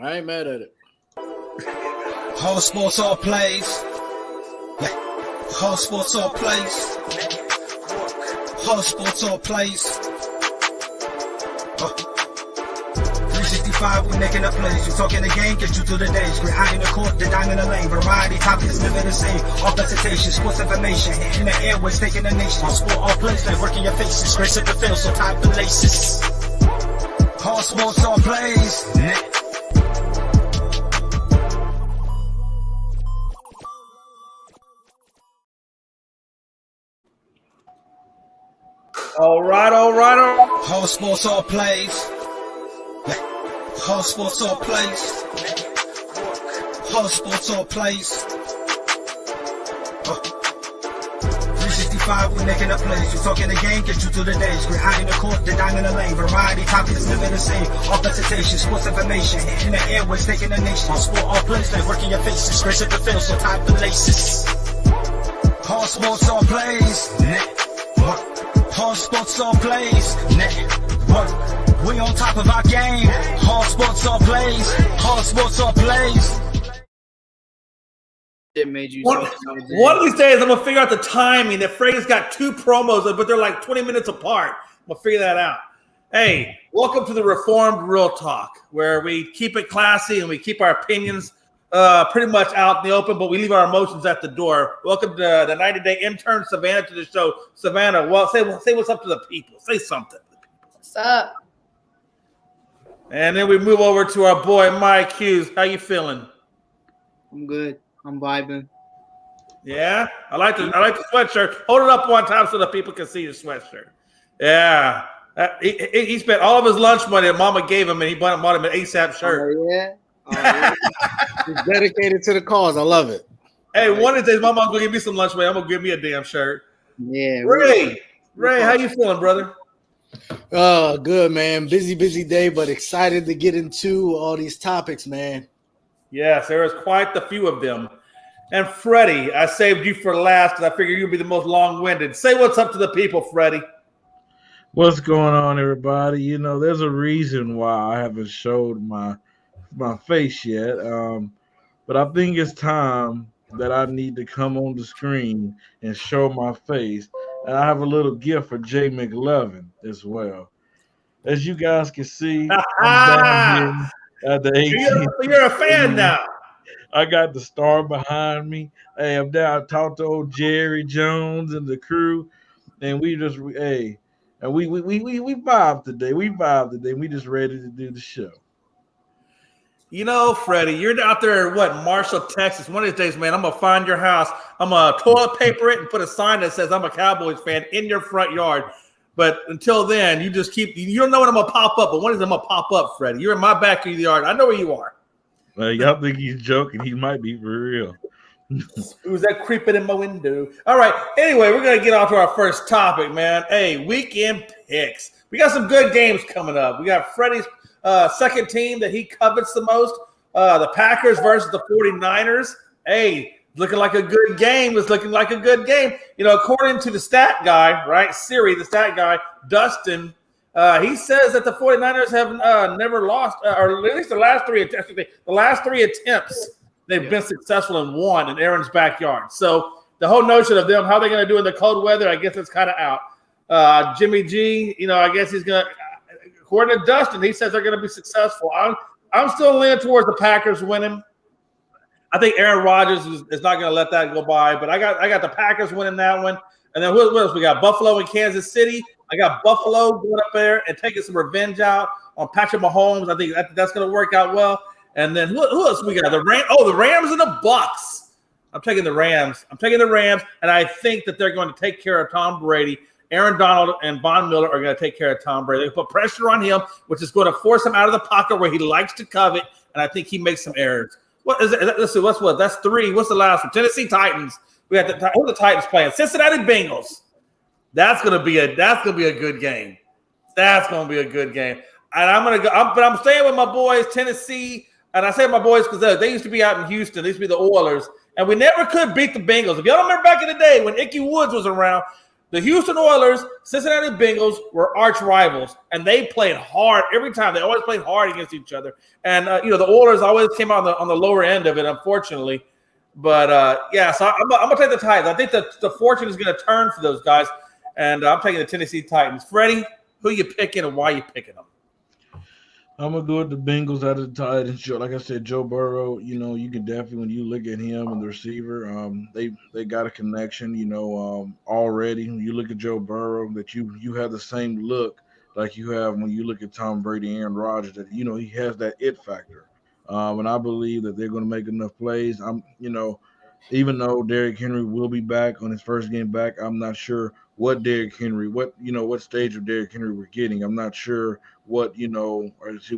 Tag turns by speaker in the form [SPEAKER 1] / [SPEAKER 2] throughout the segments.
[SPEAKER 1] I ain't mad at it.
[SPEAKER 2] Whole sports all plays. Yeah. Whole sports all plays. Whole sports all plays. 365, we making up plays. You talking the game, get you through the days. We're high in the court, the dime in the lane. Variety topics living the same. All presentation, sports information. Hitting the airways, taking the nation. Sport all plays, like working your faces. Grace at the field, so tie the laces. Whole sports all plays.
[SPEAKER 3] All right.
[SPEAKER 2] Whole sports all plays. Whole sports all plays. Whole sports all plays. 365, we making up plays. You talking the game, get you through the days. We're high in the court, the dime in the lane. Variety topics living the same. All presentation, sports information. Hitting the airways, taking the nation. Sport all plays, like working your faces. Grace at the field, so tie the laces. Whole sports all plays. Whole sports all plays. Network. We on top of our game. Whole sports all plays. Whole sports all plays.
[SPEAKER 1] It made you.
[SPEAKER 3] One of these days, I'm gonna figure out the timing. That Freddie's got two promos, but they're like 20 minutes apart. I'm gonna figure that out. Hey, welcome to the Reformed Real Talk, where we keep it classy and we keep our opinions pretty much out in the open, but we leave our emotions at the door. Welcome to the 90-day intern Savannah to the show. Savannah, well, say what's up to the people. Say something.
[SPEAKER 4] What's up?
[SPEAKER 3] And then we move over to our boy Mike Hughes. How you feeling?
[SPEAKER 1] I'm good. I'm vibing.
[SPEAKER 3] Yeah, I like the sweatshirt. Hold it up one time so the people can see your sweatshirt. Yeah, he spent all of his lunch money that Mama gave him, and he bought him an ASAP shirt.
[SPEAKER 1] Oh, yeah. He's dedicated to the cause. I love it.
[SPEAKER 3] Hey, one of these days, my mom's gonna give me some lunch money. I'm gonna give me a damn shirt.
[SPEAKER 1] Yeah.
[SPEAKER 3] Ray, how you feeling, brother?
[SPEAKER 1] Good, man. Busy day, but excited to get into all these topics, man.
[SPEAKER 3] Yes, there is quite the few of them. And Freddie, I saved you for last because I figured you'd be the most long-winded. Say what's up to the people, Freddie.
[SPEAKER 5] What's going on, everybody? You know, there's a reason why I haven't showed my face yet. But I think it's time that I need to come on the screen and show my face. And I have a little gift for Jay McLovin as well. As you guys can see, I'm down here at the 18th.
[SPEAKER 3] You're a fan now.
[SPEAKER 5] I got the star behind me. Hey, I'm down. I talked to old Jerry Jones and the crew, and we just we vibed today. We just ready to do the show.
[SPEAKER 3] You know, Freddie, you're out there in Marshall, Texas. One of these days, man, I'm gonna find your house. I'm gonna toilet paper it and put a sign that says I'm a Cowboys fan in your front yard. But until then, you just you don't know when I'm gonna pop up, but when is I'm gonna pop up, Freddie? You're in my backyard. I know where you are.
[SPEAKER 5] Y'all think he's joking? He might be for real.
[SPEAKER 3] Who's that creeping in my window? All right. Anyway, we're gonna get on to our first topic, man. Hey, weekend picks. We got some good games coming up. We got Freddie's second team that he covets the most, the Packers versus the 49ers. Hey, looking like a good game. It's looking like a good game. You know, according to the stat guy, right, Siri, the stat guy, Dustin, he says that the 49ers have never lost, or at least the last three attempts, they've been successful in one in Aaron's backyard. So the whole notion of them, how they're going to do in the cold weather, I guess it's kind of out. Jimmy G, you know, I guess he's going to, according to Dustin, he says they're going to be successful. I'm still leaning towards the Packers winning. I think Aaron Rodgers is not going to let that go by, but I got the Packers winning that one. And then what else? We got Buffalo and Kansas City. I got Buffalo going up there and taking some revenge out on Patrick Mahomes. I think that's going to work out well. And then who else we got? The Rams and the Bucks. I'm taking the Rams. And I think that they're going to take care of Tom Brady. Aaron Donald and Von Miller are going to take care of Tom Brady. They put pressure on him, which is going to force him out of the pocket where he likes to covet, and I think he makes some errors. What is it? Let's see. That's three. What's the last one? Tennessee Titans. We got who the Titans playing? Cincinnati Bengals. That's gonna be a good game. That's gonna be a good game. And I'm gonna go. But I'm staying with my boys, Tennessee. And I say my boys because they used to be out in Houston. They used to be the Oilers, and we never could beat the Bengals. If y'all remember back in the day when Ickey Woods was around, The Houston Oilers, Cincinnati Bengals were arch rivals, and they played hard every time. They always played hard against each other. And, the Oilers always came out on the lower end of it, unfortunately. But, so I'm going to take the Titans. I think the fortune is going to turn for those guys, and I'm taking the Tennessee Titans. Freddie, who you picking and why you picking them?
[SPEAKER 5] I'm gonna go with the Bengals out of the Titans. Like I said, Joe Burrow. You can definitely, when you look at him and the receiver, they got a connection. Already when you look at Joe Burrow, that you have the same look like you have when you look at Tom Brady, Aaron Rodgers. That he has that it factor. And I believe that they're going to make enough plays. Even though Derrick Henry will be back on his first game back, I'm not sure what Derrick Henry, what stage of Derrick Henry we're getting. I'm not sure what, or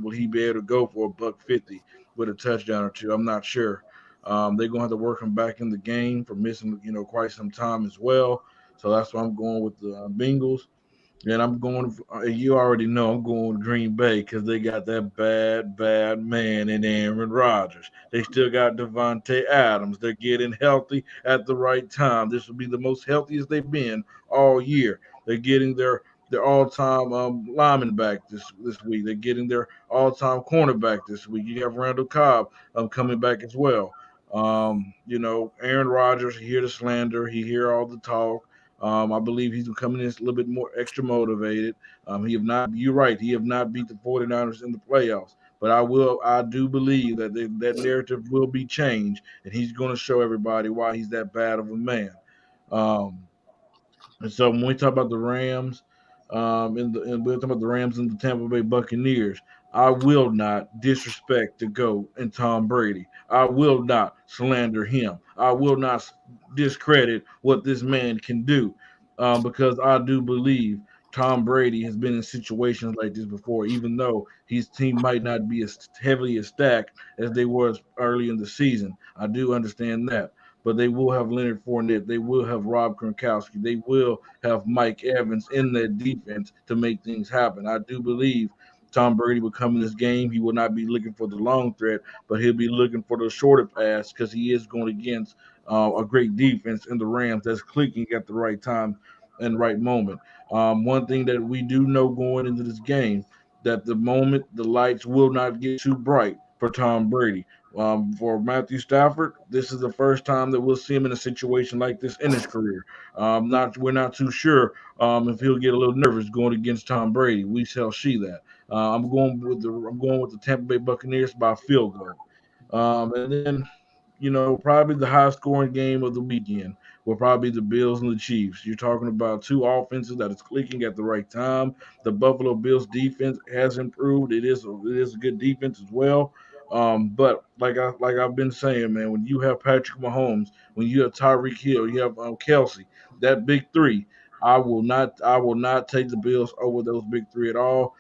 [SPEAKER 5] will he be able to go for $150 with a touchdown or two? I'm not sure. They're going to have to work him back in the game for missing, quite some time as well. So that's why I'm going with the Bengals. And I'm going, you already know, I'm going with Green Bay because they got that bad man in Aaron Rodgers. They still got Devontae Adams. They're getting healthy at the right time. This will be the most healthiest they've been all year. They're getting their all-time lineman back this week. They're getting their all-time cornerback this week. You have Randall Cobb coming back as well. Aaron Rodgers, he hear the slander. He hear all the talk. I believe he's coming in a little bit more extra motivated. You're right, he have not beat the 49ers in the playoffs. But I do believe that that narrative will be changed, and he's going to show everybody why he's that bad of a man. And so when we talk about the Rams, and we're talking about the Rams and the Tampa Bay Buccaneers, I will not disrespect the GOAT and Tom Brady. I will not slander him. I will not discredit what this man can do, because I do believe Tom Brady has been in situations like this before, even though his team might not be as heavily stacked as they were early in the season. I do understand that. But they will have Leonard Fournette. They will have Rob Gronkowski. They will have Mike Evans in that defense to make things happen. I do believe Tom Brady will come in this game. He will not be looking for the long threat, but he'll be looking for the shorter pass because he is going against a great defense in the Rams that's clicking at the right time and right moment. One thing that we do know going into this game, that the moment the lights will not get too bright for Tom Brady. For Matthew Stafford, this is the first time that we'll see him in a situation like this in his career. We're not too sure if he'll get a little nervous going against Tom Brady. We shall see that. I'm going with the Tampa Bay Buccaneers by field goal. And then, probably the high scoring game of the weekend will probably be the Bills and the Chiefs. You're talking about two offenses that is clicking at the right time. The Buffalo Bills defense has improved. It is a good defense as well. But like I've been saying, man, when you have Patrick Mahomes, when you have Tyreek Hill, you have Kelsey, that big three, I will not take the Bills over those big three at all.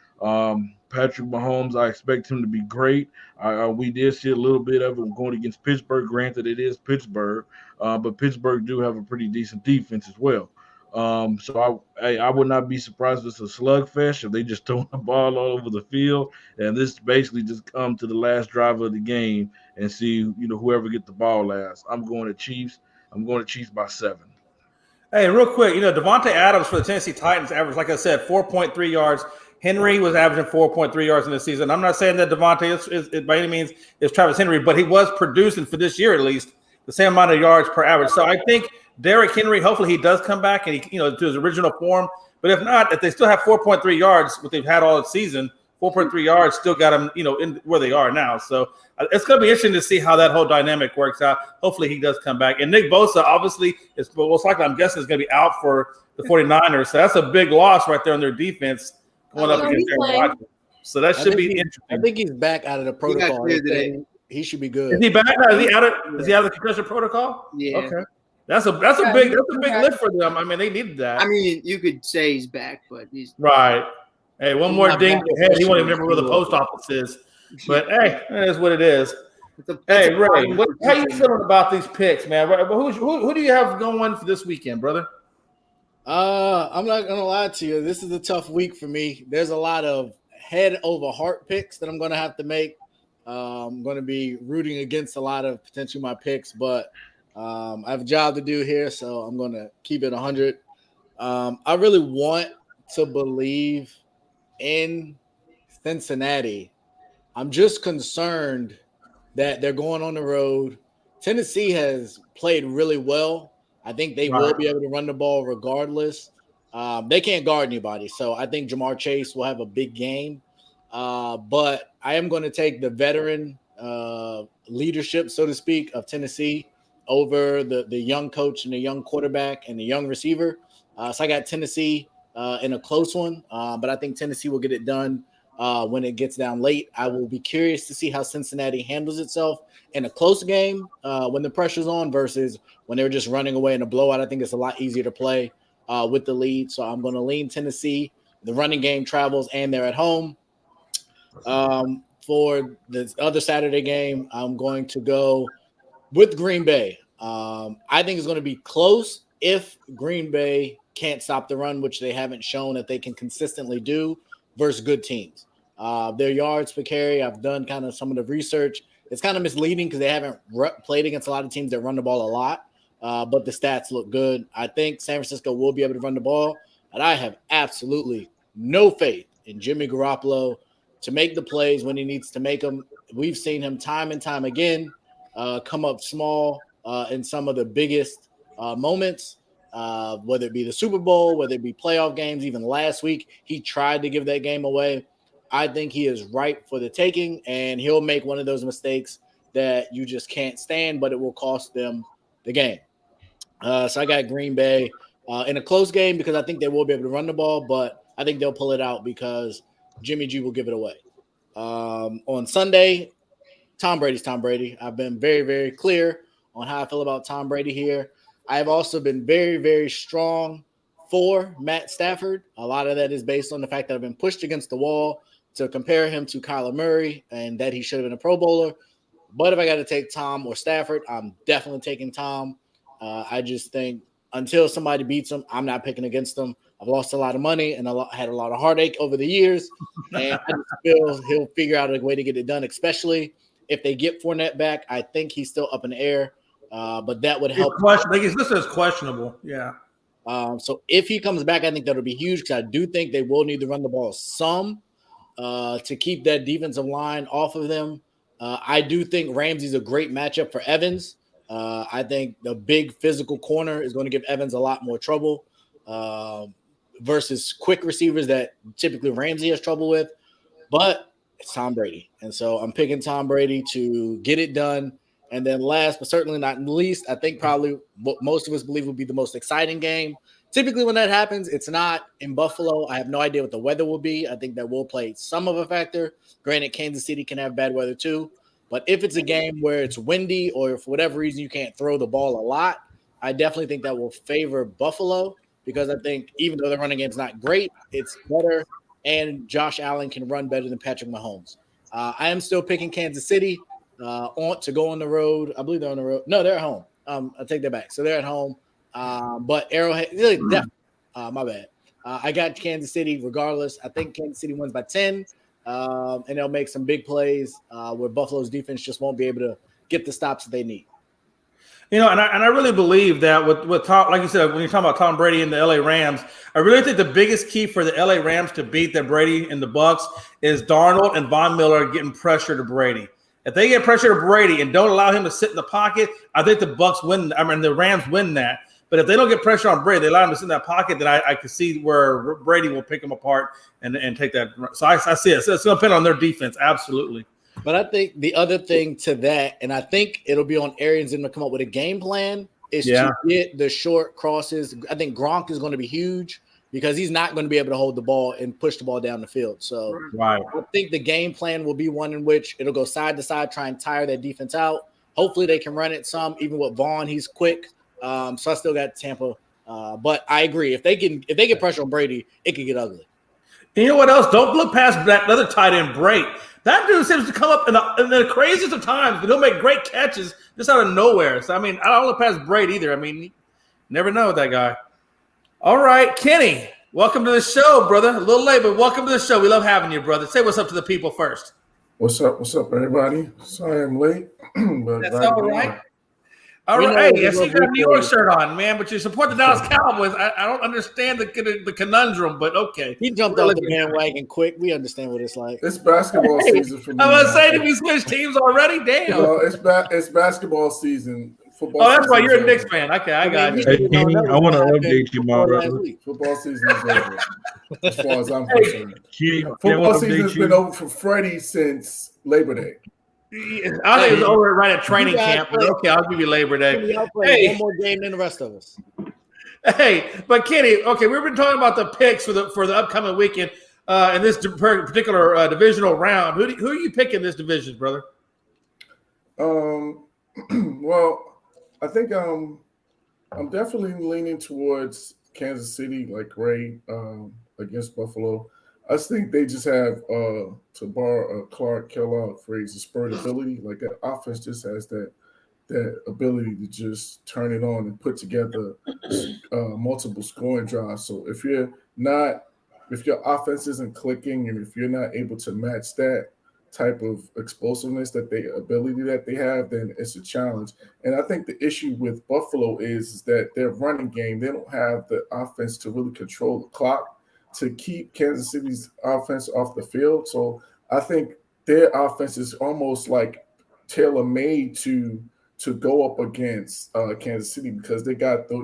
[SPEAKER 5] Patrick Mahomes, I expect him to be great. We did see a little bit of it going against Pittsburgh. Granted, it is Pittsburgh, but Pittsburgh do have a pretty decent defense as well. So I would not be surprised if it's a slugfest if they just throw the ball all over the field, and this basically just come to the last drive of the game and see whoever get the ball last. I'm going to Chiefs. I'm going to Chiefs by 7.
[SPEAKER 3] Hey, real quick, Devontae Adams for the Tennessee Titans averaged, like I said, 4.3 yards. Henry was averaging 4.3 yards in the season. I'm not saying that Devontae is by any means is Travis Henry, but he was producing for this year at least the same amount of yards per average. So I think Derrick Henry, hopefully he does come back and he, to his original form. But if not, if they still have 4.3 yards, what they've had all season, 4.3 yards still got them, in where they are now. So it's going to be interesting to see how that whole dynamic works out. Hopefully he does come back. And Nick Bosa, obviously, is most likely, I'm guessing, is going to be out for the 49ers. So that's a big loss right there on their defense going up against Aaron Rodgers. So that should be interesting.
[SPEAKER 1] I think he's back out of the protocol. He should be good.
[SPEAKER 3] Is he back now? Is he out of the concussion protocol?
[SPEAKER 4] Yeah.
[SPEAKER 3] Okay. That's a big lift for them. I mean, they needed that.
[SPEAKER 4] I mean, you could say he's back, but he's
[SPEAKER 3] right. Hey, one more ding to the head. He won't even remember where the post office is. But hey, that is what it is. Hey, Ray, how you feeling about these picks, man? Who do you have going for this weekend, brother?
[SPEAKER 1] I'm not gonna lie to you. This is a tough week for me. There's a lot of head over heart picks that I'm gonna have to make. I'm gonna be rooting against a lot of potentially my picks, but I have a job to do here, so I'm gonna keep it 100. I really want to believe in Cincinnati. I'm just concerned that they're going on the road. Tennessee has played really well. I think they will be able to run the ball regardless. They can't guard anybody, so I think Jamar Chase will have a big game. But I am going to take the veteran leadership, so to speak, of Tennessee over the young coach and the young quarterback and the young receiver. So I got Tennessee in a close one, but I think Tennessee will get it done when it gets down late. I will be curious to see how Cincinnati handles itself in a close game when the pressure's on versus when they're just running away in a blowout. I think it's a lot easier to play with the lead. So I'm going to lean Tennessee. The running game travels and they're at home. For the other Saturday game, I'm going to go with Green Bay. I think it's going to be close if Green Bay can't stop the run, which they haven't shown that they can consistently do versus good teams. Their yards per carry, I've done kind of some of the research. It's kind of misleading because they haven't played against a lot of teams that run the ball a lot, but the stats look good. I think San Francisco will be able to run the ball, but I have absolutely no faith in Jimmy Garoppolo to make the plays when he needs to make them. We've seen him time and time again come up small in some of the biggest moments, whether it be the Super Bowl, whether it be playoff games. Even last week, he tried to give that game away. I think he is ripe for the taking, and he'll make one of those mistakes that you just can't stand, but it will cost them the game. So I got Green Bay in a close game because I think they will be able to run the ball, but I think they'll pull it out because Jimmy G will give it away. On Sunday, Tom Brady's Tom Brady. I've been very, very clear on how I feel about Tom Brady here. I have also been very, very strong for Matt Stafford. A lot of that is based on the fact that I've been pushed against the wall to compare him to Kyler Murray and that he should have been a Pro Bowler. But if I got to take Tom or Stafford, I'm definitely taking Tom. I just think until somebody beats him, I'm not picking against them. I've lost a lot of money and had a lot of heartache over the years. And I just feel he'll figure out a way to get it done, especially if they get Fournette back. I think he's still up in the air, but that would help.
[SPEAKER 3] He's listed as questionable. Yeah.
[SPEAKER 1] So if he comes back, I think that'll be huge because I do think they will need to run the ball some to keep that defensive line off of them. I do think Ramsey's a great matchup for Evans. I think the big physical corner is going to give Evans a lot more trouble versus quick receivers that typically Ramsey has trouble with. But it's Tom Brady. And so I'm picking Tom Brady to get it done. And then last, but certainly not least, I think probably what most of us believe will be the most exciting game. Typically when that happens, it's not in Buffalo. I have no idea what the weather will be. I think that will play some of a factor. Granted, Kansas City can have bad weather too. But if it's a game where it's windy or for whatever reason you can't throw the ball a lot, I definitely think that will favor Buffalo because I think even though the running game's not great, it's better, and Josh Allen can run better than Patrick Mahomes. I am still picking Kansas City to go on the road. I believe they're on the road. No, they're at home. I take that back. So they're at home. But Arrowhead, really, my bad. I got Kansas City regardless. I think Kansas City wins by 10. And they'll make some big plays where Buffalo's defense just won't be able to get the stops that they need.
[SPEAKER 3] You know, and I really believe that with Tom, like you said, when you're talking about Tom Brady and the LA Rams, I really think the biggest key for the LA Rams to beat the Brady and the Bucks is Darnold and Von Miller getting pressure to Brady. If they get pressure to Brady and don't allow him to sit in the pocket, I think the Bucks win. I mean, the Rams win that. But if they don't get pressure on Brady, they allow him to sit in that pocket, then I can see where Brady will pick him apart and take that. So I see it. So it's going to depend on their defense, absolutely.
[SPEAKER 1] But I think the other thing to that, and I think it'll be on Arians to come up with a game plan, is to get the short crosses. I think Gronk is going to be huge because he's not going to be able to hold the ball and push the ball down the field. So I think the game plan will be one in which it'll go side to side, try and tire that defense out. Hopefully they can run it some, even with Vaughn, he's quick. So I still got Tampa. But I agree. If they get pressure on Brady, it could get ugly.
[SPEAKER 3] And you know what else? Don't look past that other tight end, Brady. That dude seems to come up in the craziest of times, but he'll make great catches just out of nowhere. So, I mean, I don't look past Brady either. I mean, you never know with that guy. All right, Kenny, welcome to the show, brother. A little late, but welcome to the show. We love having you, brother. Say what's up to the people first.
[SPEAKER 6] What's up? What's up, everybody? Sorry I'm late. But
[SPEAKER 3] that's all right. All
[SPEAKER 1] We
[SPEAKER 3] right,
[SPEAKER 1] know
[SPEAKER 3] hey,
[SPEAKER 1] what
[SPEAKER 3] I
[SPEAKER 1] we
[SPEAKER 3] see you
[SPEAKER 1] love
[SPEAKER 3] got a
[SPEAKER 1] you
[SPEAKER 3] New
[SPEAKER 1] for.
[SPEAKER 3] York shirt on, man, but you support the Dallas Cowboys. I don't understand the conundrum, but okay.
[SPEAKER 1] He jumped off the bandwagon quick. We understand what it's like.
[SPEAKER 6] It's basketball
[SPEAKER 3] Hey,
[SPEAKER 6] season for me.
[SPEAKER 3] I was
[SPEAKER 6] man.
[SPEAKER 3] saying, did we switch teams already? Damn.
[SPEAKER 6] No, it's basketball season. Football.
[SPEAKER 3] Oh, that's why
[SPEAKER 6] season
[SPEAKER 3] you're
[SPEAKER 6] is
[SPEAKER 3] a Knicks
[SPEAKER 6] over.
[SPEAKER 3] fan. Okay, I got
[SPEAKER 1] we
[SPEAKER 3] you.
[SPEAKER 1] should
[SPEAKER 5] Hey,
[SPEAKER 1] have known
[SPEAKER 5] Kenny,
[SPEAKER 1] that
[SPEAKER 5] I
[SPEAKER 1] was
[SPEAKER 5] want to
[SPEAKER 1] gonna happen
[SPEAKER 5] update you, my
[SPEAKER 1] before last
[SPEAKER 5] brother.
[SPEAKER 1] week.
[SPEAKER 6] Football season is over, as far as I'm
[SPEAKER 3] Hey,
[SPEAKER 6] concerned.
[SPEAKER 5] Kenny, I
[SPEAKER 6] Football
[SPEAKER 5] want to
[SPEAKER 6] season has
[SPEAKER 5] update
[SPEAKER 6] been
[SPEAKER 5] you.
[SPEAKER 6] over for Freddie since Labor Day.
[SPEAKER 3] I think it was over right at training
[SPEAKER 1] You guys
[SPEAKER 3] camp, but
[SPEAKER 1] play-
[SPEAKER 3] okay, I'll give you Labor Day.
[SPEAKER 1] Kenny, I'll play
[SPEAKER 3] Hey.
[SPEAKER 1] one more game than the rest of us.
[SPEAKER 3] Hey, but Kenny, okay, we've been talking about the picks for the upcoming weekend in this particular divisional round. Who are you picking this division, brother?
[SPEAKER 6] Well, I think I'm definitely leaning towards Kansas City, like Ray, against Buffalo. I just think they just have, to borrow a Clark Kellogg phrase, a spurt ability. Like that offense just has that ability to just turn it on and put together multiple scoring drives. So if your offense isn't clicking and if you're not able to match that type of explosiveness that they have, then it's a challenge. And I think the issue with Buffalo is that their running game, they don't have the offense to really control the clock to keep Kansas City's offense off the field. So I think their offense is almost like tailor-made to go up against Kansas City because they got they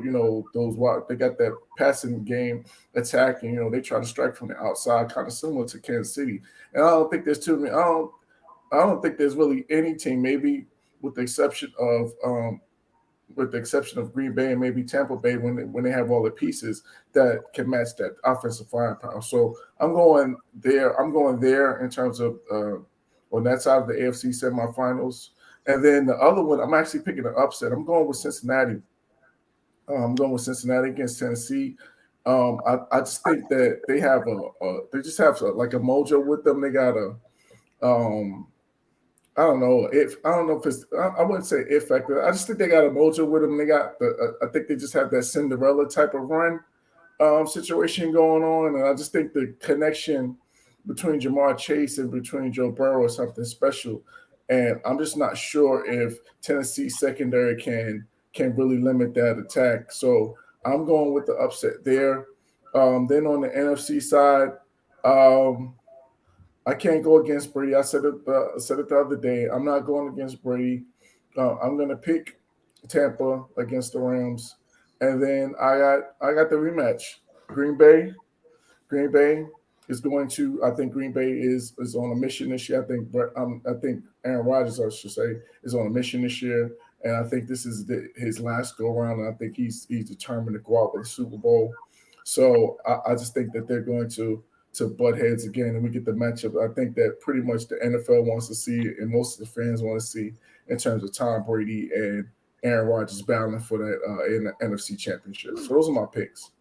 [SPEAKER 6] got that passing game attack, and they try to strike from the outside, kind of similar to Kansas City. And I don't think there's too many. I don't think there's really any team, maybe with the exception of Green Bay and maybe Tampa Bay when they have all the pieces that can match that offensive firepower. So I'm going there. I'm going there in terms of on that side of the AFC semifinals. And then the other one, I'm actually picking an upset. I'm going with Cincinnati. I'm going with Cincinnati against Tennessee. I just think that they have like a mojo with them. They got a I don't know if it's I wouldn't say it factor. I just think they got a mojo with them. They got I think they just have that Cinderella type of run situation going on, and I just think the connection between Jamar Chase and between Joe Burrow is something special. And I'm just not sure if Tennessee secondary can really limit that attack. So I'm going with the upset there. Then on the NFC side, I can't go against Brady. I said it the other day. I'm not going against Brady. I'm going to pick Tampa against the Rams, and then I got the rematch. Green Bay is going to. I think Green Bay is on a mission this year. I think Aaron Rodgers, I should say, is on a mission this year, and I think this is his last go around. And I think he's determined to go out with the Super Bowl. So I just think that they're going to butt heads again, and we get the matchup. I think that pretty much the NFL wants to see, and most of the fans want to see, in terms of Tom Brady and Aaron Rodgers battling for that in the NFC Championship. So those are my picks.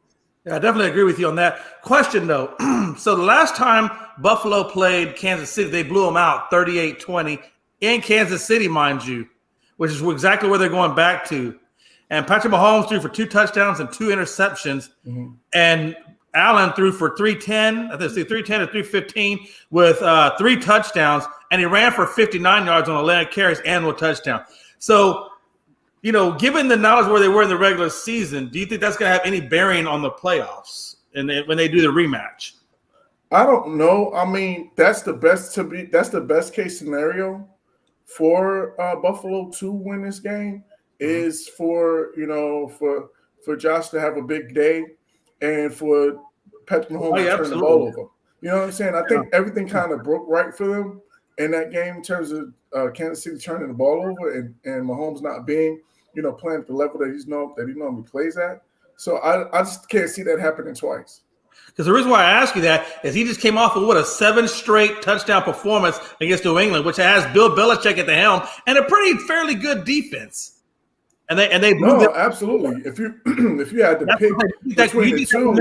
[SPEAKER 3] Yeah, I definitely agree with you on that. Question, though. So the last time Buffalo played Kansas City, they blew them out 38-20 in Kansas City, mind you, which is exactly where they're going back to. And Patrick Mahomes threw for 2 touchdowns and 2 interceptions. Mm-hmm. And Allen threw for 310, I think it's 310 or 315 with 3 touchdowns. And he ran for 59 yards on 11 carries and 1 touchdown. So, given the knowledge where they were in the regular season, do you think that's going to have any bearing on the playoffs and when they do the rematch?
[SPEAKER 6] I don't know. I mean, that's the best case scenario for Buffalo to win this game is for Josh to have a big day and for Patrick Mahomes to turn the ball over. You know what I'm saying? I think everything kind of broke right for them in that game in terms of Kansas City turning the ball over and Mahomes not being playing at the level that he normally plays at. So I just can't see that happening twice.
[SPEAKER 3] Because the reason why I ask you that is he just came off of a 7 straight touchdown performance against New England, which has Bill Belichick at the helm and a fairly good defense. And they moved
[SPEAKER 6] absolutely. If you had to pick between the two,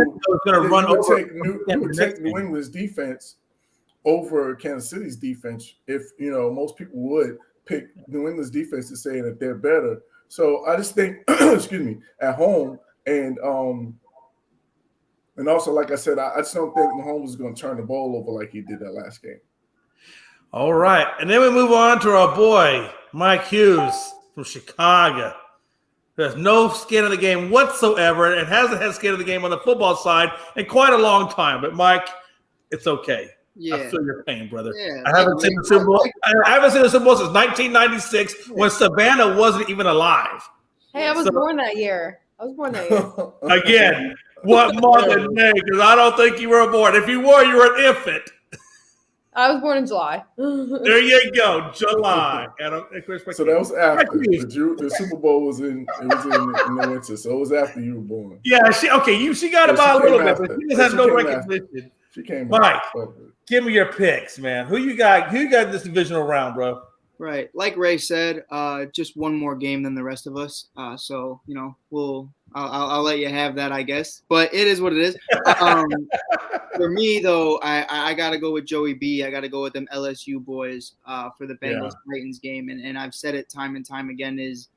[SPEAKER 6] you would take New England's defense over Kansas City's defense. If most people would pick New England's defense to say that they're better. So I just think, at home and also, like I said, I just don't think Mahomes is going to turn the ball over like he did that last game.
[SPEAKER 3] All right. And then we move on to our boy, Mike Hughes from Chicago. There's no skin in the game whatsoever, and hasn't had skin in the game on the football side in quite a long time. But Mike, it's okay.
[SPEAKER 4] Yeah.
[SPEAKER 3] I feel your pain, brother.
[SPEAKER 4] Yeah,
[SPEAKER 3] I haven't seen the Super Bowl. I haven't seen the Super Bowl since 1996 when Savannah wasn't even alive.
[SPEAKER 7] Hey, I was born that year.
[SPEAKER 3] Again, what month and day? Because I don't think you were born. If you were, you were an infant.
[SPEAKER 7] I was born in July.
[SPEAKER 3] There you go, July.
[SPEAKER 6] So that was after the Super Bowl was in the winter, so it was after you were born.
[SPEAKER 3] Yeah, she got about a little bit, but she just has no recognition.
[SPEAKER 6] She came
[SPEAKER 3] Mike, give me your picks, man. Who you got in this divisional round, bro?
[SPEAKER 4] Right. Like Ray said, just one more game than the rest of us. So, I'll let you have that, I guess. But it is what it is. For me, though, I got to go with Joey B. I got to go with them LSU boys for the Bengals-Titans game. And I've said it time and time again is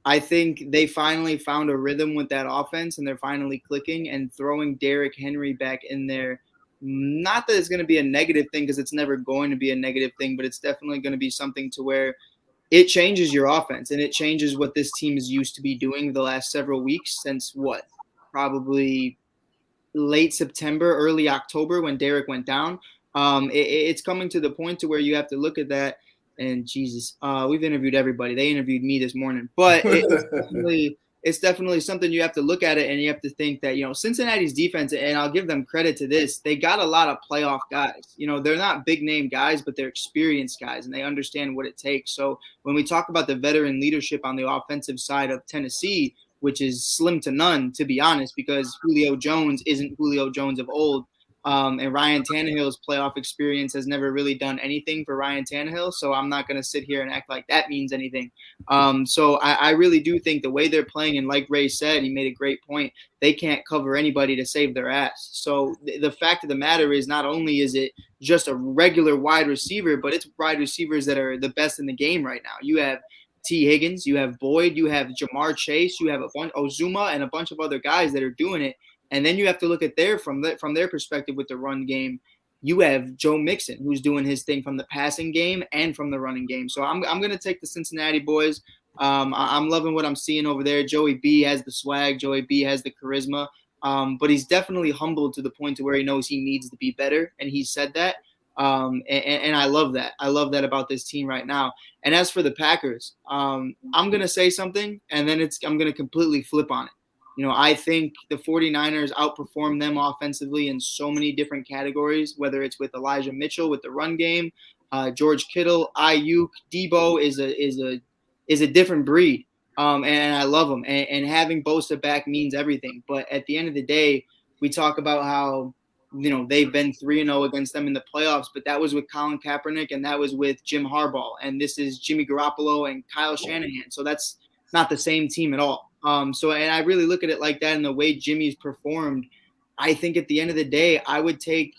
[SPEAKER 4] I think they finally found a rhythm with that offense, and they're finally clicking and throwing Derrick Henry back in there. Not that it's going to be a negative thing because it's never going to be a negative thing, but it's definitely going to be something to where it changes your offense and it changes what this team is used to be doing the last several weeks since probably late September, early October when Derrick went down. It's coming to the point to where you have to look at that and Jesus, we've interviewed everybody. They interviewed me this morning, but it's definitely something you have to look at it and you have to think that, Cincinnati's defense, and I'll give them credit to this, they got a lot of playoff guys. They're not big name guys, but they're experienced guys and they understand what it takes. So when we talk about the veteran leadership on the offensive side of Tennessee, which is slim to none, to be honest, because Julio Jones isn't Julio Jones of old. And Ryan Tannehill's playoff experience has never really done anything for Ryan Tannehill. So I'm not going to sit here and act like that means anything. So I really do think the way they're playing, and like Ray said, he made a great point, they can't cover anybody to save their ass. So the fact of the matter is not only is it just a regular wide receiver, but it's wide receivers that are the best in the game right now. You have T. Higgins, you have Boyd, you have Jamar Chase, you have a bunch Ozuma and a bunch of other guys that are doing it. And then you have to look at from their perspective with the run game. You have Joe Mixon, who's doing his thing from the passing game and from the running game. So I'm going to take the Cincinnati boys. I'm loving what I'm seeing over there. Joey B has the swag. Joey B has the charisma. But he's definitely humbled to the point to where he knows he needs to be better. And he said that. And I love that. I love that about this team right now. And as for the Packers, I'm going to say something, and then I'm going to completely flip on it. I think the 49ers outperform them offensively in so many different categories, whether it's with Elijah Mitchell with the run game, George Kittle, Ayuk, Debo is a different breed, and I love them. And having Bosa back means everything. But at the end of the day, we talk about how they've been 3-0 against them in the playoffs, but that was with Colin Kaepernick and that was with Jim Harbaugh, and this is Jimmy Garoppolo and Kyle Shanahan. So that's not the same team at all. And I really look at it like that, and the way Jimmy's performed, I think at the end of the day, I would take,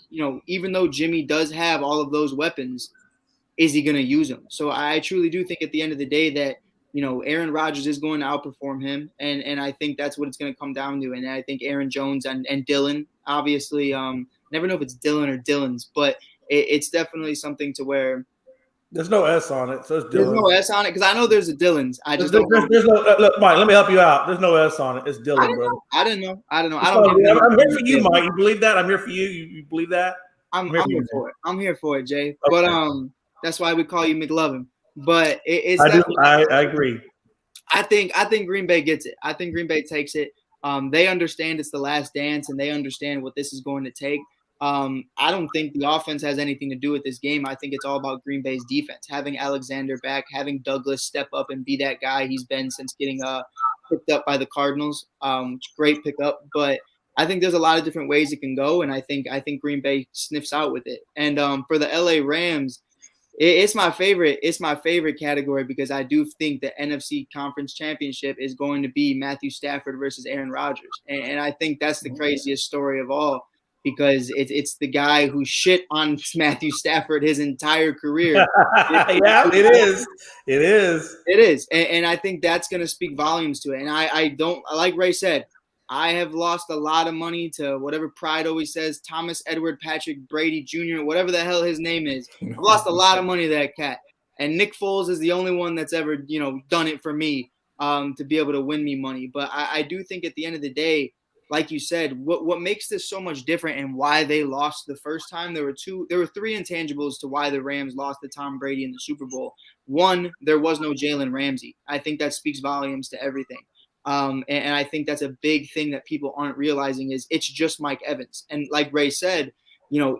[SPEAKER 4] even though Jimmy does have all of those weapons, is he going to use them? So I truly do think at the end of the day that, Aaron Rodgers is going to outperform him. And I think that's what it's going to come down to. And I think Aaron Jones and Dylan, obviously, never know if it's Dylan or Dylan's, but it's definitely something to where
[SPEAKER 3] there's no S on it. So it's Dylan.
[SPEAKER 4] There's no S on it because I know there's a Dylan's. I just don't know.
[SPEAKER 3] There's no, look, Mike, let me help you out. There's no S on it. It's Dylan, bro.
[SPEAKER 4] I didn't know.
[SPEAKER 3] I'm here for you, Mike. You believe that? I'm here for you. You believe that?
[SPEAKER 4] I'm here for it. I'm here for it, Jay. Okay. But that's why we call you McLovin. But it's
[SPEAKER 3] I agree.
[SPEAKER 4] I think Green Bay gets it. I think Green Bay takes it. They understand it's the last dance, and they understand what this is going to take. I don't think the offense has anything to do with this game. I think it's all about Green Bay's defense. Having Alexander back, having Douglas step up and be that guy he's been since getting picked up by the Cardinals. Great pickup. But I think there's a lot of different ways it can go, and I think Green Bay sniffs out with it. And for the LA Rams, it's my favorite. It's my favorite category because I do think the NFC Conference Championship is going to be Matthew Stafford versus Aaron Rodgers, and I think that's the craziest story of all. Because it's the guy who shit on Matthew Stafford his entire career.
[SPEAKER 3] Yeah, it is. It is.
[SPEAKER 4] It is. And I think that's going to speak volumes to it. And I don't, like Ray said, I have lost a lot of money to whatever Pride always says, Thomas Edward Patrick Brady Jr., whatever the hell his name is. I've lost a lot of money to that cat. And Nick Foles is the only one that's ever, done it for me. to be able to win me money. But I do think at the end of the day, like you said, what makes this so much different and why they lost the first time, there were three intangibles to why the Rams lost to Tom Brady in the Super Bowl. One, there was no Jalen Ramsey. I think that speaks volumes to everything. And I think that's a big thing that people aren't realizing is it's just Mike Evans. And like Ray said,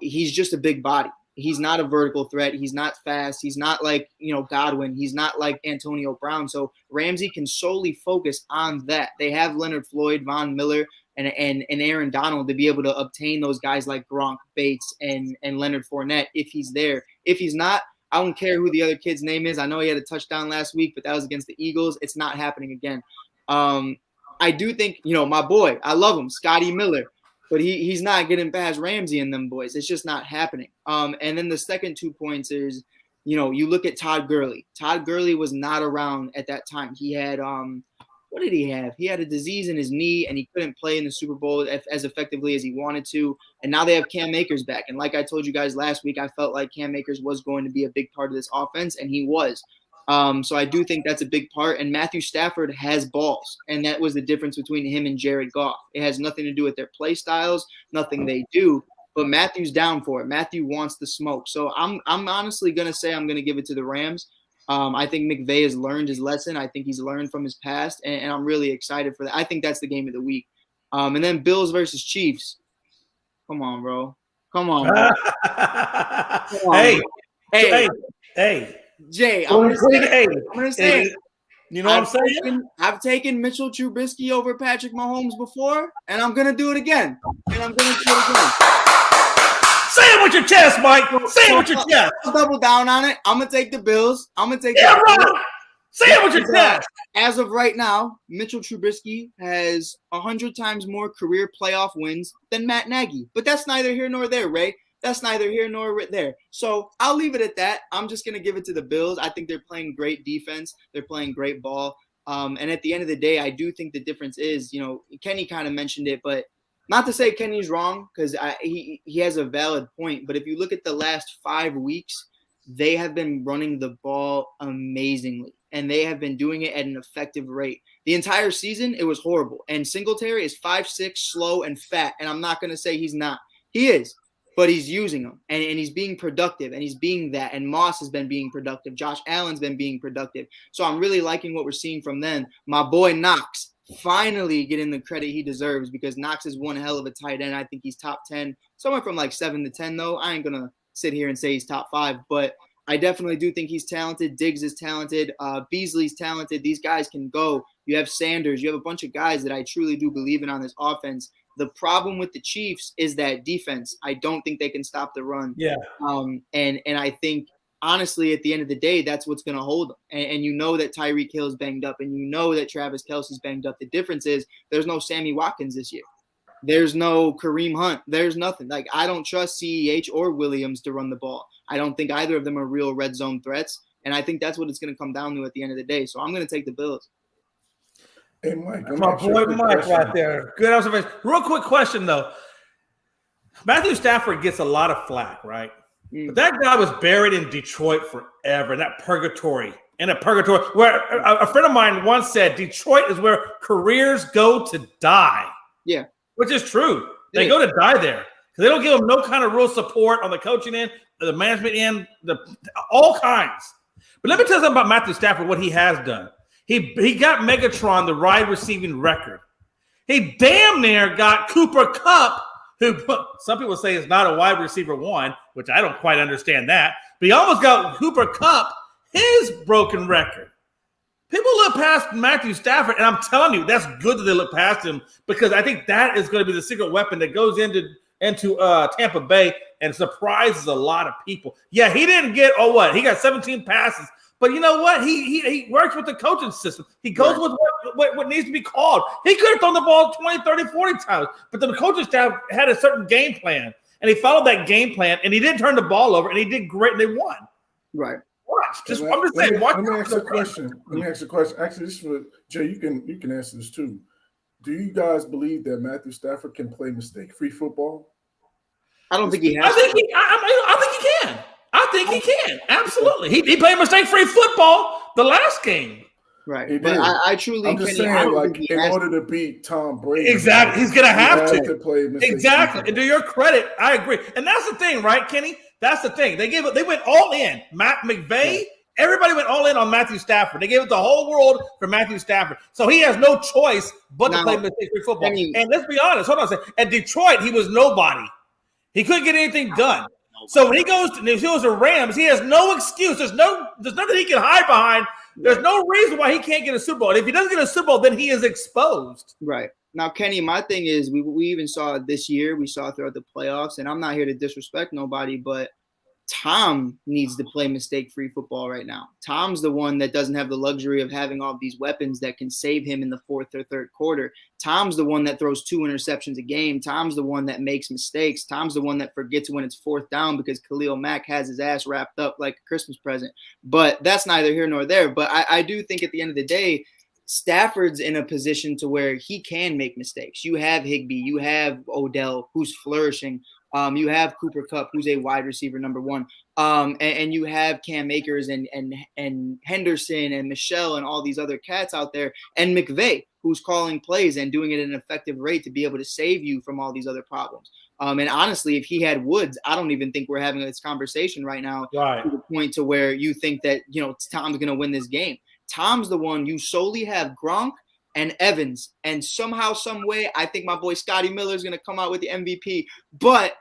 [SPEAKER 4] he's just a big body. He's not a vertical threat. He's not fast. He's not like, Godwin. He's not like Antonio Brown. So Ramsey can solely focus on that. They have Leonard Floyd, Von Miller, and Aaron Donald to be able to obtain those guys like Gronk, Bates, and Leonard Fournette if he's there. If he's not, I don't care who the other kid's name is. I know he had a touchdown last week, but that was against the Eagles. It's not happening again. I do think, my boy, I love him, Scotty Miller, but he's not getting past Ramsey and them boys. It's just not happening. And then the second 2 points is, you look at Todd Gurley. Todd Gurley was not around at that time. He had what did he have? He had a disease in his knee, and he couldn't play in the Super Bowl as effectively as he wanted to. And now they have Cam Akers back. And like I told you guys last week, I felt like Cam Akers was going to be a big part of this offense, and he was. So I do think that's a big part. And Matthew Stafford has balls, and that was the difference between him and Jared Goff. It has nothing to do with their play styles, nothing they do. But Matthew's down for it. Matthew wants the smoke. So I'm honestly going to say I'm going to give it to the Rams. I think McVay has learned his lesson. I think he's learned from his past, and I'm really excited for that. I think that's the game of the week. And then Bills versus Chiefs. Come on, bro. Come on, bro. Come on,
[SPEAKER 3] Hey.
[SPEAKER 4] Jay, I'm gonna say it.
[SPEAKER 3] You know what I'm saying?
[SPEAKER 4] I've taken Mitchell Trubisky over Patrick Mahomes before, and I'm gonna do it again.
[SPEAKER 3] Say it with your chest, Mike. Say it with your chest.
[SPEAKER 4] I'll double down on it. I'm gonna take the Bills.
[SPEAKER 3] Say it with your chest.
[SPEAKER 4] As of right now, Mitchell Trubisky has 100 times more career playoff wins than Matt Nagy. But that's neither here nor there, Ray. That's neither here nor there. So I'll leave it at that. I'm just going to give it to the Bills. I think they're playing great defense. They're playing great ball. And at the end of the day, I do think the difference is, Kenny kind of mentioned it, but not to say Kenny's wrong because he has a valid point. But if you look at the last 5 weeks, they have been running the ball amazingly. And they have been doing it at an effective rate. The entire season, it was horrible. And Singletary is 5'6", slow, and fat. And I'm not going to say he's not. He is. But he's using them, and he's being productive, and he's being that. And Moss has been being productive. Josh Allen's been being productive. So I'm really liking what we're seeing from them. My boy Knox finally getting the credit he deserves because Knox is one hell of a tight end. I think he's top 10, somewhere from like 7 to 10, though. I ain't going to sit here and say he's top 5, but I definitely do think he's talented. Diggs is talented. Beasley's talented. These guys can go. You have Sanders. You have a bunch of guys that I truly do believe in on this offense. The problem with the Chiefs is that defense. I don't think they can stop the run.
[SPEAKER 3] Yeah.
[SPEAKER 4] And I think, honestly, at the end of the day, that's what's going to hold them. And you know that Tyreek Hill's banged up, and you know that Travis Kelce's banged up. The difference is there's no Sammy Watkins this year. There's no Kareem Hunt. There's nothing. Like, I don't trust CEH or Williams to run the ball. I don't think either of them are real red zone threats. And I think that's what it's going to come down to at the end of the day. So I'm going to take the Bills.
[SPEAKER 6] Hey, Mike.
[SPEAKER 3] My boy Mike right there. Good observation. Real quick question, though. Matthew Stafford gets a lot of flack, right? But that guy was buried in Detroit forever, in that purgatory. Where a friend of mine once said Detroit is where careers go to die.
[SPEAKER 4] Yeah.
[SPEAKER 3] Which is true. They go to die there. They don't give them no kind of real support on the coaching end, the management end, all kinds. But let me tell you something about Matthew Stafford, what he has done. He got Megatron the wide receiving record. He damn near got Cooper Kupp, who some people say is not a wide receiver one, which I don't quite understand that. But he almost got Cooper Kupp his broken record. People look past Matthew Stafford, and I'm telling you, that's good that they look past him because I think that is going to be the secret weapon that goes into Tampa Bay and surprises a lot of people. Yeah, he didn't get, he got 17 passes. But you know what? He works with the coaching system. He goes with what needs to be called. He could have thrown the ball 20, 30, 40 times. But the coaching staff had a certain game plan. And he followed that game plan. And he didn't turn the ball over. And he did great. And they won.
[SPEAKER 4] Right.
[SPEAKER 3] Watch.
[SPEAKER 6] Let me ask a question. Actually, this is for Jay. You can answer this too. Do you guys believe that Matthew Stafford can play mistake-free football?
[SPEAKER 4] I don't think he has.
[SPEAKER 3] I think he can. I think he can. Absolutely. He played mistake-free football the last game.
[SPEAKER 4] Right.
[SPEAKER 6] He
[SPEAKER 4] But
[SPEAKER 6] did.
[SPEAKER 4] I truly,
[SPEAKER 6] I'm just
[SPEAKER 4] Kenny, I
[SPEAKER 6] saying,
[SPEAKER 4] don't
[SPEAKER 6] like,
[SPEAKER 4] think he
[SPEAKER 6] in
[SPEAKER 4] has
[SPEAKER 6] order to beat Tom Brady,
[SPEAKER 3] Exactly. He's going to
[SPEAKER 6] he
[SPEAKER 3] have
[SPEAKER 6] has
[SPEAKER 3] to.
[SPEAKER 6] to play mistakes.
[SPEAKER 3] Exactly. And to your credit, I agree. And that's the thing, right, Kenny? That's the thing. They went all in. Matt McVay, everybody went all in on Matthew Stafford. They gave it the whole world for Matthew Stafford. So he has no choice but to play mistake-free football. And let's be honest. Hold on a second. At Detroit, he was nobody. He couldn't get anything done. So when he goes to Rams, he has no excuse. There's nothing he can hide behind. There's no reason why he can't get a Super Bowl. And if he doesn't get a Super Bowl, then he is exposed.
[SPEAKER 4] Right. Now, Kenny, my thing is we even saw it this year. We saw it throughout the playoffs. And I'm not here to disrespect nobody, but Tom needs to play mistake-free football right now. Tom's the one that doesn't have the luxury of having all these weapons that can save him in the fourth or third quarter. Tom's the one that throws 2 interceptions a game. Tom's the one that makes mistakes. Tom's the one that forgets when it's fourth down because Khalil Mack has his ass wrapped up like a Christmas present. But that's neither here nor there. But I do think at the end of the day, Stafford's in a position to where he can make mistakes. You have Higbee. You have Odell, who's flourishing. You have Cooper Kupp, who's a wide receiver number 1. And you have Cam Akers and Henderson and Michelle and all these other cats out there. And McVay, who's calling plays and doing it at an effective rate to be able to save you from all these other problems. And honestly, if he had Woods, I don't even think we're having this conversation right now to the point to where you think that, Tom's going to win this game. Tom's the one. You solely have Gronk and Evans. And somehow, some way, I think my boy Scotty Miller is going to come out with the MVP. But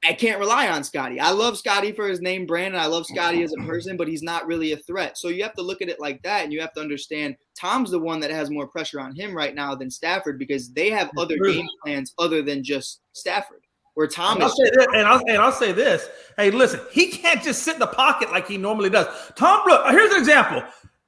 [SPEAKER 4] I can't rely on Scotty. I love Scotty for his name brand, and I love Scotty as a person, but he's not really a threat. So you have to look at it like that, and you have to understand Tom's the one that has more pressure on him right now than Stafford because they have other game plans other than just Stafford. Where Tom is.
[SPEAKER 3] I'll say this. Hey, listen, he can't just sit in the pocket like he normally does. Tom Brooks, here's an example.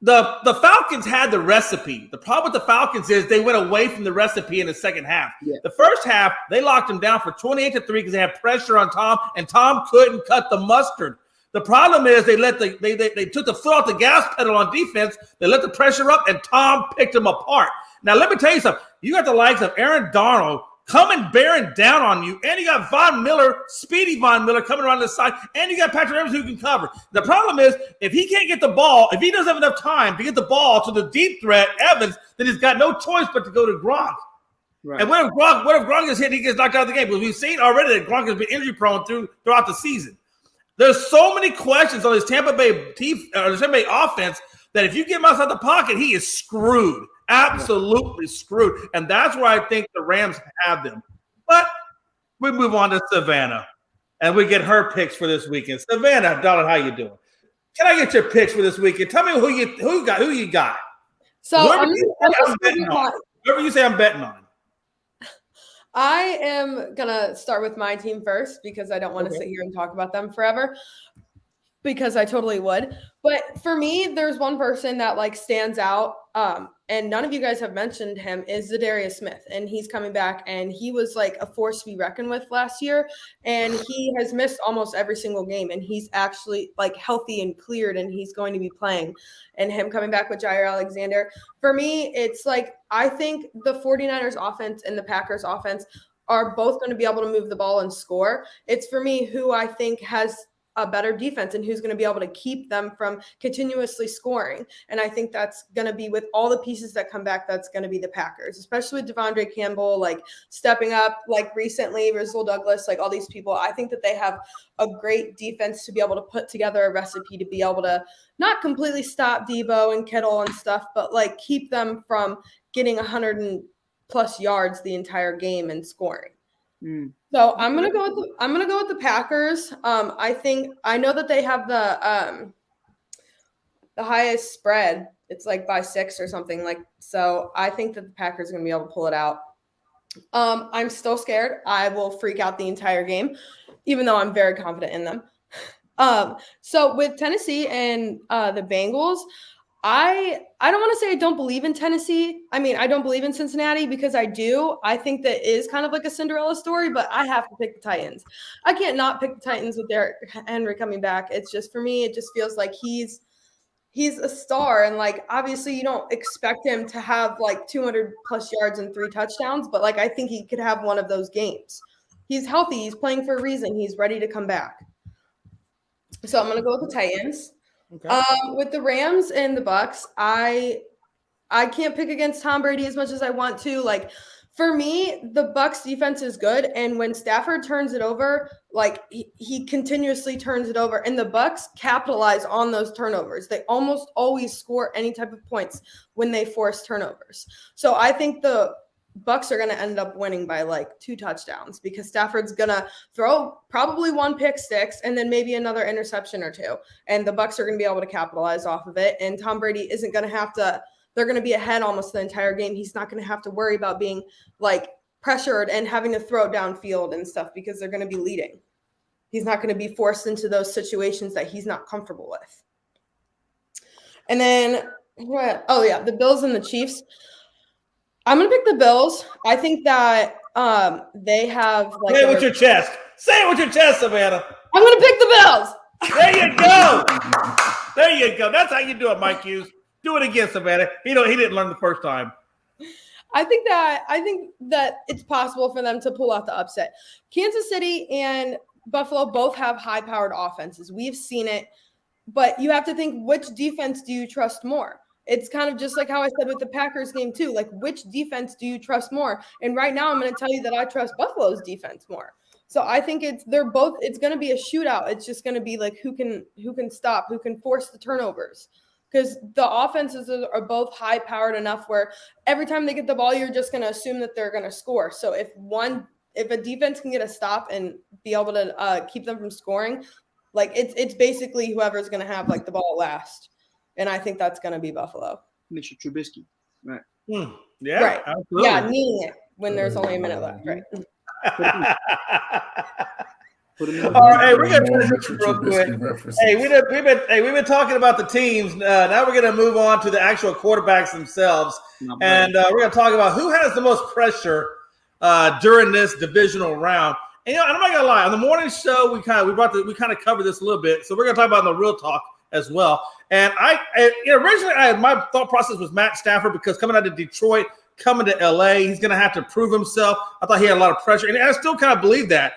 [SPEAKER 3] The Falcons had the recipe. The problem with the Falcons is they went away from the recipe in the second half. Yeah. The first half, they locked him down for 28-3 because they had pressure on Tom, and Tom couldn't cut the mustard. The problem is they took the foot off the gas pedal on defense. They let the pressure up, and Tom picked them apart. Now, let me tell you something. You got the likes of Aaron Darnold coming bearing down on you, and you got Von Miller, Speedy Von Miller coming around the side, and you got Patrick Evans who can cover. The problem is if he can't get the ball, if he doesn't have enough time to get the ball to the deep threat, Evans, then he's got no choice but to go to Gronk. Right. And what if Gronk is hit and he gets knocked out of the game? Because we've seen already that Gronk has been injury prone throughout the season. There's so many questions on this Tampa Bay offense that if you get him outside the pocket, he is screwed. Absolutely screwed. And that's where I think the Rams have them. But we move on to Savannah, and we get her picks for this weekend. Savannah, darling, how you doing? Can I get your picks for this weekend? Tell me who you got.
[SPEAKER 7] So
[SPEAKER 3] whoever you say I'm betting on.
[SPEAKER 7] I am gonna start with my team first because I don't want to sit here and talk about them forever. Because I totally would. But for me, there's one person that stands out. And none of you guys have mentioned him is Zadaria Smith. And he's coming back, and he was a force to be reckoned with last year. And he has missed almost every single game. And he's actually healthy and cleared, and he's going to be playing. And him coming back with Jair Alexander. For me, it's I think the 49ers offense and the Packers offense are both going to be able to move the ball and score. It's for me who I think has a better defense and who's going to be able to keep them from continuously scoring. And I think that's going to be, with all the pieces that come back, that's going to be the Packers, especially with Devondre Campbell, stepping up recently, Rizal Douglas, all these people. I think that they have a great defense to be able to put together a recipe to be able to not completely stop Debo and Kittle and stuff, but keep them from getting 100+ yards the entire game and scoring. So I'm gonna go with the Packers. I know that they have the highest spread. It's by 6 or something so. I think that the Packers are gonna be able to pull it out. I'm still scared. I will freak out the entire game, even though I'm very confident in them. So with Tennessee and the Bengals, I don't want to say I don't believe in Tennessee. I mean, I don't believe in Cincinnati because I do. I think that is kind of a Cinderella story, but I have to pick the Titans. I can't not pick the Titans with Derrick Henry coming back. It's just, for me, it just feels like he's a star. And obviously you don't expect him to have 200+ yards and 3 touchdowns, but I think he could have one of those games. He's healthy. He's playing for a reason. He's ready to come back. So I'm going to go with the Titans. Okay. With the Rams and the Bucks, I I can't pick against Tom Brady as much as I want to. Like, for me, the Bucs defense is good, and when Stafford turns it over, like he continuously turns it over, and the Bucs capitalize on those turnovers. They almost always score any type of points when they force turnovers. So I think the Bucs are going to end up winning by like 2 touchdowns because Stafford's going to throw probably 1 pick six and then maybe another interception or 2, and the Bucs are going to be able to capitalize off of it. And Tom Brady isn't going to have to. They're going to be ahead almost the entire game. He's not going to have to worry about being like pressured and having to throw it downfield and stuff because they're going to be leading. He's not going to be forced into those situations that he's not comfortable with. And then, the Bills and the Chiefs. I'm going to pick the Bills. I think that they have like.
[SPEAKER 3] Say it with your chest. Say it with your chest, Savannah.
[SPEAKER 7] I'm going to pick the Bills.
[SPEAKER 3] There you go. There you go. That's how you do it, Mike Hughes. Do it again, Savannah. He didn't learn the first time.
[SPEAKER 7] I think that it's possible for them to pull out the upset. Kansas City and Buffalo both have high-powered offenses. We've seen it, but you have to think, which defense do you trust more? It's kind of just like how I said with the Packers game too. Like, which defense do you trust more? And right now I'm going to tell you that I trust Buffalo's defense more. So I think it's going to be a shootout. It's just going to be like who can stop, who can force the turnovers. Because the offenses are both high-powered enough where every time they get the ball, you're just going to assume that they're going to score. So if a defense can get a stop and be able to keep them from scoring, like it's basically whoever's going to have like the ball last. And I think that's going to be Buffalo.
[SPEAKER 4] Mr. Trubisky, right?
[SPEAKER 3] Yeah,
[SPEAKER 7] right.
[SPEAKER 3] Absolutely.
[SPEAKER 7] Yeah, needing it when there's only a minute left, right?
[SPEAKER 3] All right, hey, we're gonna transition real quick. Hey, we've been talking about the teams. Now we're gonna move on to the actual quarterbacks themselves, and we're gonna talk about who has the most pressure during this divisional round. And I'm not gonna lie, on the morning show we kind of covered this a little bit, so we're gonna talk about the real talk as well. And originally my thought process was Matt Stafford because coming out of Detroit, coming to LA, he's gonna have to prove himself. I thought he had a lot of pressure, and I still kind of believe that.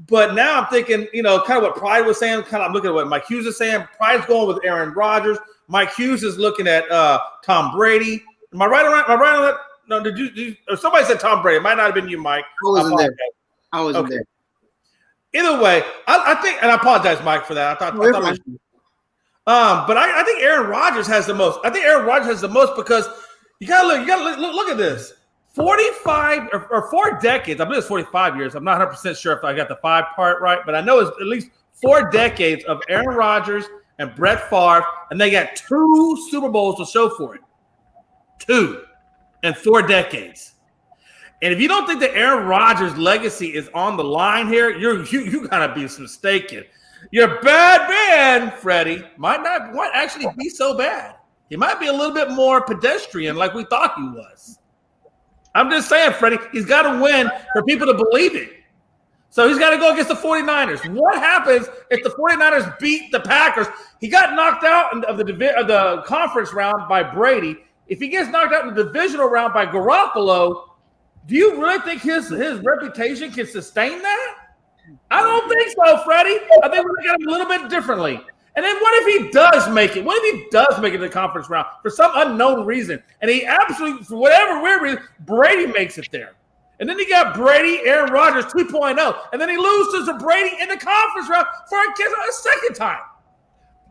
[SPEAKER 3] But now I'm thinking, kind of what Pride was saying. I'm looking at what Mike Hughes is saying. Pride's going with Aaron Rodgers. Mike Hughes is looking at Tom Brady. Am I right on that? No, did you? Or somebody said Tom Brady. It might not have been you, Mike.
[SPEAKER 4] I wasn't there.
[SPEAKER 3] Either way, I think, and I apologize, Mike, for that. I thought but I think Aaron Rodgers has the most. I think Aaron Rodgers has the most because you gotta look at this. 45 or 4 decades. I believe it's 45 years. I'm not 100% sure if I got the 5 part right, but I know it's at least 4 decades of Aaron Rodgers and Brett Favre, and they got 2 Super Bowls to show for it. 2 in 4 decades. And if you don't think that Aaron Rodgers' legacy is on the line here, you gotta be mistaken. Your bad man, Freddie, might actually be so bad. He might be a little bit more pedestrian like we thought he was. I'm just saying, Freddie, he's got to win for people to believe it. So he's got to go against the 49ers. What happens if the 49ers beat the Packers? He got knocked out of the conference round by Brady. If he gets knocked out in the divisional round by Garoppolo, do you really think his reputation can sustain that? I don't think so, Freddie. I think we're looking at him a little bit differently. And then what if he does make it? What if he does make it to the conference round for some unknown reason? And he absolutely, for whatever weird reason, Brady makes it there. And then he got Brady, Aaron Rodgers 2.0. And then he loses to Brady in the conference round for a second time.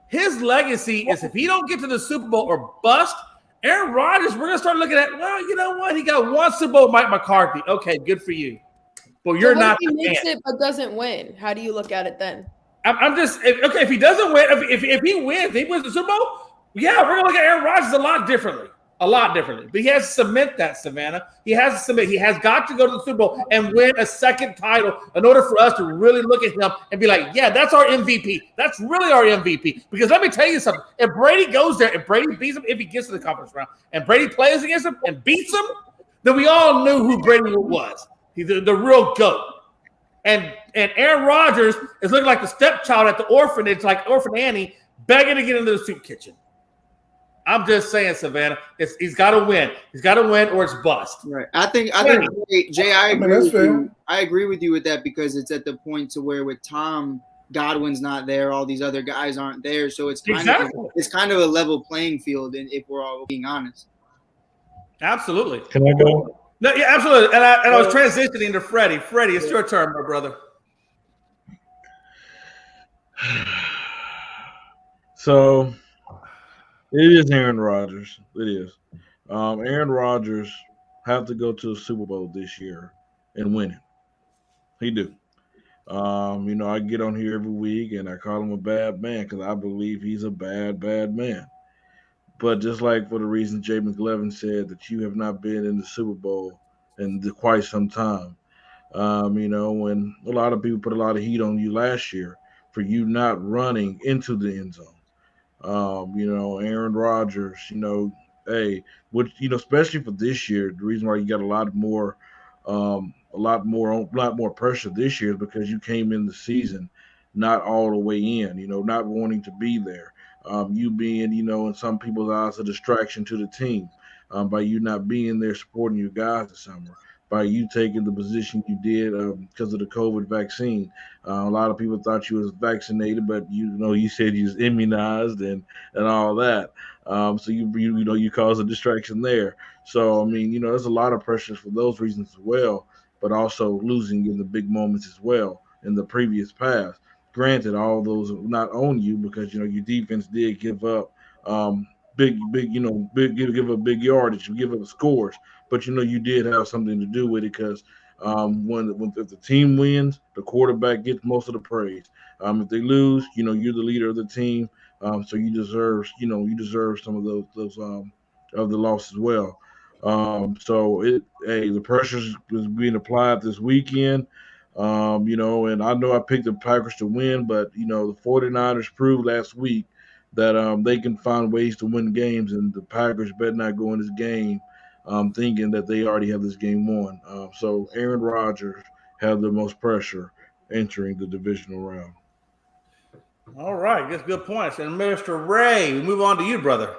[SPEAKER 3] His legacy is if he don't get to the Super Bowl or bust, Aaron Rodgers, we're going to start looking at, well, you know what? He got 1 Super Bowl with Mike McCarthy. Okay, good for you. But you're not the man. If he makes
[SPEAKER 7] it but doesn't win, how do you look at it then?
[SPEAKER 3] I'm just okay. If he doesn't win, if he wins the Super Bowl, yeah, we're gonna look at Aaron Rodgers a lot differently. But he has to submit that, Savannah. He has to submit. He has got to go to the Super Bowl and win a second title in order for us to really look at him and be like, yeah, that's our MVP. That's really our MVP. Because let me tell you something. If Brady goes there, if Brady beats him, if he gets to the conference round, and Brady plays against him and beats him, then we all knew who Brady was. He's the real GOAT. And Aaron Rodgers is looking like the stepchild at the orphanage, like Orphan Annie, begging to get into the soup kitchen. I'm just saying, Savannah, he's got to win. He's got to win or it's bust.
[SPEAKER 4] Right. I think Jay, I agree with you with that because it's at the point to where with Tom, Godwin's not there, all these other guys aren't there, so it's kind of a level playing field. And if we're all being honest.
[SPEAKER 3] Absolutely.
[SPEAKER 5] Can I go?
[SPEAKER 3] No, yeah, absolutely. And I was transitioning to Freddie. Freddie, it's your turn, my brother.
[SPEAKER 5] So it is Aaron Rodgers. It is. Aaron Rodgers have to go to a Super Bowl this year and win it. He do. I get on here every week and I call him a bad man because I believe he's a bad, bad man. But just like for the reason Jay McLevin said that you have not been in the Super Bowl in quite some time. When a lot of people put a lot of heat on you last year for you not running into the end zone. Aaron Rodgers, hey, especially for this year, the reason why you got a lot more pressure this year is because you came in the season not all the way in, not wanting to be there. You being, in some people's eyes, a distraction to the team by you not being there supporting your guys this summer, by you taking the position you did because of the COVID vaccine. A lot of people thought you was vaccinated, but you said you was immunized and all that. So you caused a distraction there. So there's a lot of pressures for those reasons as well, but also losing in the big moments as well in the previous past. Granted, all those are not on you because your defense did give up give up big yardage, give up scores, but you did have something to do with it because if the team wins, the quarterback gets most of the praise. If they lose, you're the leader of the team, so you deserve some of those of the loss as well. The pressure is being applied this weekend. And I know I picked the Packers to win, but the 49ers proved last week that they can find ways to win games, and the Packers better not go in this game thinking that they already have this game won. So Aaron Rodgers had the most pressure entering the divisional round.
[SPEAKER 3] All right, that's good points. And Mr. Ray, we move on to you, brother.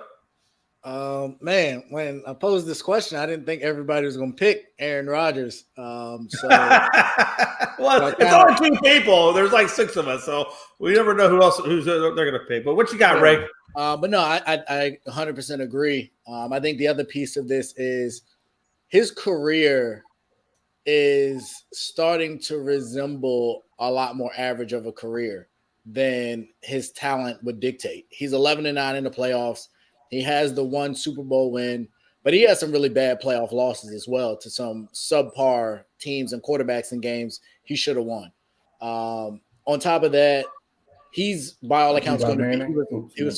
[SPEAKER 1] Man, when I posed this question, I didn't think everybody was going to pick Aaron Rodgers.
[SPEAKER 3] Well, it's only 2 people. There's like 6 of us, so we never know who's they're going to pick. But what you got, Ray?
[SPEAKER 1] But no, I 100% agree. I think the other piece of this is his career is starting to resemble a lot more average of a career than his talent would dictate. He's 11-9 in the playoffs. He has the 1 Super Bowl win, but he has some really bad playoff losses as well to some subpar teams and quarterbacks in games he should have won. On top of that, he's by all accounts going to be.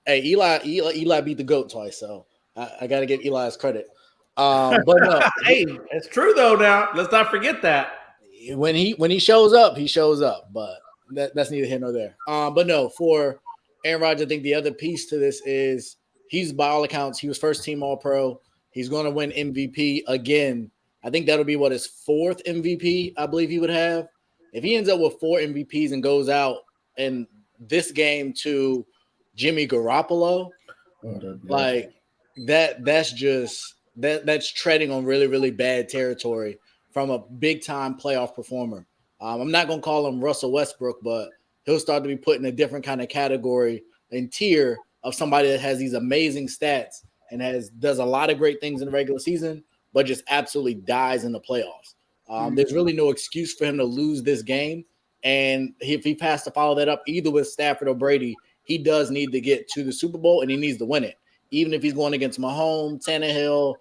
[SPEAKER 1] Hey, Eli beat the GOAT twice, so I got to give Eli his credit. But no,
[SPEAKER 3] hey, it's true though. Now let's not forget that
[SPEAKER 1] when he shows up, he shows up. But that's neither here nor there. But no, for Aaron Rodgers, I think the other piece to this is he's by all accounts, he was first team All-Pro. He's going to win MVP again. I think that'll be his 4th MVP, I believe he would have. If he ends up with 4 MVPs and goes out in this game to Jimmy Garoppolo, that's treading on really, really bad territory from a big-time playoff performer. I'm not going to call him Russell Westbrook, but he'll start to be put in a different kind of category and tier of somebody that has these amazing stats and does a lot of great things in the regular season, but just absolutely dies in the playoffs. There's really no excuse for him to lose this game. And if he has to follow that up either with Stafford or Brady, he does need to get to the Super Bowl and he needs to win it. Even if he's going against Mahomes, Tannehill,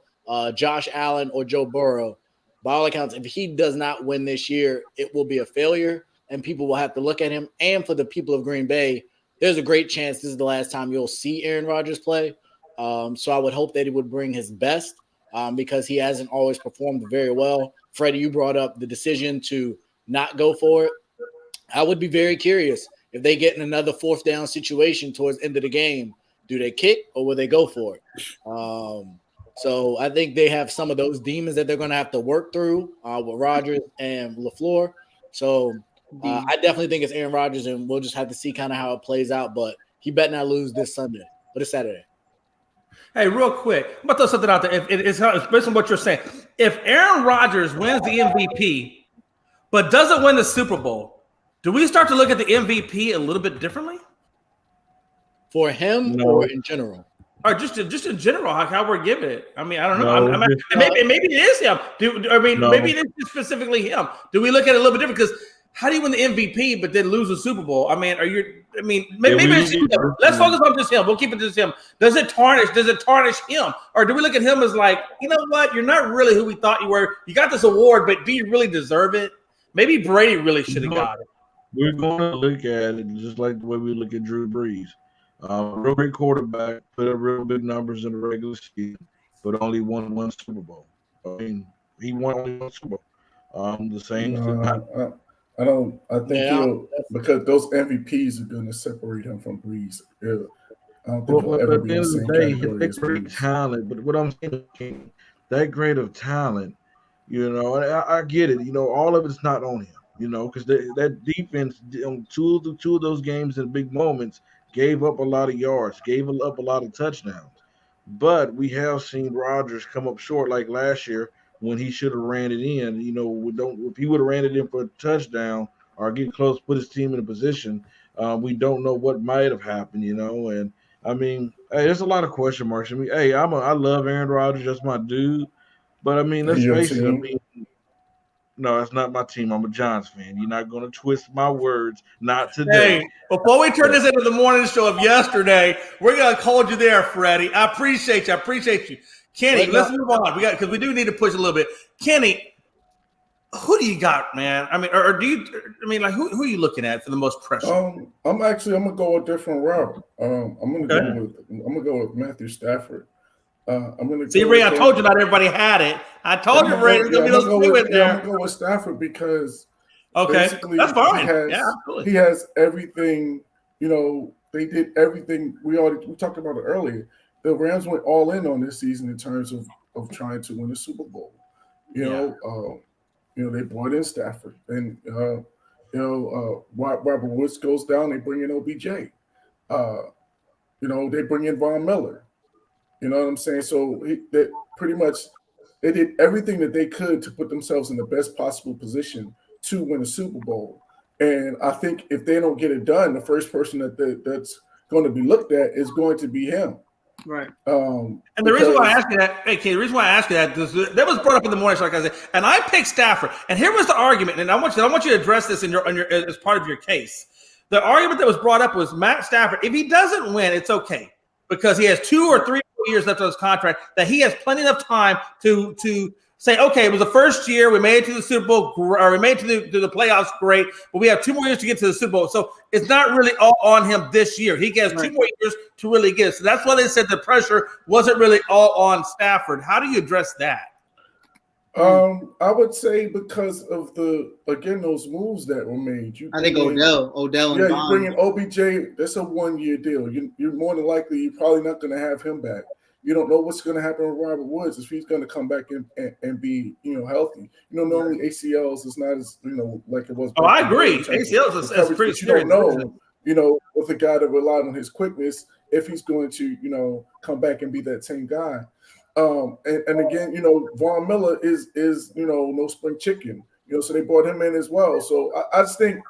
[SPEAKER 1] Josh Allen, or Joe Burrow, by all accounts, if he does not win this year, it will be a failure. And people will have to look at him. And for the people of Green Bay, there's a great chance this is the last time you'll see Aaron Rodgers play. So I would hope that he would bring his best because he hasn't always performed very well. Freddie, you brought up the decision to not go for it. I would be very curious if they get in another 4th down situation towards the end of the game. Do they kick or will they go for it? So I think they have some of those demons that they're going to have to work through with Rodgers and LaFleur. So I definitely think it's Aaron Rodgers, and we'll just have to see kind of how it plays out. But he better not lose this Sunday, but it's Saturday.
[SPEAKER 3] Hey, real quick, I'm going to throw something out there. If it's based on what you're saying. If Aaron Rodgers wins the MVP but doesn't win the Super Bowl, do we start to look at the MVP a little bit differently?
[SPEAKER 1] For him or in general?
[SPEAKER 3] or just in general, how we're giving it. I mean, I don't know.
[SPEAKER 5] No,
[SPEAKER 3] Maybe it is him.
[SPEAKER 5] No.
[SPEAKER 3] Maybe it is specifically him. Do we look at it a little bit different? Because how do you win the MVP but then lose the Super Bowl? I mean, maybe it's him. Let's focus on just him. We'll keep it just him. Does it tarnish him? Or do we look at him as like, you know what? You're not really who we thought you were. You got this award, but do you really deserve it? Maybe Brady really should have got it.
[SPEAKER 5] We're going to look at it just like the way we look at Drew Brees. Real great quarterback, put up real big numbers in the regular season, but only won one Super Bowl. I mean, he won only one Super Bowl. The same.
[SPEAKER 6] I think because those MVPs are going to separate him from Brees. I don't think he'll ever be in the same category as
[SPEAKER 5] great
[SPEAKER 6] Brees.
[SPEAKER 5] talent, but what I'm saying, that great of talent, you know, and I get it. You know, all of it's not on him. You know, because that defense on two of those games in big moments gave up a lot of yards, gave up a lot of touchdowns. But we have seen Rodgers come up short, like last year when he should have ran it in. You know, if he would have ran it in for a touchdown or get close, put his team in a position, we don't know what might have happened. You know, and I mean, hey, there's a lot of question marks. I mean, hey, I love Aaron Rodgers, that's my dude. But I mean, let's face it. I mean, no, that's not my team. I'm a Giants fan. You're not going to twist my words. Not today.
[SPEAKER 3] Hey, before we turn this into the morning show of yesterday, we're going to hold you there, Freddie. I appreciate you. Kenny, let's move on. Because we do need to push a little bit. Kenny, who do you got, man? I mean, or do you? I mean, like, who are you looking at for the most pressure?
[SPEAKER 6] I'm gonna go a different route. I'm gonna go with Matthew Stafford.
[SPEAKER 3] See, Ray, I told you not everybody had it. I told you, Ray, there's going to be those few in there.
[SPEAKER 6] I'm going to go with Stafford because
[SPEAKER 3] basically that's fine.
[SPEAKER 6] He has everything. You know, they did everything. We talked about it earlier. The Rams went all in on this season in terms of trying to win a Super Bowl. You know, they brought in Stafford, and Robert Woods goes down. They bring in OBJ. They bring in Von Miller. You know what I'm saying? So they did everything that they could to put themselves in the best possible position to win a Super Bowl. And I think if they don't get it done, the first person that's going to be looked at is going to be him.
[SPEAKER 4] Right.
[SPEAKER 3] And the reason why I ask you that, is that was brought up in the morning, like I said, and I picked Stafford. And here was the argument, and I want you to address this in your as part of your case. The argument that was brought up was Matt Stafford. If he doesn't win, it's okay because he has 2 or 3 years left on his contract, that he has plenty of time to say, okay, it was the first year, we made it to the Super Bowl, or we made it to the playoffs, great, but we have 2 more years to get to the Super Bowl. So it's not really all on him this year. He has 2 more years to really get it. So that's why they said the pressure wasn't really all on Stafford. How do you address that?
[SPEAKER 6] I would say because of those moves that were made.
[SPEAKER 4] I think Odell, and
[SPEAKER 6] you bring in OBJ. That's a 1-year deal. You're more than likely you're probably not going to have him back. You don't know what's going to happen with Robert Woods if he's going to come back and be healthy. Normally ACLs is not as like it was.
[SPEAKER 3] Oh, I agree. ACLs is pretty scary.
[SPEAKER 6] You don't know, with a guy that relied on his quickness if he's going to come back and be that same guy. And again, Von Miller is no spring chicken, so they brought him in as well. So I just think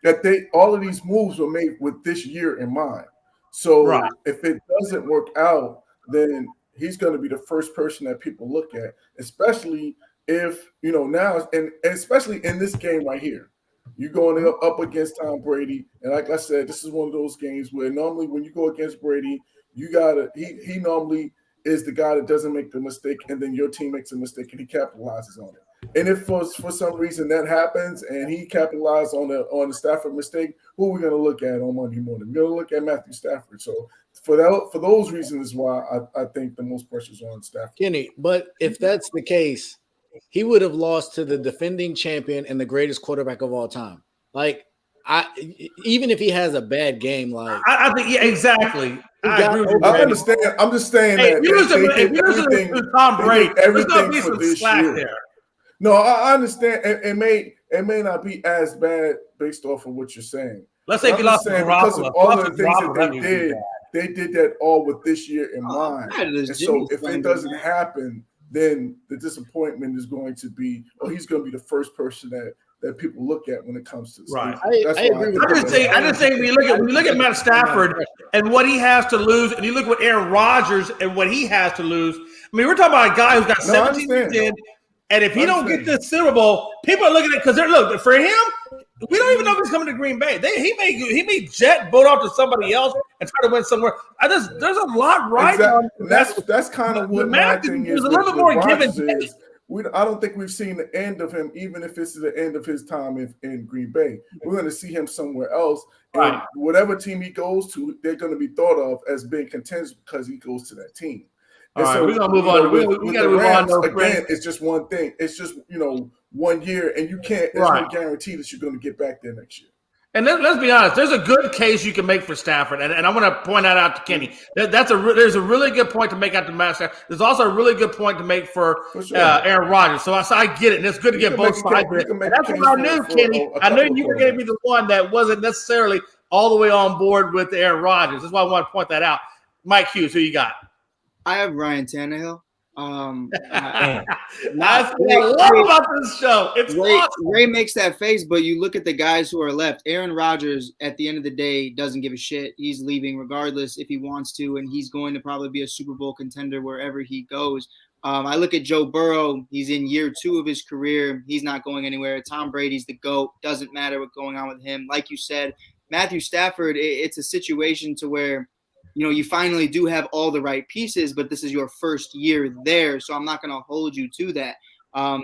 [SPEAKER 6] that all of these moves were made with this year in mind. So if it doesn't work out, then he's going to be the first person that people look at, especially if, now, and especially in this game right here. You're going up against Tom Brady. And like I said, this is one of those games where normally when you go against Brady, he normally is the guy that doesn't make the mistake, and then your team makes a mistake and he capitalizes on it. And if for some reason that happens and he capitalized on the Stafford mistake, who are we going to look at on Monday morning? We're going to look at Matthew Stafford. So for those reasons is why I think the most pressure is on Stafford.
[SPEAKER 1] Kenny, but if that's the case, he would have lost to the defending champion and the greatest quarterback of all time. Like, even if he has a bad game, like
[SPEAKER 3] I think, exactly. I
[SPEAKER 6] understand. I'm just saying that they did
[SPEAKER 3] Tom Brady.
[SPEAKER 6] Everything for this year. There. No, I understand. It may not be as bad based off of what you're saying.
[SPEAKER 3] Let's say if you lost
[SPEAKER 6] because of all the things that they did that all with this year in mind. And so if it doesn't happen, then the disappointment is going to be, he's going to be the first person that that people look at when it comes to
[SPEAKER 3] Right.
[SPEAKER 6] That's
[SPEAKER 1] I
[SPEAKER 6] why
[SPEAKER 1] agree with
[SPEAKER 3] I just think when you look at Matt Stafford and what he has to lose, and you look at Aaron Rodgers and what he has to lose. I mean, we're talking about a guy who's got 17 wins in, and if he don't get to the Super Bowl, people are looking at because look for him. We don't even know if he's coming to Green Bay. He may jet boat off to somebody else and try to win somewhere. There's a lot right.
[SPEAKER 6] Exactly. That's kind of what my thing is.
[SPEAKER 3] There's a little bit more give and take.
[SPEAKER 6] I don't think we've seen the end of him, even if it's the end of his time in Green Bay. We're going to see him somewhere else. And whatever team he goes to, they're going to be thought of as being contenders because he goes to that team. And
[SPEAKER 3] all
[SPEAKER 6] so,
[SPEAKER 3] right, we're going to move on. We got to move on.
[SPEAKER 6] Again, it's just one thing. It's just, 1 year, and you can't – there's no guarantee that you're going to get back there next year.
[SPEAKER 3] And let's be honest, there's a good case you can make for Stafford, and I want to point that out to Kenny. There's a really good point to make out to Matt Stafford. There's also a really good point to make for Aaron Rodgers. So I get it, and it's good to get both sides. And that's what I knew, Kenny. I knew you were going to be the one that wasn't necessarily all the way on board with Aaron Rodgers. That's why I want to point that out. Mike Hughes, who you got?
[SPEAKER 4] I have Ryan Tannehill.
[SPEAKER 3] That's what I love about this show. It's awesome.
[SPEAKER 4] Ray makes that face, but you look at the guys who are left. Aaron Rodgers, at the end of the day, doesn't give a shit. He's leaving regardless if he wants to, and he's going to probably be a Super Bowl contender wherever he goes. I look at Joe Burrow. He's in year 2 of his career. He's not going anywhere. Tom Brady's the GOAT. Doesn't matter what's going on with him. Like you said, Matthew Stafford, it's a situation to where you finally do have all the right pieces, but this is your first year there. So I'm not going to hold you to that,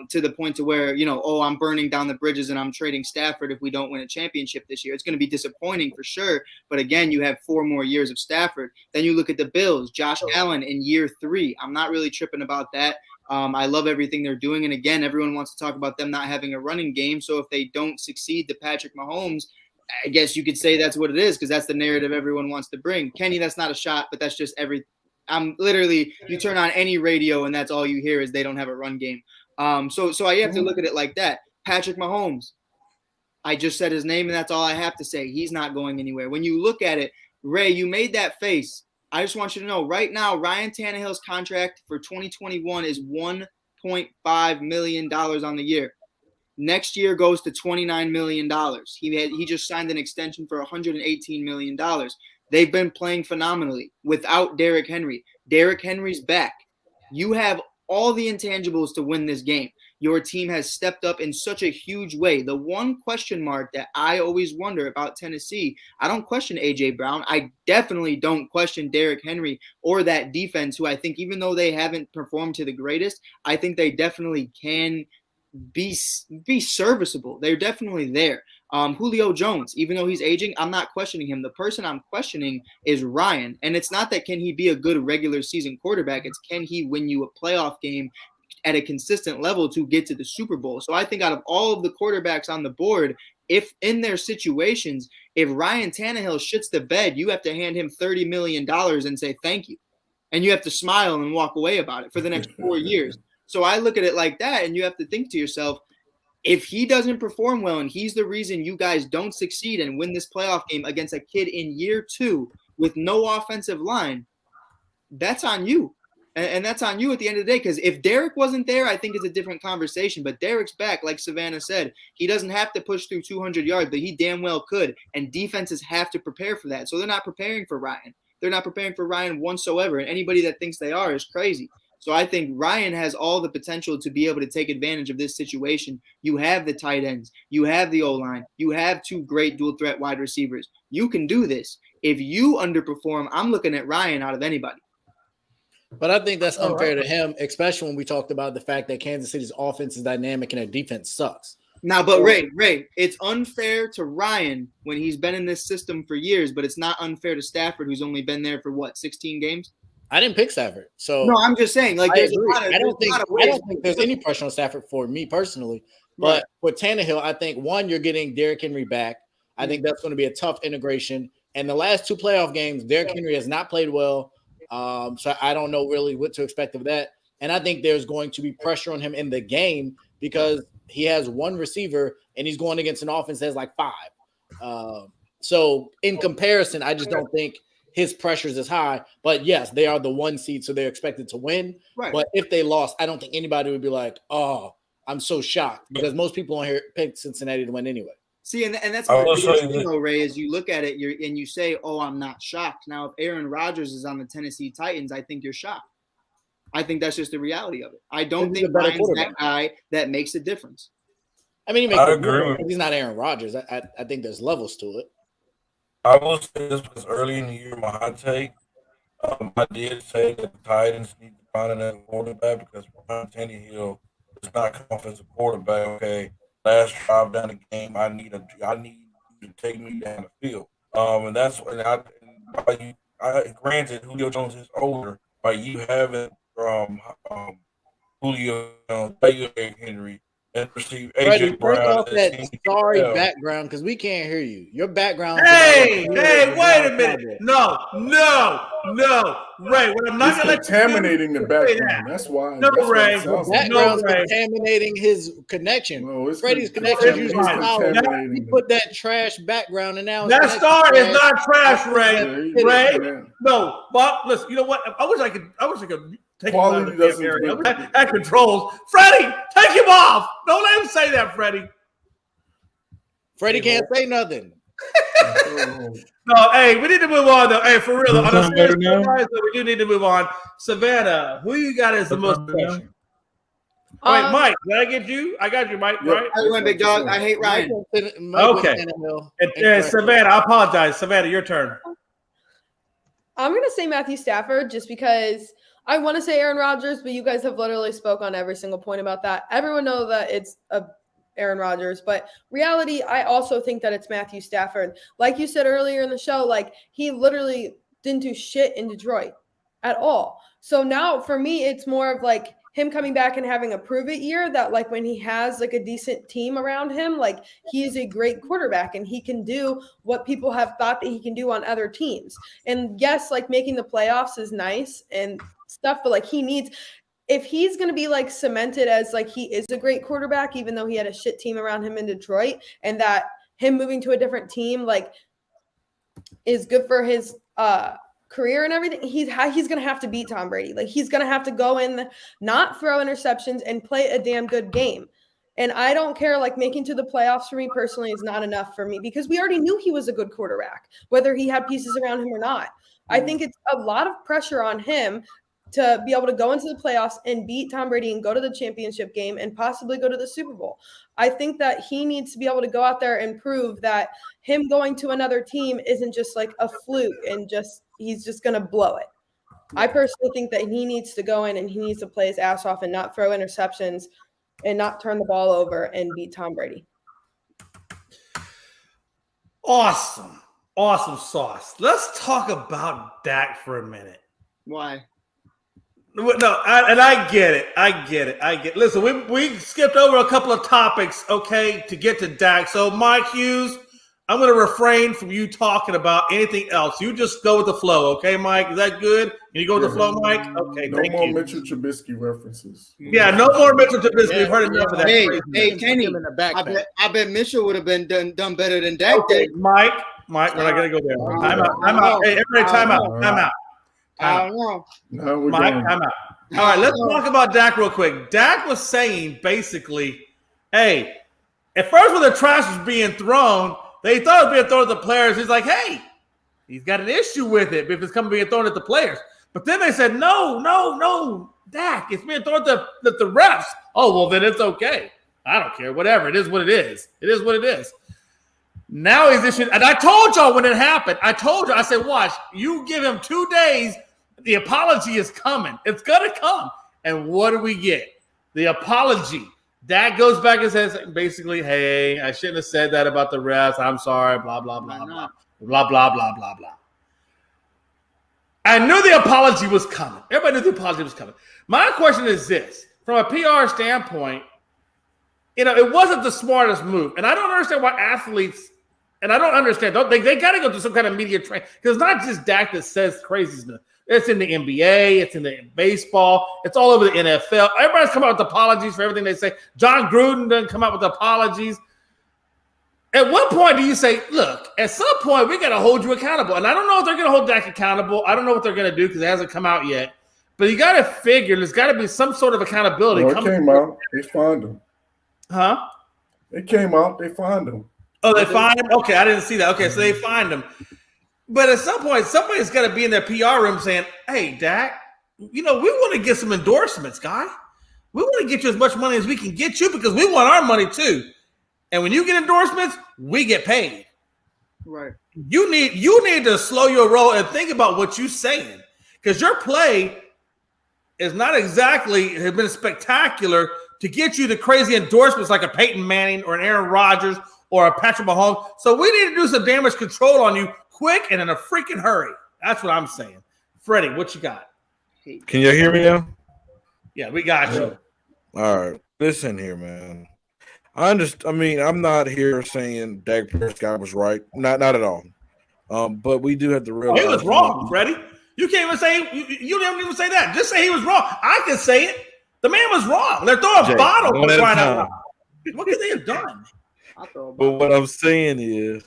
[SPEAKER 4] to the point to where, I'm burning down the bridges and I'm trading Stafford if we don't win a championship this year. It's going to be disappointing for sure. But again, you have 4 more years of Stafford. Then you look at the Bills, Josh Allen in year 3. I'm not really tripping about that. I love everything they're doing. And again, everyone wants to talk about them not having a running game. So if they don't succeed to Patrick Mahomes, I guess you could say that's what it is because that's the narrative everyone wants to bring. Kenny, that's not a shot, but that's just you turn on any radio and that's all you hear is they don't have a run game. So I have to look at it like that. Patrick Mahomes, I just said his name and that's all I have to say. He's not going anywhere. When you look at it, Ray, you made that face. I just want you to know right now, Ryan Tannehill's contract for 2021 is $1.5 million on the year. Next year goes to $29 million. He just signed an extension for $118 million. They've been playing phenomenally without Derrick Henry. Derrick Henry's back. You have all the intangibles to win this game. Your team has stepped up in such a huge way. The one question mark that I always wonder about Tennessee, I don't question A.J. Brown. I definitely don't question Derrick Henry or that defense, who I think even though they haven't performed to the greatest, I think they definitely can be serviceable. They're definitely there. Julio Jones, even though he's aging, I'm not questioning him. The person I'm questioning is Ryan. And it's not that can he be a good regular season quarterback. It's can he win you a playoff game at a consistent level to get to the Super Bowl. So I think out of all of the quarterbacks on the board, if in their situations, if Ryan Tannehill shits the bed, you have to hand him $30 million and say thank you. And you have to smile and walk away about it for the next 4 years. So I look at it like that, and you have to think to yourself, if he doesn't perform well and he's the reason you guys don't succeed and win this playoff game against a kid in year 2 with no offensive line, that's on you. And that's on you at the end of the day, because if Derek wasn't there, I think it's a different conversation. But Derek's back, like Savannah said. He doesn't have to push through 200 yards, but he damn well could. And defenses have to prepare for that. So they're not preparing for Ryan. They're not preparing for Ryan whatsoever. And anybody that thinks they are is crazy. So I think Ryan has all the potential to be able to take advantage of this situation. You have the tight ends. You have the O-line. You have 2 great dual threat wide receivers. You can do this. If you underperform, I'm looking at Ryan out of anybody.
[SPEAKER 1] But I think that's unfair to him, especially when we talked about the fact that Kansas City's offense is dynamic and their defense sucks.
[SPEAKER 4] Now, but Ray, it's unfair to Ryan when he's been in this system for years, but it's not unfair to Stafford, who's only been there for 16 games?
[SPEAKER 1] I didn't pick Stafford. So
[SPEAKER 4] no, I'm just saying, like,
[SPEAKER 1] I don't think there's any pressure on Stafford for me personally. But for Tannehill, I think you're getting Derrick Henry back. I think that's going to be a tough integration. And the last 2 playoff games, Derrick Henry has not played well. So I don't know really what to expect of that. And I think there's going to be pressure on him in the game because he has 1 receiver and he's going against an offense that has like 5. So in comparison, I just don't think his pressures is high. But yes, they are the 1 seed, so they're expected to win. Right. But if they lost, I don't think anybody would be like, oh, I'm so shocked because most people on here picked Cincinnati to win anyway.
[SPEAKER 4] See, and that's what it is, you know, Ray, is you look at it and you say, oh, I'm not shocked. Now, if Aaron Rodgers is on the Tennessee Titans, I think you're shocked. I think that's just the reality of it. I don't think Ryan's that guy that makes a difference.
[SPEAKER 1] I mean, I agree. He's not Aaron Rodgers. I think there's levels to it.
[SPEAKER 5] I will say this was early in the year, my hot take. I did say that the Titans need to find another quarterback because Ryan Tannehill is not confident as a quarterback. Okay, last drive down the game, I need you to take me down the field. And that's when I granted Julio Jones is older, but you haven't Julio Henry. And receive AJ Brown.
[SPEAKER 1] Off that sorry background because we can't hear you. Your background.
[SPEAKER 3] Hey, wait a minute. No. Ray, what I'm not going to
[SPEAKER 6] contaminating the background. That's why.
[SPEAKER 3] No, Ray.
[SPEAKER 1] The background's contaminating his connection.
[SPEAKER 6] No,
[SPEAKER 1] Freddie's connection is usually power. He put that trash background and now
[SPEAKER 3] that star is not trash, Ray. Ray. No, Bob, listen, you know what? I wish I could take
[SPEAKER 6] quality
[SPEAKER 3] him out of the area. That controls. Freddie, take him off. Don't let him say that, Freddie.
[SPEAKER 1] Freddie can't say nothing.
[SPEAKER 3] No, hey, we need to move on, though. Hey, for real. We do need to move on. Savannah, who you got as the most question? Wait, Mike, did I get you? I got you, Mike, right?
[SPEAKER 4] I went, big dog. I hate Ryan.
[SPEAKER 3] Okay. And Savannah, I apologize. Savannah, your turn.
[SPEAKER 7] I'm going to say Matthew Stafford just because I want to say Aaron Rodgers, but you guys have literally spoke on every single point about that. Everyone knows that it's Aaron Rodgers, but reality, I also think that it's Matthew Stafford. Like you said earlier in the show, like he literally didn't do shit in Detroit at all. So now for me, it's more of like him coming back and having a prove it year that like when he has like a decent team around him, like he is a great quarterback and he can do what people have thought that he can do on other teams. And yes, like making the playoffs is nice and stuff, but like he needs, if he's going to be like cemented as like he is a great quarterback, even though he had a shit team around him in Detroit, and that him moving to a different team like is good for his career and everything, he's going to have to beat Tom Brady. Like he's going to have to go in, not throw interceptions and play a damn good game. And I don't care, like making to the playoffs for me personally is not enough for me because we already knew he was a good quarterback, whether he had pieces around him or not. I think it's a lot of pressure on him to be able to go into the playoffs and beat Tom Brady and go to the championship game and possibly go to the Super Bowl. I think that he needs to be able to go out there and prove that him going to another team isn't just like a fluke and he's just going to blow it. I personally think that he needs to go in and he needs to play his ass off and not throw interceptions and not turn the ball over and beat Tom Brady.
[SPEAKER 3] Awesome sauce. Let's talk about Dak for a minute.
[SPEAKER 4] Why?
[SPEAKER 3] No, I get it. Listen, we skipped over a couple of topics, okay, to get to Dak. So, Mike Hughes, I'm going to refrain from you talking about anything else. You just go with the flow, okay, Mike? Is that good? Can you go with the flow, Mike? Okay,
[SPEAKER 6] no more Mitchell Trubisky references.
[SPEAKER 3] Yeah, no more Mitchell Trubisky. We've heard enough of that.
[SPEAKER 4] Hey, Kenny, I bet Mitchell would have been done better than Dak.
[SPEAKER 3] Okay, Mike, we're not going to go there. Time out. Hey, everybody, time out.
[SPEAKER 4] I don't know.
[SPEAKER 6] No,
[SPEAKER 3] Mike, I'm out. All right, let's talk about Dak real quick. Dak was saying basically, hey, at first when the trash was being thrown, they thought it was being thrown at the players. He's like, hey, he's got an issue with it if it's being thrown at the players. But then they said, no, Dak, it's being thrown at the refs. Oh, well, then it's okay. I don't care. Whatever. It is what it is. It is what it is. Now he's issued, and I told y'all when it happened, I said, watch, you give him 2 days, the apology is coming. It's going to come. And what do we get? The apology. Dak goes back and says, basically, hey, I shouldn't have said that about the refs. I'm sorry, blah, blah, blah, blah, blah, blah, blah, blah, blah. I knew the apology was coming. Everybody knew the apology was coming. My question is this. From a PR standpoint, it wasn't the smartest move. And I don't understand why athletes, and I don't understand, they got to go through some kind of media training. Because it's not just Dak that says craziness. It's in the NBA. It's in the baseball. It's all over the NFL. Everybody's come out with apologies for everything they say. John Gruden doesn't come out with apologies. At what point do you say, look, at some point we got to hold you accountable? And I don't know if they're going to hold Dak accountable. I don't know what they're going to do because it hasn't come out yet. But you got to figure there's got to be some sort of accountability.
[SPEAKER 6] It came out. They fined him.
[SPEAKER 3] Huh?
[SPEAKER 6] It came out. They fined him.
[SPEAKER 3] Oh, they fined him? Okay, I didn't see that. Okay, so they fined him. But at some point, somebody's got to be in their PR room saying, hey, Dak, we want to get some endorsements, guy. We want to get you as much money as we can get you because we want our money too. And when you get endorsements, we get paid.
[SPEAKER 4] Right.
[SPEAKER 3] You need to slow your roll and think about what you're saying because your play is not exactly has been spectacular to get you the crazy endorsements like a Peyton Manning or an Aaron Rodgers or a Patrick Mahomes. So we need to do some damage control on you quick and in a freaking hurry. That's what I'm saying. Freddie, what you got?
[SPEAKER 5] Can you hear me now?
[SPEAKER 3] Yeah, we got you.
[SPEAKER 5] All right. Listen here, man. I'm not here saying Dak Prescott was right. Not at all. But we do have to realize
[SPEAKER 3] he was wrong, Freddie. You can't even say you didn't even say that. Just say he was wrong. I can say it. The man was wrong. They're throwing bottles for crying out loud. What could they have done?
[SPEAKER 5] But what I'm saying is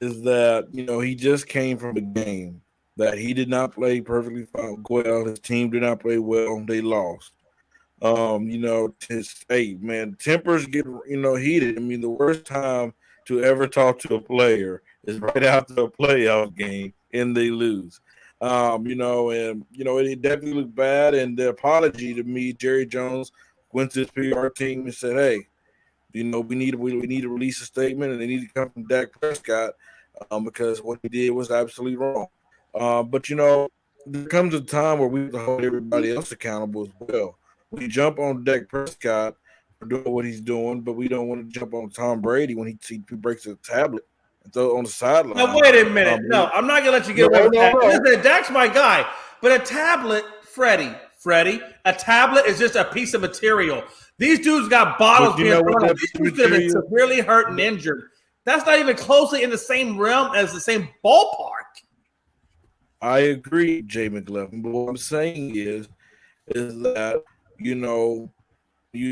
[SPEAKER 5] that he just came from a game that he did not play perfectly well. His team did not play well. They lost. Tempers get heated. I mean, the worst time to ever talk to a player is right after a playoff game and they lose. It definitely looked bad. And the apology to me, Jerry Jones went to his PR team and said, "Hey, we need to release a statement, and they need to come from Dak Prescott because what he did was absolutely wrong." But there comes a time where we have to hold everybody else accountable as well. We jump on Dak Prescott for doing what he's doing, but we don't want to jump on Tom Brady when he breaks a tablet and throw it on the sideline.
[SPEAKER 3] Now, wait a minute. No, I'm not going to let you get away with that. Listen, Dak's my guy. But a tablet, Freddie, a tablet is just a piece of material. These dudes got bottles being thrown. These dudes could have been severely hurt and injured. That's not even closely in the same realm as the same ballpark.
[SPEAKER 5] I agree, Jay McLevin. But what I'm saying is that, you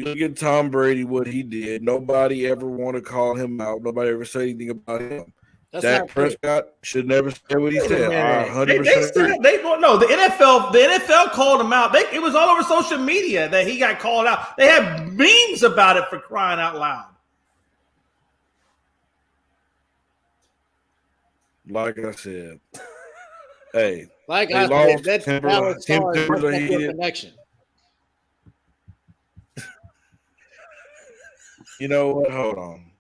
[SPEAKER 5] look at Tom Brady, what he did. Nobody ever want to call him out. Nobody ever say anything about him. Dak Prescott should never say what he said. I 100%
[SPEAKER 3] the NFL called him out. It was all over social media that he got called out. They had memes about it for crying out loud.
[SPEAKER 5] Like I said, hey,
[SPEAKER 1] like I said, that's your connection.
[SPEAKER 5] You know what? Hold on.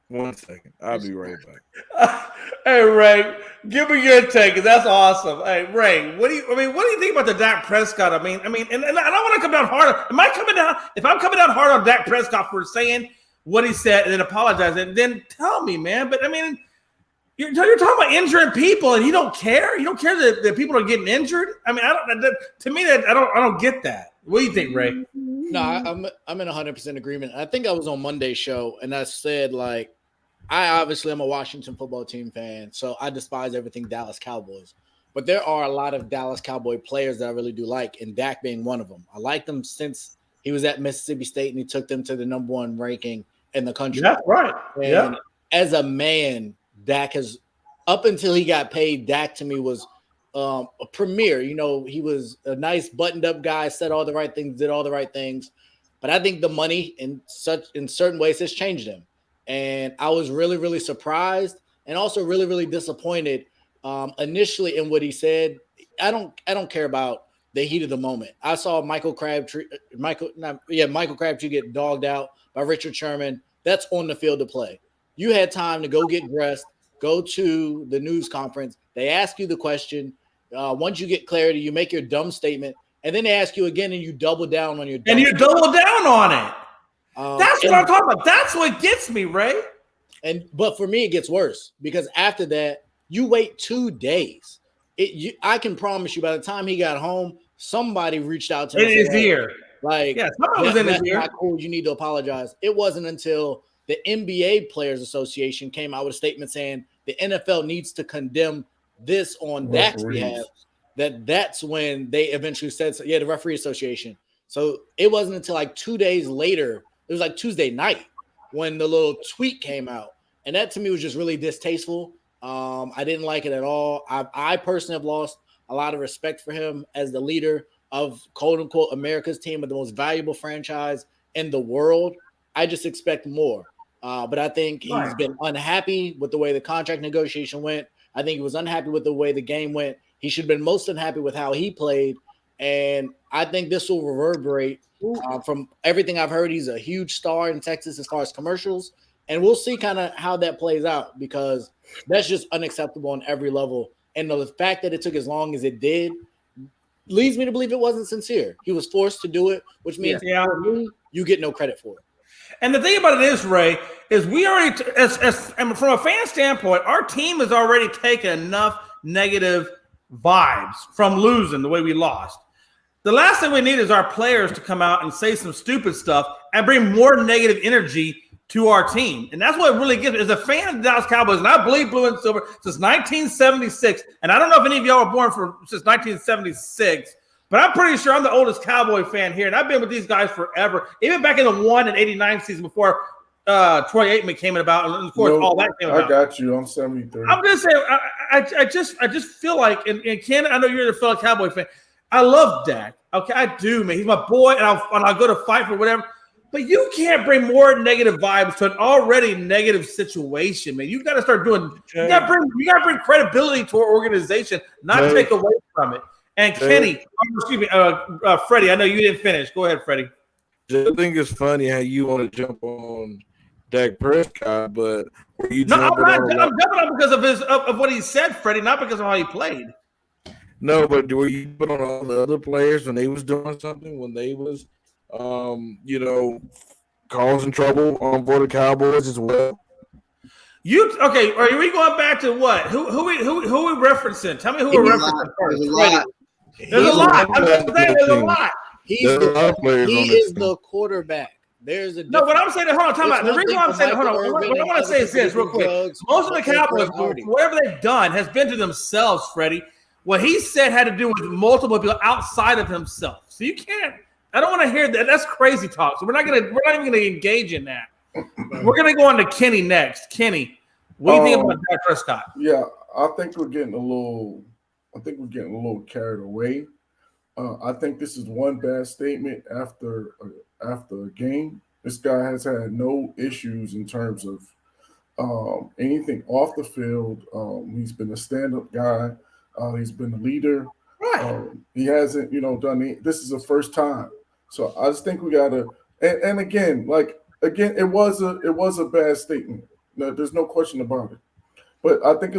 [SPEAKER 5] 1 second. I'll be right back.
[SPEAKER 3] Hey, Ray, give me your take. That's awesome. Hey, Ray, what do you think about the Dak Prescott? I mean, and I don't want to come down hard. If I'm coming down hard on Dak Prescott for saying what he said and then apologizing, then tell me, man. But I mean, you're talking about injuring people and you don't care. You don't care that people are getting injured. I mean, I don't get that. What do you think, Ray?
[SPEAKER 1] No, I'm in 100% agreement. I think I was on Monday's show and I said, like, I obviously am a Washington football team fan, so I despise everything Dallas Cowboys. But there are a lot of Dallas Cowboy players that I really do like, and Dak being one of them. I liked him since he was at Mississippi State and he took them to the number 1 ranking in the country.
[SPEAKER 3] That's right.
[SPEAKER 1] And as a man, Dak has, up until he got paid, Dak to me was a premier. He was a nice buttoned-up guy, said all the right things, did all the right things. But I think the money in certain ways has changed him. And I was really, really surprised and also really, really disappointed initially in what he said. I don't care about the heat of the moment. I saw Michael Crabtree get dogged out by Richard Sherman. That's on the field to play. You had time to go get dressed, go to the news conference. They ask you the question. Once you get clarity, you make your dumb statement, and then they ask you again, and you double down on your dumb
[SPEAKER 3] statement. Double down on it. That's what I'm talking about. That's what gets me, Ray.
[SPEAKER 1] But for me, it gets worse because after that, you wait 2 days. I can promise you, by the time he got home, somebody reached out to him
[SPEAKER 3] in his ear.
[SPEAKER 1] Like,
[SPEAKER 3] somebody was in his ear.
[SPEAKER 1] Not cool. You need to apologize. It wasn't until the NBA Players Association came out with a statement saying the NFL needs to condemn this on Dak's behalf. That's when they eventually said, so, the Referee Association. So it wasn't until like 2 days later. It was like Tuesday night when the little tweet came out. And that to me was just really distasteful. I didn't like it at all. I personally have lost a lot of respect for him as the leader of quote unquote America's team, of the most valuable franchise in the world. I just expect more. But I think he's been unhappy with the way the contract negotiation went. I think he was unhappy with the way the game went. He should have been most unhappy with how he played. And I think this will reverberate. From everything I've heard, he's a huge star in Texas as far as commercials. And we'll see kind of how that plays out, because that's just unacceptable on every level. And the fact that it took as long as it did leads me to believe it wasn't sincere. He was forced to do it, which means for me, you get no credit for it.
[SPEAKER 3] And the thing about it is, Ray, is we already, and from a fan standpoint, our team has already taken enough negative vibes from losing the way we lost. The last thing we need is our players to come out and say some stupid stuff and bring more negative energy to our team. And that's what it really gives me. As a fan of the Dallas Cowboys, and I bleed blue and silver since 1976, and I don't know if any of y'all were born since 1976, but I'm pretty sure I'm the oldest Cowboy fan here, and I've been with these guys forever, even back in the 1 and 89 season before Troy Aikman came about, and of course all that came about.
[SPEAKER 6] I got you. I'm 73.
[SPEAKER 3] I'm just saying, I just feel like, and Ken, I know you're a fellow Cowboy fan. I love Dak. Okay, I do, man. He's my boy, and I'll go to fight for whatever. But you can't bring more negative vibes to an already negative situation, man. You got to start doing. You got to bring credibility to our organization, not take away from it. And Kenny, excuse me, Freddie. I know you didn't finish. Go ahead, Freddie.
[SPEAKER 5] I think it's funny how you want to jump on Dak Prescott, but were you
[SPEAKER 3] I'm jumping on because of what he said, Freddie, not because of how he played.
[SPEAKER 5] No, but were you put on all the other players when they was doing something, when they was, causing trouble for the Cowboys as well?
[SPEAKER 3] Okay? Are we going back to what? Who we referencing? Tell me who we're referencing first. There's a lot. I'm just saying there's a lot.
[SPEAKER 1] He is the quarterback. There's a
[SPEAKER 3] no. What I'm saying, hold on, time out. The reason why I'm saying, hold on. What I want to say is this, real quick. Most of the Cowboys, whatever they've done, has been to themselves, Freddie. What he said had to do with multiple people outside of himself. So you can't. I don't want to hear that. That's crazy talk. So we're not even going to engage in that. We're going to go on to Kenny next. Kenny, what do you think about Dak Prescott?
[SPEAKER 6] Yeah, I think we're getting a little carried away. I think this is one bad statement after a game. This guy has had no issues in terms of anything off the field. He's been a stand-up guy. He's been a leader.
[SPEAKER 3] Right.
[SPEAKER 6] He hasn't, done this is the first time. So I just think we gotta. And again, it was a bad statement. No, there's no question about it. But I think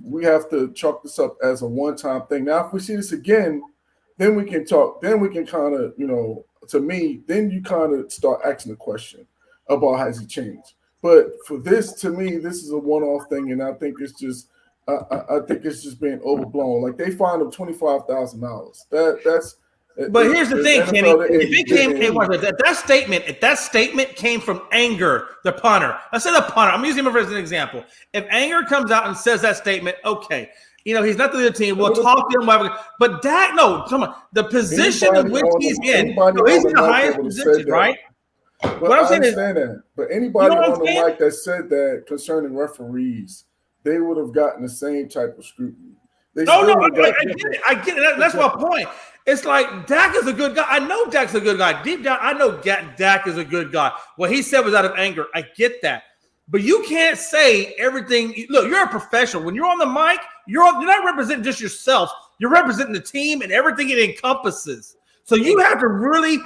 [SPEAKER 6] we have to chalk this up as a one-time thing. Now, if we see this again, then we can talk. Then we can kind of, to me, then you kind of start asking the question about has he changed. But for this, to me, this is a one-off thing, and I think it's just. I think it's just being overblown. Like they fined him $25,000. That's.
[SPEAKER 3] But here's the thing, Kenny. If it came, that statement came from Anger, the punter. I said the punter. I'm using him as an example. If Anger comes out and says that statement, okay, he's not the other team. We'll talk to him. But Dak, no, come on. The position in which he's in, he's in the highest position, right?
[SPEAKER 6] But what I'm saying is that. But anybody on the mic that said that concerning referees, they would have gotten the same type of scrutiny. I get it. That's my point. It's like Dak is a good guy. I know Dak's a good guy. Deep down, I know Dak is a good guy. What he said was out of anger. I get that. But you can't say everything. Look, you're a professional. When you're on the mic, you're not representing just yourself. You're representing the team and everything it encompasses. So you have to really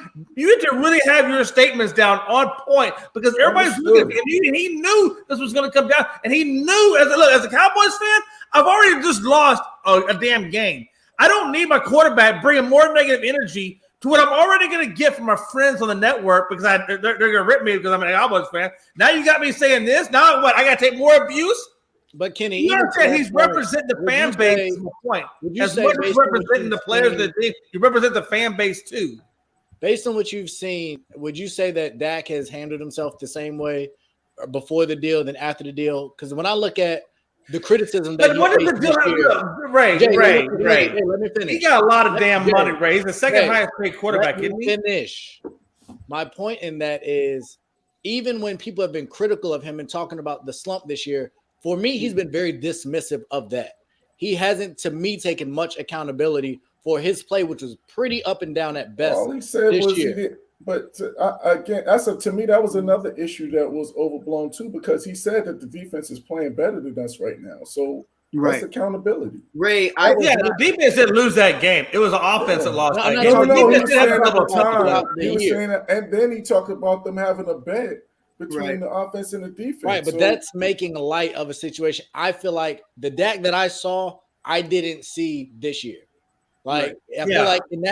[SPEAKER 6] have your statements down on point because everybody's looking. And he knew this was going to come down, and he knew as a Cowboys fan, I've already just lost a damn game. I don't need my quarterback bringing more negative energy to what I'm already going to get from my friends on the network because they're going to rip me because I'm a Cowboys fan. Now you got me saying this. Now what? I got to take more abuse.
[SPEAKER 1] But Kenny,
[SPEAKER 3] you understand he's representing the fan base. Point. As much as representing the players of the team, you represent the fan base too.
[SPEAKER 1] Based on what you've seen, would you say that Dak has handled himself the same way before the deal than after the deal? Because when I look at the criticism that
[SPEAKER 3] what is the deal? Ray, let me finish. He got a lot of damn money, Ray. He's the second highest paid quarterback.
[SPEAKER 1] Let me finish. My point in that is, even when people have been critical of him and talking about the slump this year, for me, he's been very dismissive of that. He hasn't, to me, taken much accountability for his play, which was pretty up and down at best.
[SPEAKER 6] All he said
[SPEAKER 1] this
[SPEAKER 6] was
[SPEAKER 1] year.
[SPEAKER 6] But again, to me, that was another issue that was overblown too, because he said that the defense is playing better than us right now. So that's accountability.
[SPEAKER 4] Ray,
[SPEAKER 3] the defense didn't lose that game. It was an offense that lost that game.
[SPEAKER 6] No, he was saying at the time. He was saying that, and then he talked about them having a bet between the offense and the defense.
[SPEAKER 1] Right, but that's making light of a situation. I feel like the Dak that I saw, I didn't see this year. Like I feel like, and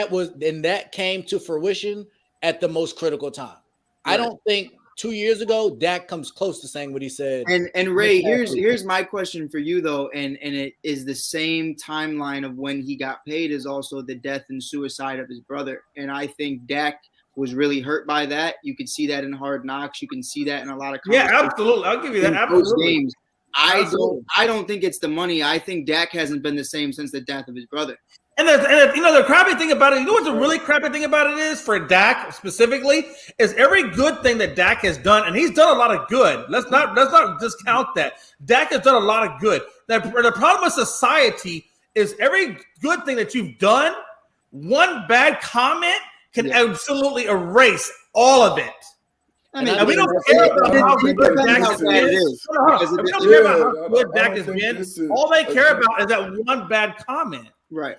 [SPEAKER 1] that came to fruition at the most critical time. I don't think 2 years ago Dak comes close to saying what he said.
[SPEAKER 4] And Ray, here's my question for you though, and it is the same timeline of when he got paid is also the death and suicide of his brother. And I think Dak was really hurt by that. You could see that in Hard Knocks. You can see that in a lot of
[SPEAKER 3] absolutely. I'll give you that. Absolutely.
[SPEAKER 4] Games. I don't think it's the money. I think Dak hasn't been the same since the death of his brother.
[SPEAKER 3] And the crappy thing about it, what the really crappy thing about it is for Dak specifically is every good thing that Dak has done, and he's done a lot of good. Let's not discount that. Dak has done a lot of good. The problem with society is every good thing that you've done, one bad comment can absolutely erase all of it. I mean, we don't care about how good Dak has been. We don't care about how good Dak has been. All they care about is that one bad comment.
[SPEAKER 4] Right.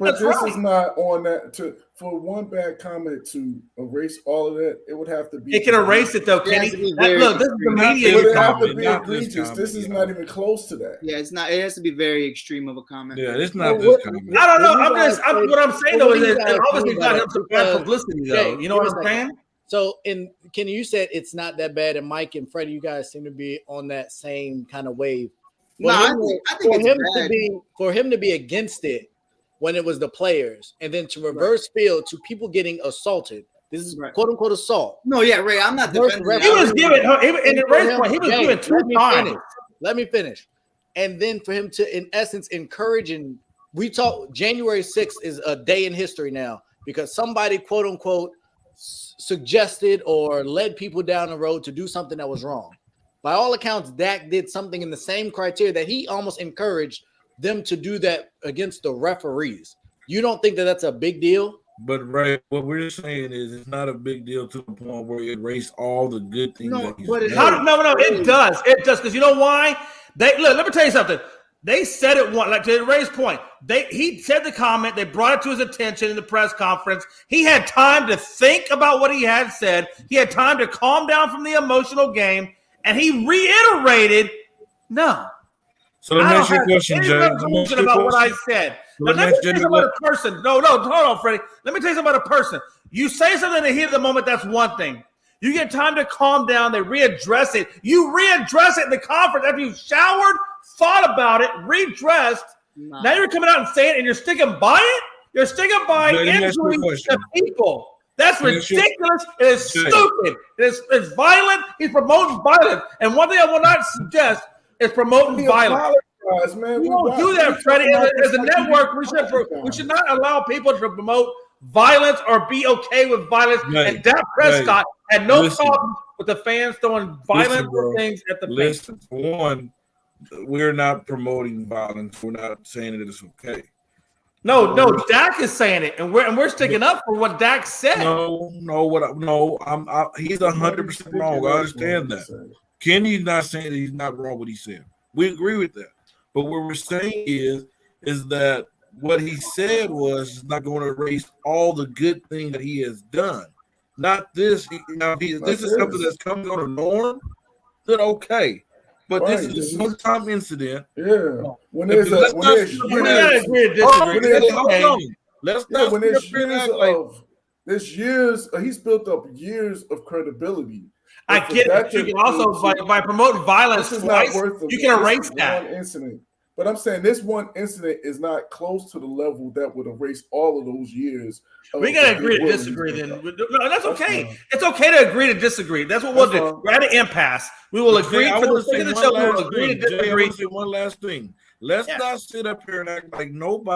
[SPEAKER 6] But this is not on that for one bad comment to erase all of that. It would have to be.
[SPEAKER 3] It can erase it though, Kenny. Look, this is the media.
[SPEAKER 6] It would have to be egregious. This is not even close to that.
[SPEAKER 4] Yeah, it's not. It has to be very extreme of a comment.
[SPEAKER 5] Yeah, it's not this comment.
[SPEAKER 3] I don't know. What I'm saying though is it obviously got him some bad publicity though. You know what I'm saying?
[SPEAKER 1] So, Kenny, you said it's not that bad, and Mike and Freddie, you guys seem to be on that same kind of wave.
[SPEAKER 4] I think
[SPEAKER 1] for him to be against it when it was the players, and then to reverse field to people getting assaulted. This is quote unquote assault.
[SPEAKER 4] No, yeah, Ray, I'm not defending.
[SPEAKER 3] He was given in the race point. He was given 2 times.
[SPEAKER 1] Let me finish, and then for him to, in essence, encourage, and we talk. January 6th is a day in history now because somebody quote unquote suggested or led people down the road to do something that was wrong. By all accounts, Dak did something in the same criteria that he almost encouraged them to do that against the referees. You don't think that that's a big deal?
[SPEAKER 5] But Ray, what we're saying is it's not a big deal to the point where it erased all the good things.
[SPEAKER 3] No, it does. It does, because you know why? Let me tell you something. They said it one, like to Ray's point. He said the comment. They brought it to his attention in the press conference. He had time to think about what he had said. He had time to calm down from the emotional game, and he reiterated, "No."
[SPEAKER 5] So let me ask you a question, Jay.
[SPEAKER 3] About what I said. Now, let me tell you something about a person. No, hold on, Freddie. Let me tell you something about a person. You say something in the heat of the moment, that's one thing. You get time to calm down. They readdress it. You readdress it in the conference after you've showered, thought about it, redressed. Nah. Now you're coming out and saying it, and you're sticking by it? You're sticking by injuring the people. That's ridiculous. It is stupid. It's violent. He's promoting violence. And one thing I will not suggest is promoting violence.
[SPEAKER 6] Man.
[SPEAKER 3] We don't do that, Freddie. As a network, we should not allow people to promote violence or be okay with violence. Right. And Dak Prescott had no problem with the fans throwing violent things at the face.
[SPEAKER 5] For one, we're not promoting violence. We're not saying that it's okay.
[SPEAKER 3] No, Dak is saying it, and we're sticking up for what Dak said.
[SPEAKER 5] He's 100% wrong. I understand that. Kenny's not saying that he's not wrong what he said. We agree with that. But what we're saying is that what he said was not going to erase all the good thing that he has done. Not this. This is something that's coming on a norm, then okay. But this is a one-time incident.
[SPEAKER 6] Yeah. When
[SPEAKER 5] there's
[SPEAKER 6] years, he's built up years of credibility.
[SPEAKER 3] I get it. You can also by promoting violence twice, you can erase that
[SPEAKER 6] one incident. But I'm saying this one incident is not close to the level that would erase all of those years.
[SPEAKER 3] We gotta agree to disagree. Then no, that's okay. It's okay to agree to disagree. That's what we'll do. We're at an impasse. We will agree for the sake of the show. We will agree to disagree.
[SPEAKER 5] I want to say one last thing. Let's not sit up here and act like none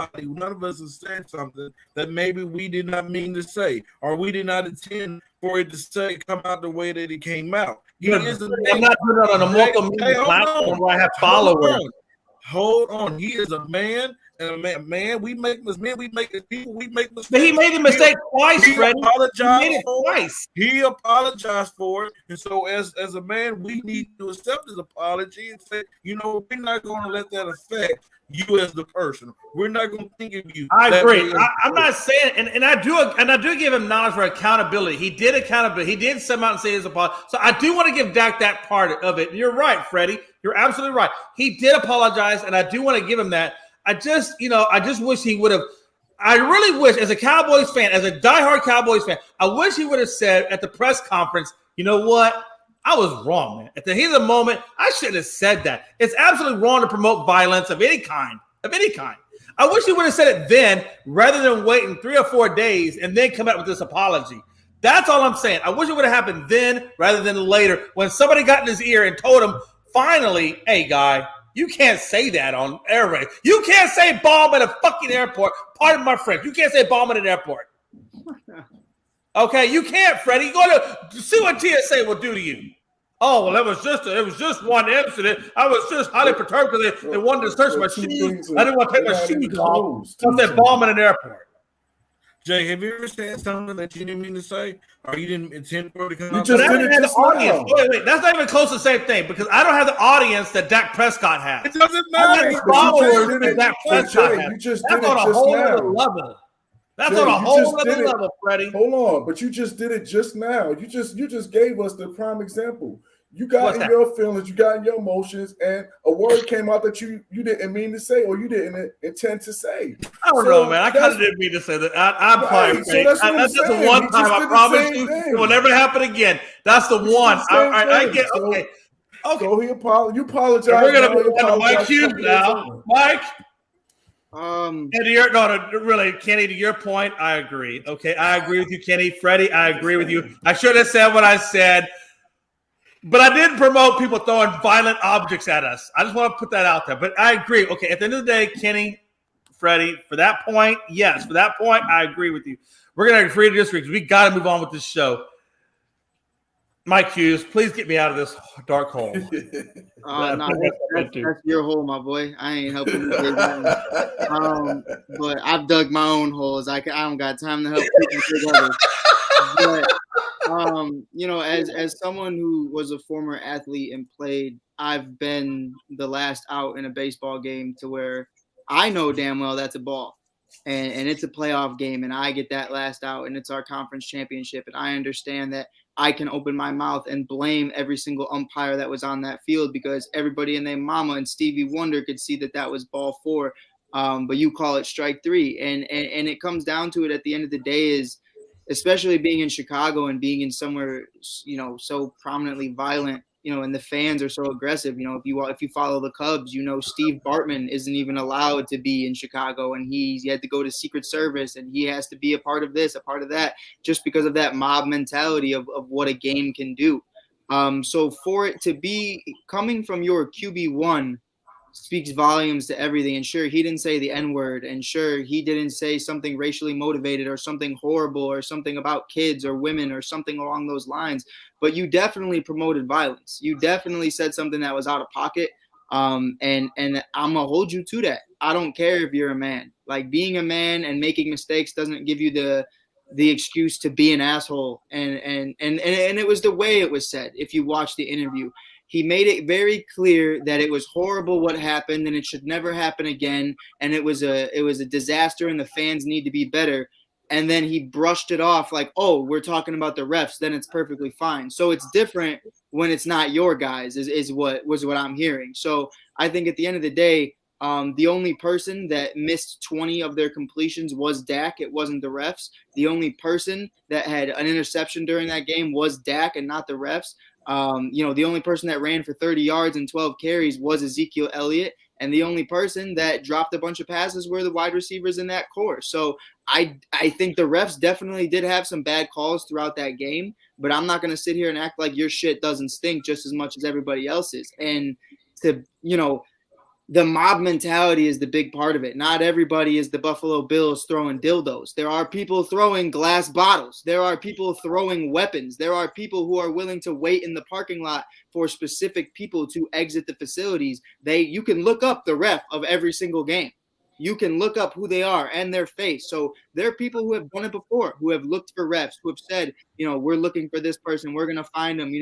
[SPEAKER 5] of us has said something that maybe we did not mean to say, or we did not intend for it to come out the way that it came out.
[SPEAKER 3] I'm not doing it on a multimedia platform where I have followers.
[SPEAKER 5] Hold on. He is a man Man, we make people. We make mistakes.
[SPEAKER 3] But he made the mistake twice,
[SPEAKER 5] He
[SPEAKER 3] Freddie.
[SPEAKER 5] apologized
[SPEAKER 3] He made it
[SPEAKER 5] for
[SPEAKER 3] twice.
[SPEAKER 5] He apologized for it, and so as a man, we need to accept his apology and say, you know, we're not going to let that affect you as the person. We're not going to think of you.
[SPEAKER 3] I
[SPEAKER 5] that
[SPEAKER 3] agree.
[SPEAKER 5] way as
[SPEAKER 3] I'm not saying, and I do give him knowledge for accountability. He did accountability. He did come out and say his apology. So I do want to give Dak that part of it. You're right, Freddie. You're absolutely right. He did apologize, and I do want to give him that. I just wish he would have. I really wish, as a Cowboys fan, as a diehard Cowboys fan, I wish he would have said at the press conference, you know what? I was wrong, man. At the heat of the moment, I shouldn't have said that. It's absolutely wrong to promote violence of any kind. I wish he would have said it then rather than waiting 3 or 4 days and then come out with this apology. That's all I'm saying. I wish it would have happened then rather than later when somebody got in his ear and told him, finally, hey, guy, you can't say that on airways. You can't say bomb at a fucking airport. Pardon my French. You can't say bomb at an airport. Okay, you can't, Freddie. You go to see what TSA will do to you. Oh, well, it was just one incident. I was just highly perturbed because they wanted to search my shoes. I didn't want to take my shoes off. I said bomb at an airport.
[SPEAKER 5] Jay, have you ever said something that you didn't mean to say, or you didn't intend for it to come out?
[SPEAKER 6] just did it just now.
[SPEAKER 3] Wait, that's not even close to the same thing because I don't have the audience that Dak Prescott has.
[SPEAKER 5] It doesn't
[SPEAKER 3] I
[SPEAKER 5] matter.
[SPEAKER 3] have followers that Dak Prescott has.
[SPEAKER 6] You just
[SPEAKER 3] That's
[SPEAKER 6] did
[SPEAKER 3] on
[SPEAKER 6] it
[SPEAKER 3] a
[SPEAKER 6] just
[SPEAKER 3] whole
[SPEAKER 6] now.
[SPEAKER 3] other level. That's
[SPEAKER 6] Jay,
[SPEAKER 3] on a
[SPEAKER 6] you
[SPEAKER 3] whole
[SPEAKER 6] just
[SPEAKER 3] other
[SPEAKER 6] did it.
[SPEAKER 3] level, Freddie.
[SPEAKER 6] Hold on, but you just did it just now. You just gave us the prime example. You got
[SPEAKER 3] What's
[SPEAKER 6] in
[SPEAKER 3] that?
[SPEAKER 6] your feelings, you got in your emotions, and a word came out that you didn't mean to say or you didn't intend to say.
[SPEAKER 3] I don't know, man. I kind of didn't mean to say that. I'm
[SPEAKER 6] Right,
[SPEAKER 3] fine.
[SPEAKER 6] so that's what I'm
[SPEAKER 3] That's just
[SPEAKER 6] saying.
[SPEAKER 3] the one
[SPEAKER 6] He
[SPEAKER 3] time.
[SPEAKER 6] just
[SPEAKER 3] I
[SPEAKER 6] did the
[SPEAKER 3] promise
[SPEAKER 6] same
[SPEAKER 3] you,
[SPEAKER 6] thing.
[SPEAKER 3] it will never happen again. That's the one.
[SPEAKER 6] the same
[SPEAKER 3] I
[SPEAKER 6] thing.
[SPEAKER 3] get.
[SPEAKER 6] So-
[SPEAKER 3] Okay.
[SPEAKER 6] So you apologize.
[SPEAKER 3] We're gonna
[SPEAKER 6] now,
[SPEAKER 3] move
[SPEAKER 6] he
[SPEAKER 3] on to Mike
[SPEAKER 6] apologized
[SPEAKER 3] Hughes
[SPEAKER 6] a couple days
[SPEAKER 3] now.
[SPEAKER 6] over.
[SPEAKER 3] Mike.
[SPEAKER 4] Um,
[SPEAKER 3] And really, Kenny, to your point, I agree. Okay, I agree with you, Kenny. Freddie, I agree with you. I should have said what I said, but I didn't promote people throwing violent objects at us. I just want to put that out there. But I agree. Okay, at the end of the day, Kenny, Freddie, for that point, yes, for that point, I agree with you. We're going to agree to disagree because we got to move on with this show. Mike Hughes, please get me out of this dark hole.
[SPEAKER 4] no, that's your hole, my boy. I ain't helping you. But I've dug my own holes. I don't got time to help people dig others. But as someone who was a former athlete and played, I've been the last out in a baseball game to where I know damn well that's a ball. And it's a playoff game, and I get that last out, and it's our conference championship, and I understand that I can open my mouth and blame every single umpire that was on that field because everybody and their mama and Stevie Wonder could see that was ball 4, but you call it strike 3, and it comes down to it at the end of the day is, especially being in Chicago and being in somewhere so prominently violent. And the fans are so aggressive. If you follow the Cubs, Steve Bartman isn't even allowed to be in Chicago, and he had to go to Secret Service, and he has to be a part of this, a part of that, just because of that mob mentality of what a game can do. So for it to be coming from your QB1 speaks volumes to everything. And sure, he didn't say the N-word, and sure, he didn't say something racially motivated or something horrible or something about kids or women or something along those lines. But you definitely promoted violence. You definitely said something that was out of pocket. And I'm gonna hold you to that. I don't care if you're a man. Like, being a man and making mistakes doesn't give you the excuse to be an asshole. And it was the way it was said. If you watch the interview, he made it very clear that it was horrible what happened and it should never happen again. And it was a disaster and the fans need to be better. And then he brushed it off like, oh, we're talking about the refs, then it's perfectly fine. So it's different when it's not your guys is what I'm hearing. So I think at the end of the day, the only person that missed 20 of their completions was Dak. It wasn't the refs. The only person that had an interception during that game was Dak and not the refs. The only person that ran for 30 yards and 12 carries was Ezekiel Elliott. And the only person that dropped a bunch of passes were the wide receivers in that core. So I think the refs definitely did have some bad calls throughout that game, but I'm not going to sit here and act like your shit doesn't stink just as much as everybody else's. And the mob mentality is the big part of it. Not everybody is the Buffalo Bills throwing dildos. There are people throwing glass bottles. There are people throwing weapons. There are people who are willing to wait in the parking lot for specific people to exit the facilities. You can look up the ref of every single game. you can look up who they are and their face. So there are people who have done it before, who have looked for refs, who have said, we're looking for this person, we're gonna find them.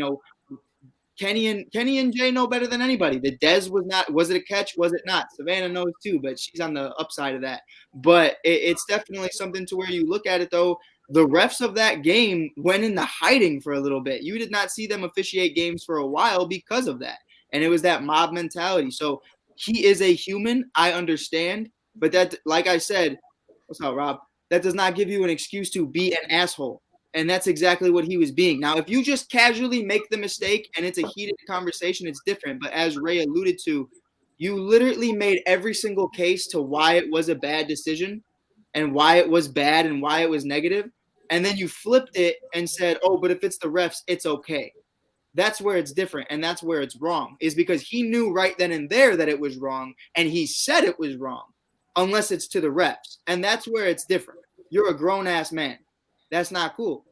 [SPEAKER 4] Kenny and Jay know better than anybody. The Dez was it a catch? Was it not? Savannah knows too, but she's on the upside of that. But it's definitely something to where you look at it though. The refs of that game went into hiding for a little bit. You did not see them officiate games for a while because of that. And it was that mob mentality. So he is a human. I understand. But that, like I said, what's up, Rob? That does not give you an excuse to be an asshole. And that's exactly what he was being. Now, if you just casually make the mistake and it's a heated conversation, it's different. But as Ray alluded to, you literally made every single case to why it was a bad decision and why it was bad and why it was negative. And then you flipped it and said, oh, but if it's the refs, it's okay. That's where it's different, and that's where it's wrong, is because he knew right then and there that it was wrong, and he said it was wrong, unless it's to the refs. And that's where it's different. You're a grown-ass man. That's not cool.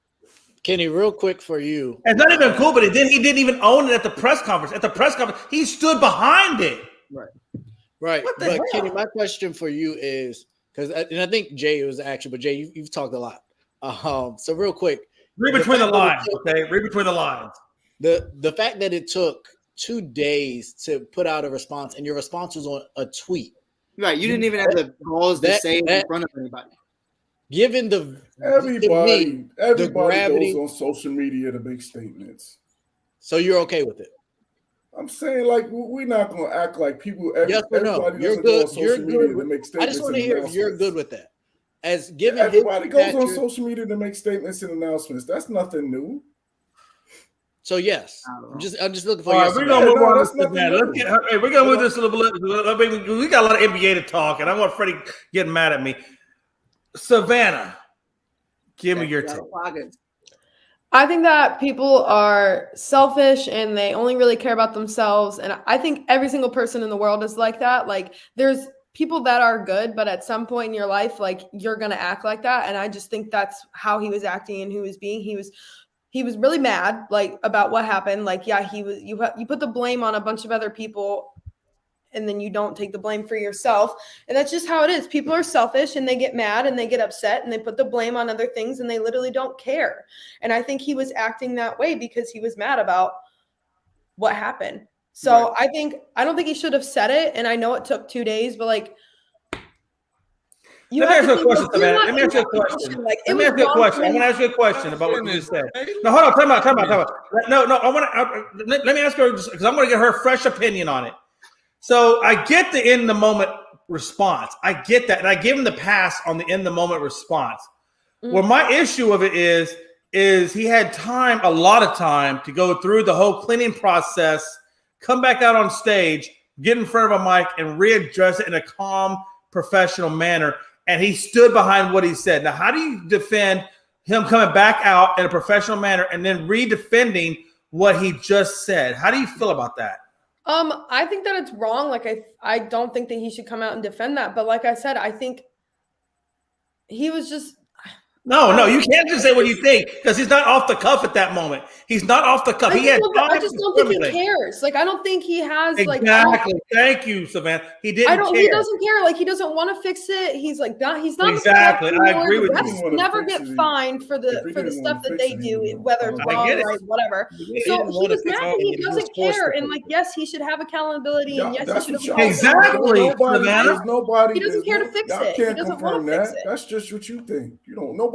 [SPEAKER 1] Kenny, real quick for you.
[SPEAKER 3] It's not even cool, but he didn't even own it at the press conference. At the press conference, he stood behind it.
[SPEAKER 1] Right.
[SPEAKER 3] What the
[SPEAKER 1] But
[SPEAKER 3] hell?
[SPEAKER 1] Kenny, my question for you is, because I think Jay was actually, but Jay, you've talked a lot. So real quick.
[SPEAKER 3] Read between the lines, okay? Read between the lines.
[SPEAKER 1] The fact that it took 2 days to put out a response, and your response was on a tweet.
[SPEAKER 4] Right. You didn't even have the balls to say it in front of anybody.
[SPEAKER 1] Given
[SPEAKER 6] Everybody
[SPEAKER 1] gravity,
[SPEAKER 6] goes on social media to make statements.
[SPEAKER 1] So you're okay with it?
[SPEAKER 6] I'm saying, like, we're not going to act like people.
[SPEAKER 1] Yes or no?
[SPEAKER 6] Everybody
[SPEAKER 1] You're
[SPEAKER 6] doesn't go on
[SPEAKER 1] good.
[SPEAKER 6] social
[SPEAKER 1] You're
[SPEAKER 6] media
[SPEAKER 1] good.
[SPEAKER 6] to make
[SPEAKER 1] I
[SPEAKER 6] statements.
[SPEAKER 1] just want to hear if you're good with that. As given
[SPEAKER 6] everybody goes on
[SPEAKER 1] stature,
[SPEAKER 6] social media to make statements and announcements. That's nothing new.
[SPEAKER 1] So yes, I'm just looking for.
[SPEAKER 3] All right, we're gonna move on to Savannah. We're gonna move this a little bit. We got a lot of NBA to talk, and I want Freddie getting mad at me. Savannah, give me your take.
[SPEAKER 7] I think that people are selfish and they only really care about themselves. And I think every single person in the world is like that. Like, there's people that are good, but at some point in your life, like, you're gonna act like that. And I just think that's how he was acting and who he was being. He was really mad, like, about what happened. Like, yeah, you put the blame on a bunch of other people, and then you don't take the blame for yourself. And that's just how it is. People are selfish and they get mad and they get upset and they put the blame on other things and they literally don't care. And I think he was acting that way because he was mad about what happened. So right. I don't think he should have said it. And I know it took 2 days, but like,
[SPEAKER 3] let me ask you a question, Savannah. Let me ask you a question. I'm going to ask you a question about what you just said. No, hold on. Time out. No. Let me ask her, because I'm going to get her fresh opinion on it. So I get the in the moment response. I get that. And I give him the pass on the in the moment response. Mm-hmm. Well, my issue of it is he had time, a lot of time, to go through the whole cleaning process, come back out on stage, get in front of a mic, and readdress it in a calm, professional manner. And he stood behind what he said. Now, how do you defend him coming back out in a professional manner and then redefending what he just said? How do you feel about that?
[SPEAKER 7] I think that it's wrong. Like, I don't think that he should come out and defend that. But like I said, I think he was just.
[SPEAKER 3] No, you can't just say what you think because he's not off the cuff at that moment. He's not off the cuff.
[SPEAKER 7] I just don't think he cares. Like, I don't think he has
[SPEAKER 3] exactly. Thank you, Savannah. He didn't care.
[SPEAKER 7] He doesn't care. Like, he doesn't want to fix it. He's like not. He's not
[SPEAKER 3] exactly. I agree with
[SPEAKER 7] you. Never get fined for the stuff that they do, whether it's wrong or whatever. So he was mad that he doesn't care. And like, yes, he should have accountability. And yes, he should have
[SPEAKER 3] exactly. Savannah.
[SPEAKER 7] He doesn't care to fix it. He doesn't want to fix it.
[SPEAKER 6] That's just what you think.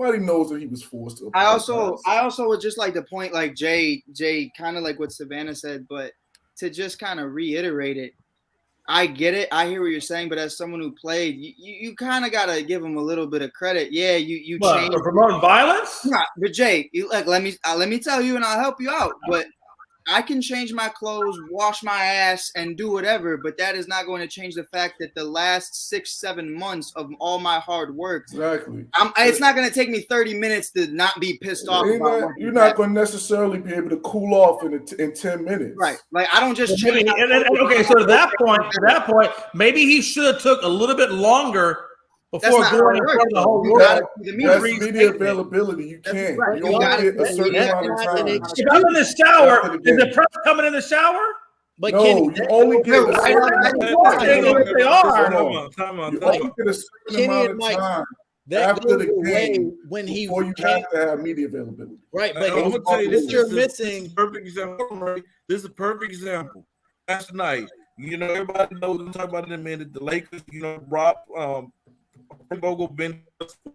[SPEAKER 6] Nobody knows that he was forced to.
[SPEAKER 4] I also would just like to point, like Jay, kind of like what Savannah said, but to just kind of reiterate it. I get it. I hear what you're saying, but as someone who played, you kind of got to give him a little bit of credit. Yeah, you changed.
[SPEAKER 3] For promoting violence?
[SPEAKER 4] Nah, but Jay, let me tell you, and I'll help you out. But I can change my clothes, wash my ass, and do whatever, but that is not going to change the fact that the last 6-7 months of all my hard work.
[SPEAKER 6] Exactly.
[SPEAKER 4] It's not going to take me 30 minutes to not be pissed off.
[SPEAKER 6] You're not going to necessarily be able to cool off in 10 minutes.
[SPEAKER 4] Right. Like, I don't just change.
[SPEAKER 3] Okay, so to that point, maybe he should have took a little bit longer before going in front of the whole world.
[SPEAKER 6] That's media availability. You can't.
[SPEAKER 4] Right.
[SPEAKER 6] You only get a certain amount of time.
[SPEAKER 3] If I'm in the shower, is the press coming in the shower?
[SPEAKER 1] But
[SPEAKER 6] no,
[SPEAKER 1] Kenny,
[SPEAKER 6] you only get a
[SPEAKER 4] I
[SPEAKER 6] certain
[SPEAKER 4] know,
[SPEAKER 6] amount
[SPEAKER 3] They are.
[SPEAKER 5] Time out.
[SPEAKER 6] You only get a certain
[SPEAKER 1] Kenny
[SPEAKER 6] amount
[SPEAKER 1] and
[SPEAKER 6] of
[SPEAKER 1] Mike,
[SPEAKER 6] time
[SPEAKER 1] that
[SPEAKER 6] after
[SPEAKER 1] goes
[SPEAKER 6] the
[SPEAKER 1] away
[SPEAKER 6] game
[SPEAKER 1] when he
[SPEAKER 6] before you
[SPEAKER 1] can't.
[SPEAKER 6] have to have media availability.
[SPEAKER 1] Right, but
[SPEAKER 5] I'm gonna tell you, this
[SPEAKER 1] what you're
[SPEAKER 5] is
[SPEAKER 1] missing.
[SPEAKER 5] a perfect example. Right? This is a perfect example. Last night, everybody knows. We'll talk about it in a minute. The Lakers, Rob Vogel been.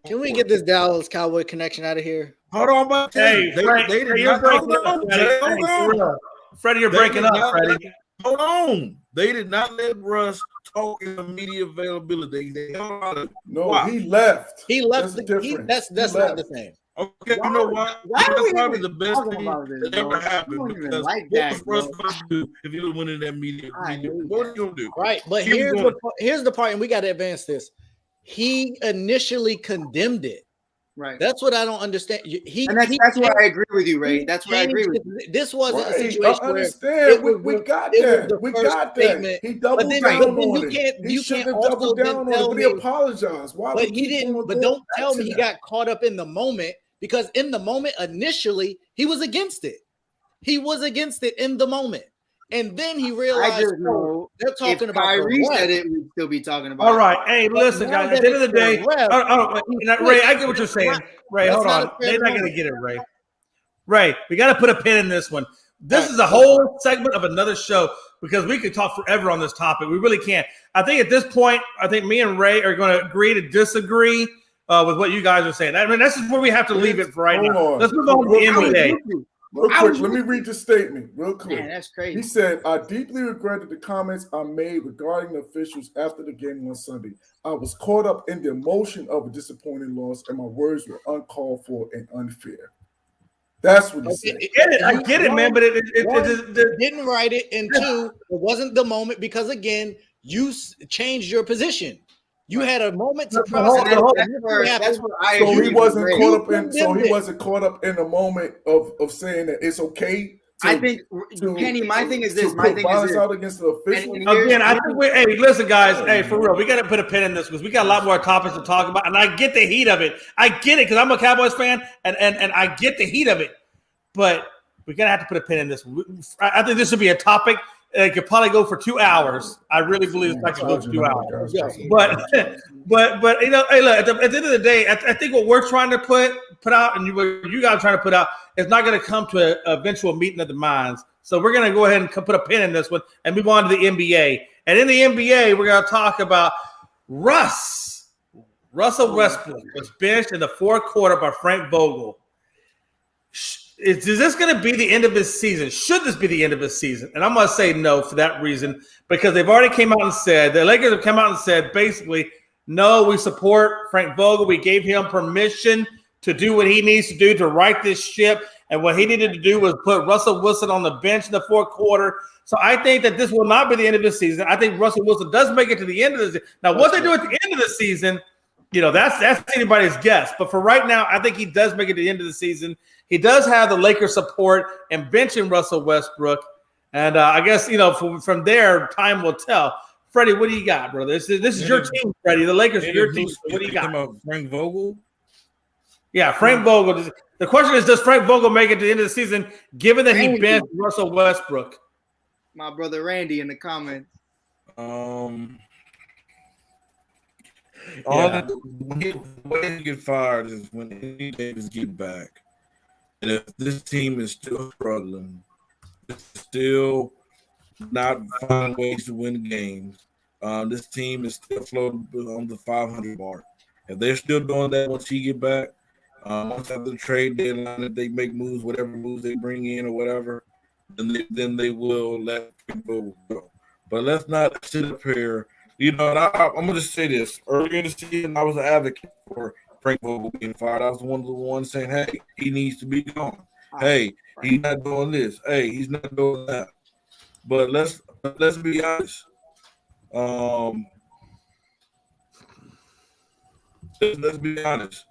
[SPEAKER 1] Can we get this Dallas Cowboy connection out of here?
[SPEAKER 5] Hold on, but
[SPEAKER 3] Hey,
[SPEAKER 5] they did
[SPEAKER 3] you're
[SPEAKER 5] not.
[SPEAKER 3] breaking
[SPEAKER 5] Hold
[SPEAKER 3] up,
[SPEAKER 5] on,
[SPEAKER 3] Freddie.
[SPEAKER 5] Jay,
[SPEAKER 3] Hey,
[SPEAKER 5] hold
[SPEAKER 3] for
[SPEAKER 5] on.
[SPEAKER 3] real. Freddie, you're
[SPEAKER 5] They
[SPEAKER 3] breaking
[SPEAKER 5] did
[SPEAKER 3] up,
[SPEAKER 5] not
[SPEAKER 3] Freddie.
[SPEAKER 5] Hold on. They did not let Russ talk in the media availability. They held on to
[SPEAKER 6] No,
[SPEAKER 5] why?
[SPEAKER 6] he left.
[SPEAKER 1] He left.
[SPEAKER 6] That's the difference.
[SPEAKER 1] That's
[SPEAKER 6] He
[SPEAKER 1] not the
[SPEAKER 6] left.
[SPEAKER 1] same.
[SPEAKER 5] Okay, you know what?
[SPEAKER 4] Why are we
[SPEAKER 5] That's probably
[SPEAKER 4] even
[SPEAKER 5] the best
[SPEAKER 4] talking
[SPEAKER 5] thing
[SPEAKER 4] about this,
[SPEAKER 5] that ever
[SPEAKER 4] bro?
[SPEAKER 5] happened.
[SPEAKER 4] You don't even
[SPEAKER 5] Because
[SPEAKER 4] like
[SPEAKER 5] what
[SPEAKER 4] that,
[SPEAKER 5] was Russ
[SPEAKER 4] bro.
[SPEAKER 5] going to do if he was winning that media?
[SPEAKER 4] I hate
[SPEAKER 5] What was
[SPEAKER 4] that.
[SPEAKER 5] he going to do?
[SPEAKER 1] Right, but
[SPEAKER 5] He was
[SPEAKER 1] here's the part, and we got to advance this. He initially condemned it.
[SPEAKER 4] Right.
[SPEAKER 1] That's what I don't understand.
[SPEAKER 4] That's where I agree with you, Ray. That's where I agree with you.
[SPEAKER 1] This wasn't a
[SPEAKER 6] Right,
[SPEAKER 1] situation
[SPEAKER 6] I
[SPEAKER 1] where
[SPEAKER 6] understand.
[SPEAKER 1] it
[SPEAKER 6] We
[SPEAKER 1] was
[SPEAKER 6] got
[SPEAKER 1] it was
[SPEAKER 6] that.
[SPEAKER 1] the
[SPEAKER 6] We
[SPEAKER 1] first
[SPEAKER 6] got that.
[SPEAKER 1] statement.
[SPEAKER 6] He doubled
[SPEAKER 1] But then
[SPEAKER 6] down
[SPEAKER 1] you
[SPEAKER 6] on
[SPEAKER 1] can't
[SPEAKER 6] it. He should have
[SPEAKER 1] also
[SPEAKER 6] doubled
[SPEAKER 1] then
[SPEAKER 6] down on it,
[SPEAKER 1] tell
[SPEAKER 6] but he
[SPEAKER 1] me.
[SPEAKER 6] apologized. Why
[SPEAKER 1] But
[SPEAKER 6] we
[SPEAKER 1] he
[SPEAKER 6] keep
[SPEAKER 1] didn't.
[SPEAKER 6] on
[SPEAKER 1] But
[SPEAKER 6] going
[SPEAKER 1] don't
[SPEAKER 6] back
[SPEAKER 1] tell
[SPEAKER 6] to
[SPEAKER 1] me he
[SPEAKER 6] that?
[SPEAKER 1] got caught up in the moment, because in the moment initially he was against it. He was against it in the moment, and then he
[SPEAKER 4] I
[SPEAKER 1] realized,
[SPEAKER 4] just know
[SPEAKER 1] they're
[SPEAKER 4] if
[SPEAKER 1] talking about the
[SPEAKER 4] Kyrie
[SPEAKER 1] ref.
[SPEAKER 4] said it, we'd still be talking about
[SPEAKER 3] All
[SPEAKER 4] it.
[SPEAKER 3] right. Hey, listen,
[SPEAKER 1] now
[SPEAKER 3] guys.
[SPEAKER 1] that
[SPEAKER 3] At the end of
[SPEAKER 1] it's
[SPEAKER 3] the day,
[SPEAKER 1] the ref,
[SPEAKER 3] Ray, I get what you're saying. Ray,
[SPEAKER 1] That's
[SPEAKER 3] hold
[SPEAKER 1] not
[SPEAKER 3] on.
[SPEAKER 1] a fair
[SPEAKER 3] They're not going to
[SPEAKER 1] moment.
[SPEAKER 3] get it, Ray. Ray, we got to put a pin in this one. This
[SPEAKER 1] Right.
[SPEAKER 3] is a whole segment of another show because we could talk forever on this topic. We really can't. I think at this point, I think me and Ray are going to agree to disagree with what you guys are saying. I mean, this is where we have to leave it for right
[SPEAKER 6] Hold
[SPEAKER 3] now.
[SPEAKER 6] on.
[SPEAKER 3] Let's move on to the
[SPEAKER 6] Real quick.
[SPEAKER 3] NBA.
[SPEAKER 6] Real quick, let me read the statement real quick.
[SPEAKER 4] Man, that's crazy.
[SPEAKER 6] He said, I deeply regretted the comments I made regarding the officials after the game on Sunday. I was caught up in the emotion of a disappointing loss, and my words were uncalled for and unfair. That's what he said.
[SPEAKER 3] I get it, man, but it
[SPEAKER 1] didn't write it, and two, it wasn't the moment because, again, you changed your position. You had a moment to process.
[SPEAKER 4] That's where I
[SPEAKER 6] So
[SPEAKER 4] agree
[SPEAKER 6] he wasn't
[SPEAKER 4] with Ray.
[SPEAKER 6] caught up in. So he wasn't caught up in the moment of saying that it's okay.
[SPEAKER 4] I think, Kenny, my thing is this.
[SPEAKER 6] To
[SPEAKER 4] My
[SPEAKER 6] put
[SPEAKER 4] thing is
[SPEAKER 6] violence
[SPEAKER 4] this.
[SPEAKER 6] out against the official.
[SPEAKER 3] Again, I think hey, listen, guys. Hey, for real, we got to put a pin in this because we got a lot more topics to talk about, and I get the heat of it. I get it because I'm a Cowboys fan, and I get the heat of it. But we're gonna have to put a pin in this. I think this should be a topic. It could probably go for 2 hours. I really believe it's like to go for 2 hours. But hey, look, at the end of the day, I think what we're trying to put out, and what you guys are trying to put out, is not going to come to an eventual meeting of the minds. So we're going to go ahead and put a pin in this one and move on to the NBA. And in the NBA, we're going to talk about Russell Westbrook was benched in the fourth quarter by Frank Vogel. Is this going to be the end of his season? Should this be the end of his season? And I'm going to say no for that reason, because they've already came out and said, the Lakers have come out and said, basically, no, we support Frank Vogel. We gave him permission to do what he needs to do to right this ship. And what he needed to do was put Russell Wilson on the bench in the fourth quarter. So I think that this will not be the end of the season. I think Russell Wilson does make it to the end of the season. Now, what they do at the end of the season, that's anybody's guess. But for right now, I think he does make it to the end of the season. He does have the Lakers support and benching Russell Westbrook. And I guess, from there, time will tell. Freddie, what do you got, brother? This is your team, Freddie. The Lakers are your team. What do you got?
[SPEAKER 5] About Frank Vogel?
[SPEAKER 3] Yeah, Frank Vogel. The question is, does Frank Vogel make it to the end of the season, given that he benched Russell Westbrook?
[SPEAKER 4] My brother Randy in the comments.
[SPEAKER 5] The way to get fired is when Anthony Davis get back. And if this team is still struggling, still not finding ways to win games, this team is still floating on the 500 mark. If they're still doing that once he get back, once after the trade deadline, if they make moves, whatever moves they bring in or whatever, then they will let people go. But let's not sit up here. And I'm going to just say this. Earlier in the season, I was an advocate for Frank Vogel being fired. I was one of the ones saying, hey, he needs to be gone. Hey, he's not doing this. Hey, he's not doing that. But let's be honest. Let's be honest.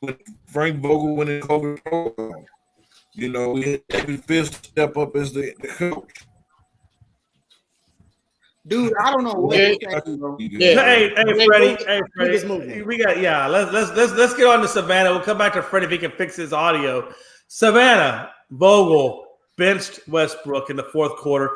[SPEAKER 5] When Frank Vogel went in COVID protocol, we had David Fisk step up as the coach.
[SPEAKER 4] Dude, I don't know what you're saying, bro.
[SPEAKER 3] Hey, Freddie. We got let's get on to Savannah. We'll come back to Freddie if he can fix his audio. Savannah, Vogel, benched Westbrook in the fourth quarter,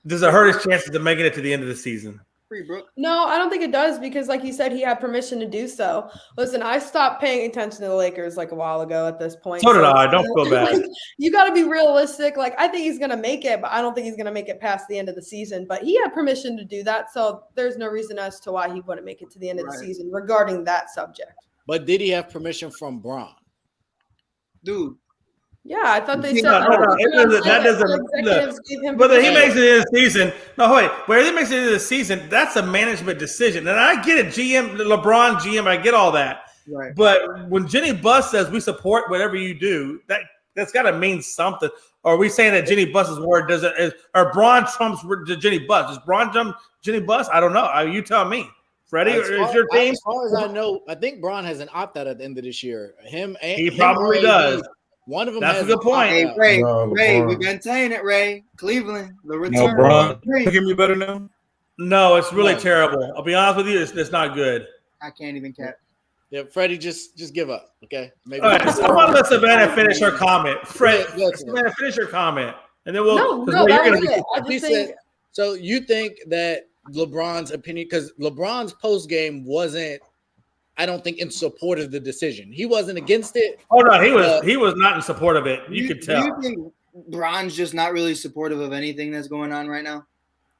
[SPEAKER 3] does it hurt his chances of making it to the end of the season?
[SPEAKER 4] Free Brook.
[SPEAKER 7] No, I don't think it does because, like you said, he had permission to do so. Listen, I stopped paying attention to the Lakers like a while ago at this point.
[SPEAKER 3] So did I. Don't feel bad.
[SPEAKER 7] Like, you got to be realistic. Like, I think he's going to make it, but I don't think he's going to make it past the end of the season. But he had permission to do that, so there's no reason as to why he wouldn't make it to the end of the season regarding that subject.
[SPEAKER 1] But did he have permission from Bron?
[SPEAKER 4] Dude.
[SPEAKER 7] Yeah, I thought they said
[SPEAKER 3] that doesn't. Whether he makes it in the season, whether he makes it in the season, that's a management decision. And I get it, GM, LeBron, GM, I get all that.
[SPEAKER 4] Right.
[SPEAKER 3] But when Jenny Buss says we support whatever you do, that's got to mean something. Or are we saying that Jenny Buss's word or Bron trumps Jenny Buss? Is Bron trump Jenny Buss? I don't know. You tell me. Freddie, is your team?
[SPEAKER 1] As far as I know, I think Bron has an opt-out at the end of this year.
[SPEAKER 3] He probably does.
[SPEAKER 1] One of them.
[SPEAKER 3] That's a good point.
[SPEAKER 4] Hey, Ray, we've been saying it, Ray. Cleveland, the return.
[SPEAKER 5] No, Bron, you hear me better now?
[SPEAKER 3] No, it's really terrible. I'll be honest with you, it's not good.
[SPEAKER 4] I can't even cap.
[SPEAKER 1] Yeah, Freddie, just give up, okay? Maybe.
[SPEAKER 3] All right, so I want to let Savannah finish her comment. Savannah, finish your comment, and then we'll.
[SPEAKER 7] No, that was it. I just think.
[SPEAKER 1] So you think that LeBron's opinion, because LeBron's post game wasn't, I don't think, in support of the decision. He wasn't against it.
[SPEAKER 3] Oh no, he was not in support of it. You could tell.
[SPEAKER 4] Do you think Bron's just not really supportive of anything that's going on right now?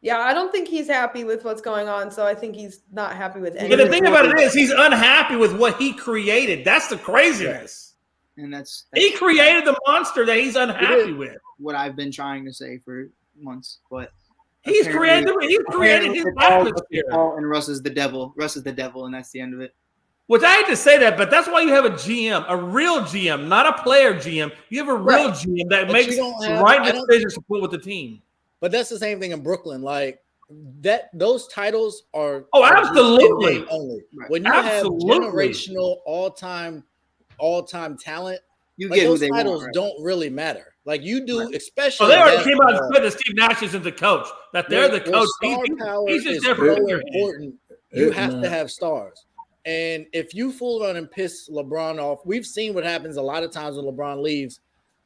[SPEAKER 7] Yeah, I don't think he's happy with what's going on, so I think he's not happy with anything.
[SPEAKER 3] But the thing about it is he's unhappy with what he created. That's the craziness.
[SPEAKER 4] And that's
[SPEAKER 3] he created the monster that he's unhappy with.
[SPEAKER 4] What I've been trying to say for months, but
[SPEAKER 3] he's created his atmosphere.
[SPEAKER 4] And Russ is the devil. Russ is the devil, and that's the end of it.
[SPEAKER 3] Which I hate to say that, but that's why you have a GM, a real GM, not a player GM. You have a real GM that makes the right decisions to put with the team.
[SPEAKER 1] But that's the same thing in Brooklyn. Like those titles are
[SPEAKER 3] absolutely
[SPEAKER 1] only. When you have generational all-time talent,
[SPEAKER 4] you
[SPEAKER 1] like
[SPEAKER 4] get
[SPEAKER 1] those
[SPEAKER 4] who they
[SPEAKER 1] titles
[SPEAKER 4] want,
[SPEAKER 1] don't really matter. Like you do, especially.
[SPEAKER 3] So they already came out and said that Steve Nash isn't the coach. That they're the coach.
[SPEAKER 1] He's just so important. You have to have stars. And if you fool around and piss LeBron off, we've seen what happens a lot of times when LeBron leaves.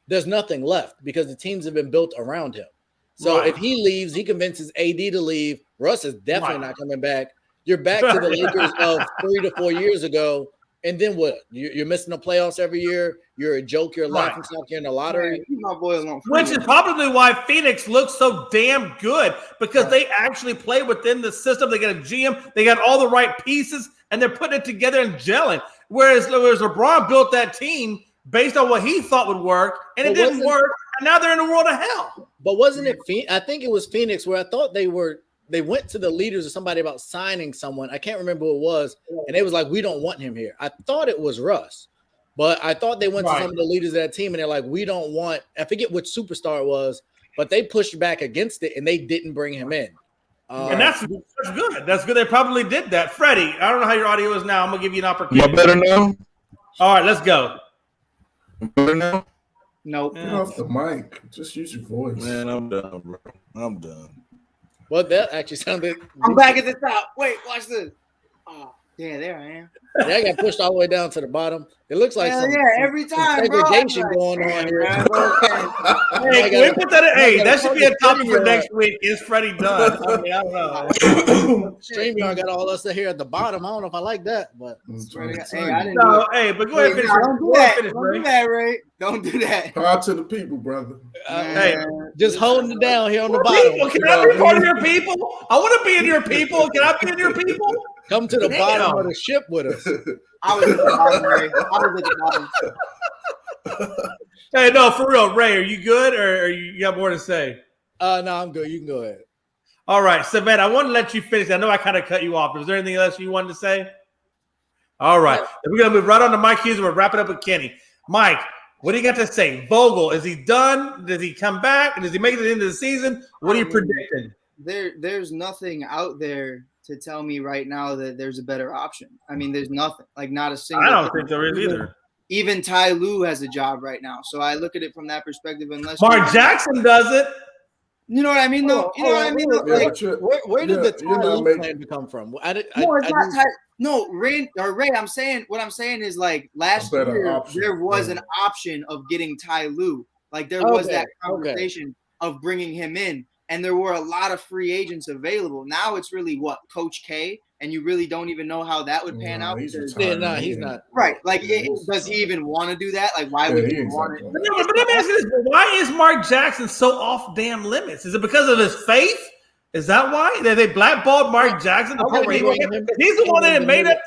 [SPEAKER 1] There's nothing left because the teams have been built around him. So if he leaves, he convinces AD to leave. Russ is definitely not coming back. You're back to the Lakers of 3 to 4 years ago. And then what? You're missing the playoffs every year. You're a joke. You're a laughing stock. You're in the lottery.
[SPEAKER 3] Which is probably why Phoenix looks so damn good because they actually play within the system. They got a GM. They got all the right pieces, and they're putting it together and gelling. Whereas LeBron built that team based on what he thought would work, and it didn't work. And now they're in a world of hell.
[SPEAKER 1] But wasn't it Phoenix? I think it was Phoenix where I thought they went to the leaders or somebody about signing someone. I can't remember who it was. And they was like, we don't want him here. I thought it was Russ. But I thought they went to some of the leaders of that team and they're like, we don't want, I forget which superstar it was, but they pushed back against it and they didn't bring him in.
[SPEAKER 3] And that's good. That's good. They probably did that. Freddie, I don't know how your audio is now. I'm going to give you an opportunity.
[SPEAKER 5] Am I better now?
[SPEAKER 3] All right, let's go.
[SPEAKER 5] Better now?
[SPEAKER 4] Nope.
[SPEAKER 6] Get off the mic. Just use your voice.
[SPEAKER 5] Man, I'm done, bro. I'm done.
[SPEAKER 1] Well, that actually sounded.
[SPEAKER 4] I'm back at the top. Wait, watch this. Oh, yeah, there I am.
[SPEAKER 1] Yeah, I got pushed all the way down to the bottom. It looks like
[SPEAKER 4] every time,
[SPEAKER 1] segregation going on here.
[SPEAKER 3] That should be a topic for next week. Is Freddie done? I mean, I don't know.
[SPEAKER 1] StreamYard got all us here at the bottom. I don't know if I like that, but
[SPEAKER 3] but go ahead and finish.
[SPEAKER 4] Don't do that. Don't do that, Ray. Don't do that.
[SPEAKER 6] Power to the people, brother.
[SPEAKER 1] Hey, just holding it down here on the bottom.
[SPEAKER 3] Can I be part of your people? I want to be in your people. Can I be in your people?
[SPEAKER 1] Come to the bottom of the ship with us.
[SPEAKER 4] I was at the bottom, Ray. I was at the bottom.
[SPEAKER 3] Hey, no, for real, Ray, are you good or you got more to say?
[SPEAKER 1] No, I'm good. You can go ahead.
[SPEAKER 3] All right, Savannah, I want to let you finish. I know I kind of cut you off. Is there anything else you wanted to say? All right. We're going to move right on to Mike Hughes and we're wrapping up with Kenny. Mike, what do you got to say? Vogel, is he done? Does he come back? Does he make it to the end of the season? What are you predicting?
[SPEAKER 4] There's nothing out there to tell me right now that there's a better option. I mean, there's nothing. Like, not a single.
[SPEAKER 3] I don't think there is either.
[SPEAKER 4] Even Ty Lue has a job right now. So I look at it from that perspective. Unless
[SPEAKER 3] Mark Jackson does it.
[SPEAKER 4] You know what I mean, though? You know what I mean?
[SPEAKER 1] Where did the Ty Lue plan come from?
[SPEAKER 4] Ray, I'm saying, what I'm saying is, like, last year, there was an option of getting Ty Lue. Like there was
[SPEAKER 1] Okay,
[SPEAKER 4] that
[SPEAKER 1] okay.
[SPEAKER 4] conversation of bringing him in, and there were a lot of free agents available. Now it's really what Coach K, and you really don't even know how that would pan out.
[SPEAKER 6] He's
[SPEAKER 4] Because,
[SPEAKER 1] Yeah,
[SPEAKER 6] retired.
[SPEAKER 1] no, he's not.
[SPEAKER 4] right. Like,
[SPEAKER 6] Yeah, he's
[SPEAKER 4] does he even want to do that? Like, why
[SPEAKER 6] Yeah,
[SPEAKER 4] would
[SPEAKER 6] he
[SPEAKER 4] you
[SPEAKER 6] ain't
[SPEAKER 4] want it?
[SPEAKER 6] doing
[SPEAKER 3] But
[SPEAKER 6] that.
[SPEAKER 3] let me ask you this: why is Mark Jackson so off damn limits? Is it because of his faith? Is that why they blackballed Mark Jackson?
[SPEAKER 1] I wouldn't bring him.
[SPEAKER 3] He's the one that
[SPEAKER 1] in
[SPEAKER 3] made
[SPEAKER 1] the
[SPEAKER 3] up.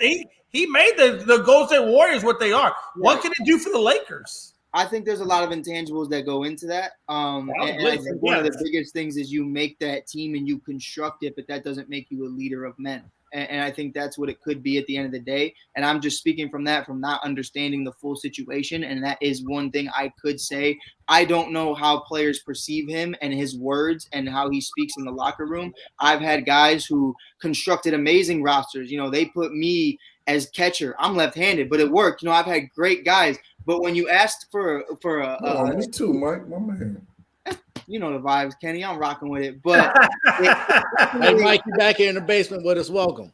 [SPEAKER 3] He made the Golden State Warriors what they are. What
[SPEAKER 4] Right.
[SPEAKER 3] can it do for the Lakers?
[SPEAKER 4] I think there's a lot of intangibles that go into that. And I
[SPEAKER 3] Probably,
[SPEAKER 4] think one of the
[SPEAKER 3] yes.
[SPEAKER 4] biggest things is you make that team and you construct it, but that doesn't make you a leader of men. And I think that's what it could be at the end of the day. And I'm just speaking from that, from not understanding the full situation. And that is one thing I could say. I don't know how players perceive him and his words and how he speaks in the locker room. I've had guys who constructed amazing rosters. You know, they put me as catcher. I'm left-handed, but it worked. You know, I've had great guys. But when you asked for a
[SPEAKER 6] Me too, Mike, my man.
[SPEAKER 4] you know the vibes, Kenny. I'm rocking with it. But
[SPEAKER 1] Hey, Mike, you back here in the basement with us. Welcome.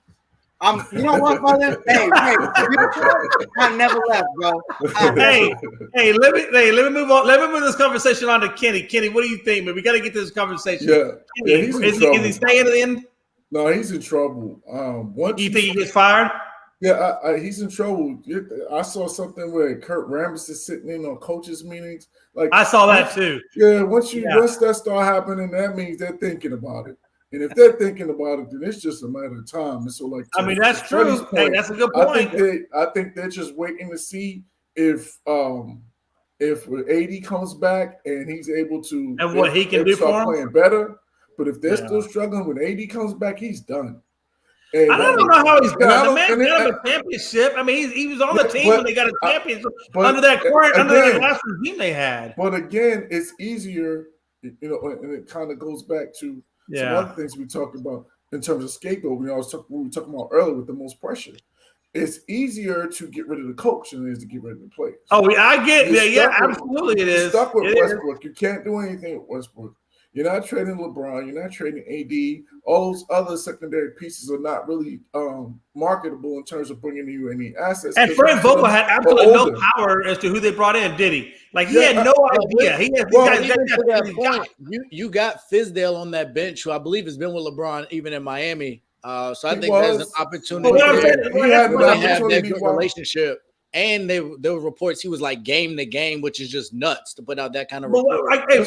[SPEAKER 4] you know what, brother? Hey, I never left, bro.
[SPEAKER 3] Hey, let me move on. Let me move this conversation on to Kenny. Kenny, what do you think, man? We got to get to this conversation.
[SPEAKER 6] Yeah,
[SPEAKER 3] Kenny,
[SPEAKER 6] he's in
[SPEAKER 3] is
[SPEAKER 6] trouble.
[SPEAKER 3] he staying at the end?
[SPEAKER 6] No, he's in trouble. Once
[SPEAKER 3] You think he gets fired?
[SPEAKER 6] Yeah, he's in trouble. I saw something where Kurt Rambis is sitting in on coaches' meetings. Like
[SPEAKER 3] I saw that too.
[SPEAKER 6] Yeah, once that start happening, that means they're thinking about it. And if they're thinking about it, then it's just a matter of time. And so, like,
[SPEAKER 3] I mean, that's true. Hey, that's a good point.
[SPEAKER 6] I think they're just waiting to see if AD comes back and he's able to
[SPEAKER 3] and what he can do for him,
[SPEAKER 6] playing better. But if they're still struggling when AD comes back, he's done.
[SPEAKER 3] And I don't know how he's done. The man got him a championship. I mean, he was on the team when they got a championship under that last regime they had.
[SPEAKER 6] But again, it's easier, you know, and it kind of goes back to some other things we talked about in terms of scapegoat. We were talking about earlier with the most pressure. It's easier to get rid of the coach than it is to get rid of the players.
[SPEAKER 3] Oh, I get that. Yeah, absolutely, it is.
[SPEAKER 6] Stuck with Westbrook. You can't do anything with Westbrook. You're not trading LeBron. You're not trading AD. All those other secondary pieces are not really marketable in terms of bringing you any assets.
[SPEAKER 3] And Frank Vogel had absolutely no power as to who they brought in, did he? Like, he had no idea. He had
[SPEAKER 1] to that point, you got Fizdale on that bench, who I believe has been with LeBron even in Miami. So I think there's an opportunity.
[SPEAKER 6] He had an
[SPEAKER 1] have that
[SPEAKER 6] opportunity
[SPEAKER 1] good relationship. And there were reports he was like game to game, which is just nuts to put out that kind of report.
[SPEAKER 3] I guess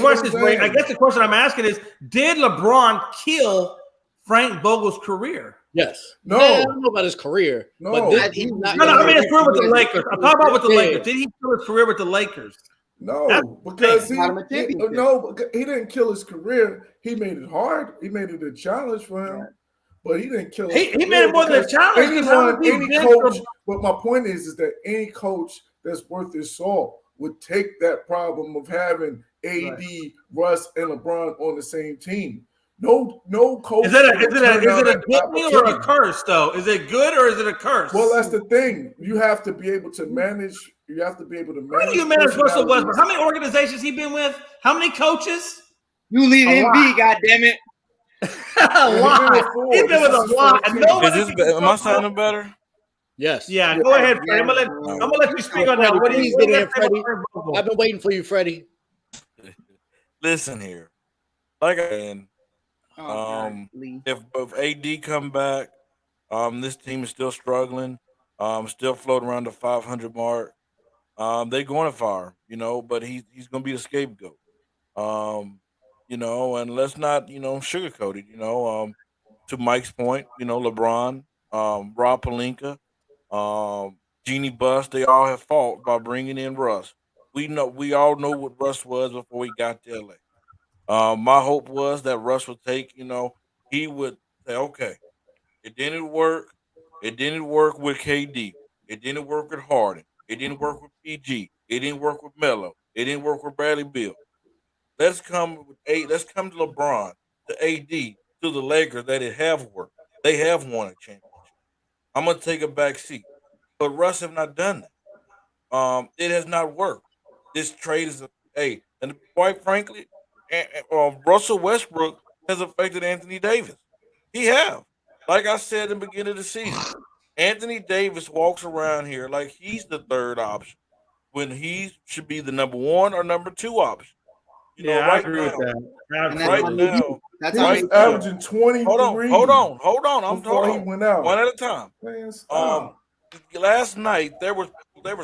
[SPEAKER 3] the question I'm asking is, did LeBron kill Frank Vogel's career?
[SPEAKER 1] Yes.
[SPEAKER 6] No.
[SPEAKER 1] I don't know about his career.
[SPEAKER 6] No.
[SPEAKER 1] But
[SPEAKER 3] I mean his career with the Lakers. I'm talking about with the Lakers. Did he kill his career with the Lakers?
[SPEAKER 6] No, because he didn't kill his career. He made it hard. He made it a challenge for him. But he didn't kill.
[SPEAKER 3] He made it more than a challenge.
[SPEAKER 6] Any coach. But my point is that any coach that's worth his salt would take that problem of having AD, Russ, and LeBron on the same team. No coach.
[SPEAKER 3] Is it a good thing or a curse though? Is it good or is it a curse?
[SPEAKER 6] Well, that's the thing. You have to be able to manage. You have to be able to manage.
[SPEAKER 3] How do you manage Russell Westbrook? How many organizations he been with? How many coaches?
[SPEAKER 4] You leave him be, goddammit.
[SPEAKER 3] A lot. He's been with a lot.
[SPEAKER 8] Am I sounding better?
[SPEAKER 1] Yes.
[SPEAKER 3] Yeah. Go ahead, Freddie. I'm gonna let you speak on that. What do you think?
[SPEAKER 1] I've been waiting for you, Freddie.
[SPEAKER 8] Listen here, like I said, if AD come back, this team is still struggling. Still floating around the 500 mark. They're going to fire, but he's going to be the scapegoat. And let's not, sugarcoat it. To Mike's point, LeBron, Rob Pelinka, Jeannie Buss, they all have fault by bringing in Russ. We all know what Russ was before he got to LA. My hope was that Russ would take, he would say, okay, it didn't work. It didn't work with KD. It didn't work with Harden. It didn't work with PG. It didn't work with Melo. It didn't work with Bradley Beal. Let's come to LeBron, to AD, to the Lakers that it have worked. They have won a championship. I'm gonna take a back seat. But Russ have not done that. It has not worked. This trade is and quite frankly, Russell Westbrook has affected Anthony Davis. He have. Like I said in the beginning of the season, Anthony Davis walks around here like he's the third option. when he should be the number 1 or number 2 option. You know,
[SPEAKER 3] I
[SPEAKER 8] right
[SPEAKER 3] agree
[SPEAKER 8] now,
[SPEAKER 3] with that.
[SPEAKER 8] right
[SPEAKER 3] Absolutely.
[SPEAKER 8] now,
[SPEAKER 4] That's
[SPEAKER 6] He
[SPEAKER 4] how
[SPEAKER 6] was
[SPEAKER 8] right now.
[SPEAKER 6] averaging 23.
[SPEAKER 8] Hold on. I'm
[SPEAKER 6] before he
[SPEAKER 8] talking
[SPEAKER 6] went out.
[SPEAKER 8] one at a time.
[SPEAKER 6] Man, stop.
[SPEAKER 8] Last night there was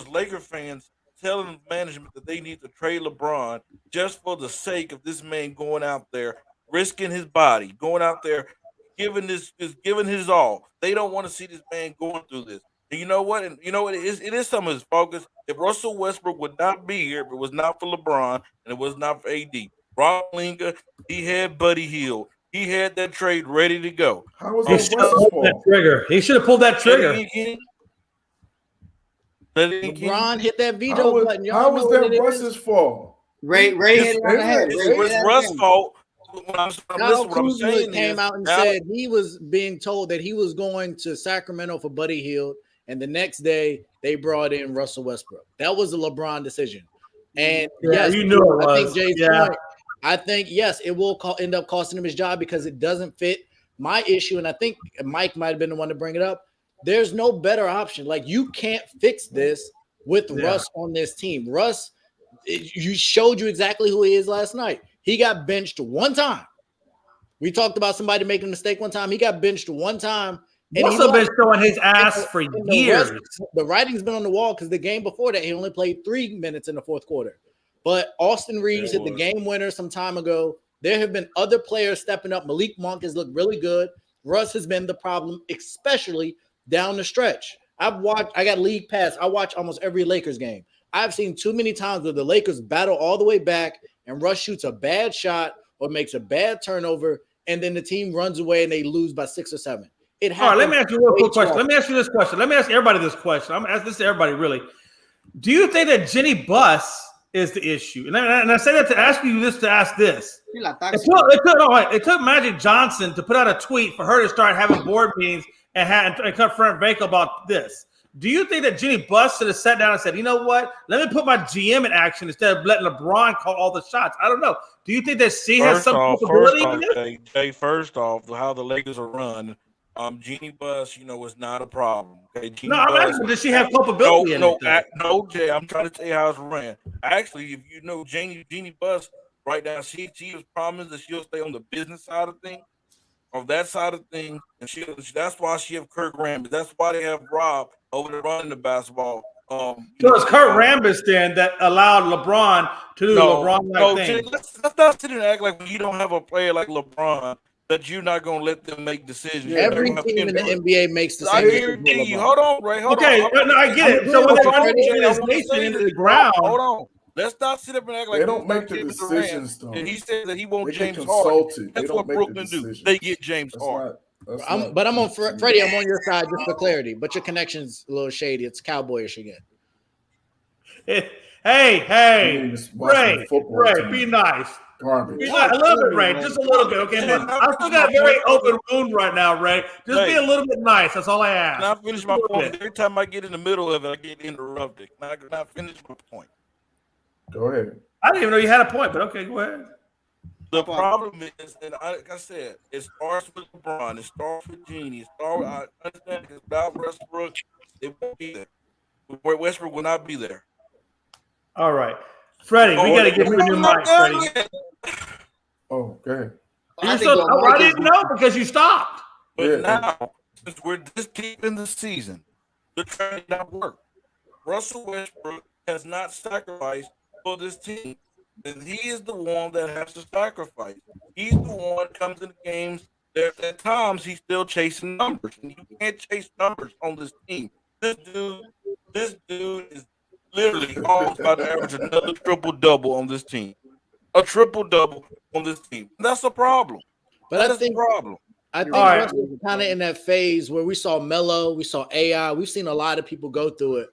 [SPEAKER 8] Laker fans telling management that they need to trade LeBron just for the sake of this man going out there, risking his body, going out there, giving his all. They don't want to see this man going through this. And you know what? And you know what? It is some of his focus. If Russell Westbrook would not be here, if it was not for LeBron and it was not for AD, Rob Pelinka, he had Buddy Hield. He had that trade ready to go.
[SPEAKER 6] How was
[SPEAKER 3] He
[SPEAKER 6] that
[SPEAKER 3] should have
[SPEAKER 6] Russ's
[SPEAKER 3] pulled that
[SPEAKER 6] fault?
[SPEAKER 3] trigger. He should have pulled that trigger.
[SPEAKER 1] LeBron hit that veto
[SPEAKER 6] How was,
[SPEAKER 1] button. Y'all
[SPEAKER 6] how
[SPEAKER 1] know
[SPEAKER 6] was
[SPEAKER 1] what
[SPEAKER 6] that
[SPEAKER 1] it is.
[SPEAKER 6] Russ's fault?
[SPEAKER 4] Ray hit it on the head.
[SPEAKER 8] It was Russ' fault.
[SPEAKER 1] Kyle
[SPEAKER 8] What I'm saying
[SPEAKER 1] Kuzma came
[SPEAKER 8] is,
[SPEAKER 1] out and
[SPEAKER 8] now-
[SPEAKER 1] said he was being told that he was going to Sacramento for Buddy Hield, and the next day they brought in Russell Westbrook. That was a LeBron decision. And yes,
[SPEAKER 3] you knew it
[SPEAKER 1] I
[SPEAKER 3] was.
[SPEAKER 1] think Jay's
[SPEAKER 3] Yeah.
[SPEAKER 1] point. I think yes, it will end up costing him his job because it doesn't fit my issue. And I think Mike might have been the one to bring it up. There's no better option. Like you can't fix this with Russ on this team. Russ, you showed you exactly who he is last night. He got benched one time. We talked about somebody making a mistake one time. He got benched one time. And
[SPEAKER 3] Russell been showing his ass for years.
[SPEAKER 1] The writing's been on the wall because the game before that, he only played 3 minutes in the fourth quarter. But Austin Reeves hit the game winner some time ago. There have been other players stepping up. Malik Monk has looked really good. Russ has been the problem, especially down the stretch. I got league pass. I watch almost every Lakers game. I've seen too many times where the Lakers battle all the way back and Russ shoots a bad shot or makes a bad turnover, and then the team runs away and they lose by 6 or 7. It
[SPEAKER 3] All right, let me ask you a real quick question.
[SPEAKER 1] often.
[SPEAKER 3] Let me ask you this question. Let me ask everybody this question. I'm asking this to everybody, really. Do you think that Jenny Buss is the issue? And I say that to ask you this, to ask this. It took Magic Johnson to put out a tweet for her to start having board meetings and confront Vogel about this. Do you think that Jenny Buss should have sat down and said, you know what? Let me put my GM in action instead of letting LeBron call all the shots? I don't know. Do you think that she has some capability in this?
[SPEAKER 8] Jay, first off, how the Lakers are run, Jeannie Buss, was not a problem. Okay,
[SPEAKER 3] I'm asking, does she have culpability in it?
[SPEAKER 8] No, Jay, I'm trying to tell you how it's ran. Actually, if you know Jeannie Buss right now, she has promised that she'll stay on the business side of things, on that side of things, and that's why she have Kirk Rambis. That's why they have Rob over there running the basketball.
[SPEAKER 3] So it's Kurt Rambis then that allowed LeBron to do LeBron-like things.
[SPEAKER 8] Let's not sit and act like when you don't have a player like LeBron that you're not going to let them make decisions.
[SPEAKER 1] Every team in the NBA makes decisions.
[SPEAKER 8] I guarantee you. Hold on, Ray.
[SPEAKER 3] Okay, I get it. So when they're trying to get his nation into the ground.
[SPEAKER 8] Hold on. Let's not sit up and act like
[SPEAKER 6] they don't make the decisions, though.
[SPEAKER 8] And he said that he wants
[SPEAKER 6] they
[SPEAKER 8] James Harden. That's
[SPEAKER 6] they
[SPEAKER 8] what Brooklyn do. They get James Harden.
[SPEAKER 1] But I'm on Freddie. I'm on your side just for clarity. But your connection's a little shady. It's cowboyish again.
[SPEAKER 3] Hey, Ray, be nice.
[SPEAKER 6] Garbage.
[SPEAKER 3] A little bit, Ray. Just a little bit, okay? I still got a very open wound right now, Ray. Just be a little bit nice. That's all I ask.
[SPEAKER 8] Can I finish my point? Every time I get in the middle of it, I get interrupted. Can I finish my point?
[SPEAKER 6] Go ahead.
[SPEAKER 3] I didn't even know you had a point, but okay, go ahead.
[SPEAKER 8] The problem is, and like I said, it starts with LeBron. It starts with Jeannie. I understand because without Westbrook, it won't be there. Westbrook will not be there.
[SPEAKER 3] All right. Freddie, we got to get you a new mic, Freddie.
[SPEAKER 6] Oh, okay.
[SPEAKER 3] I didn't know because you stopped.
[SPEAKER 8] But now, since we're this deep in the season, the trade not work. Russell Westbrook has not sacrificed for this team. And he is the one that has to sacrifice. He's the one that comes in the games. At times, he's still chasing numbers. And you can't chase numbers on this team. This dude is literally almost about to average another triple-double on this team. A triple-double on this team. That's a problem.
[SPEAKER 1] But I think Russ is kind of in that phase where we saw Melo, we saw AI. We've seen a lot of people go through it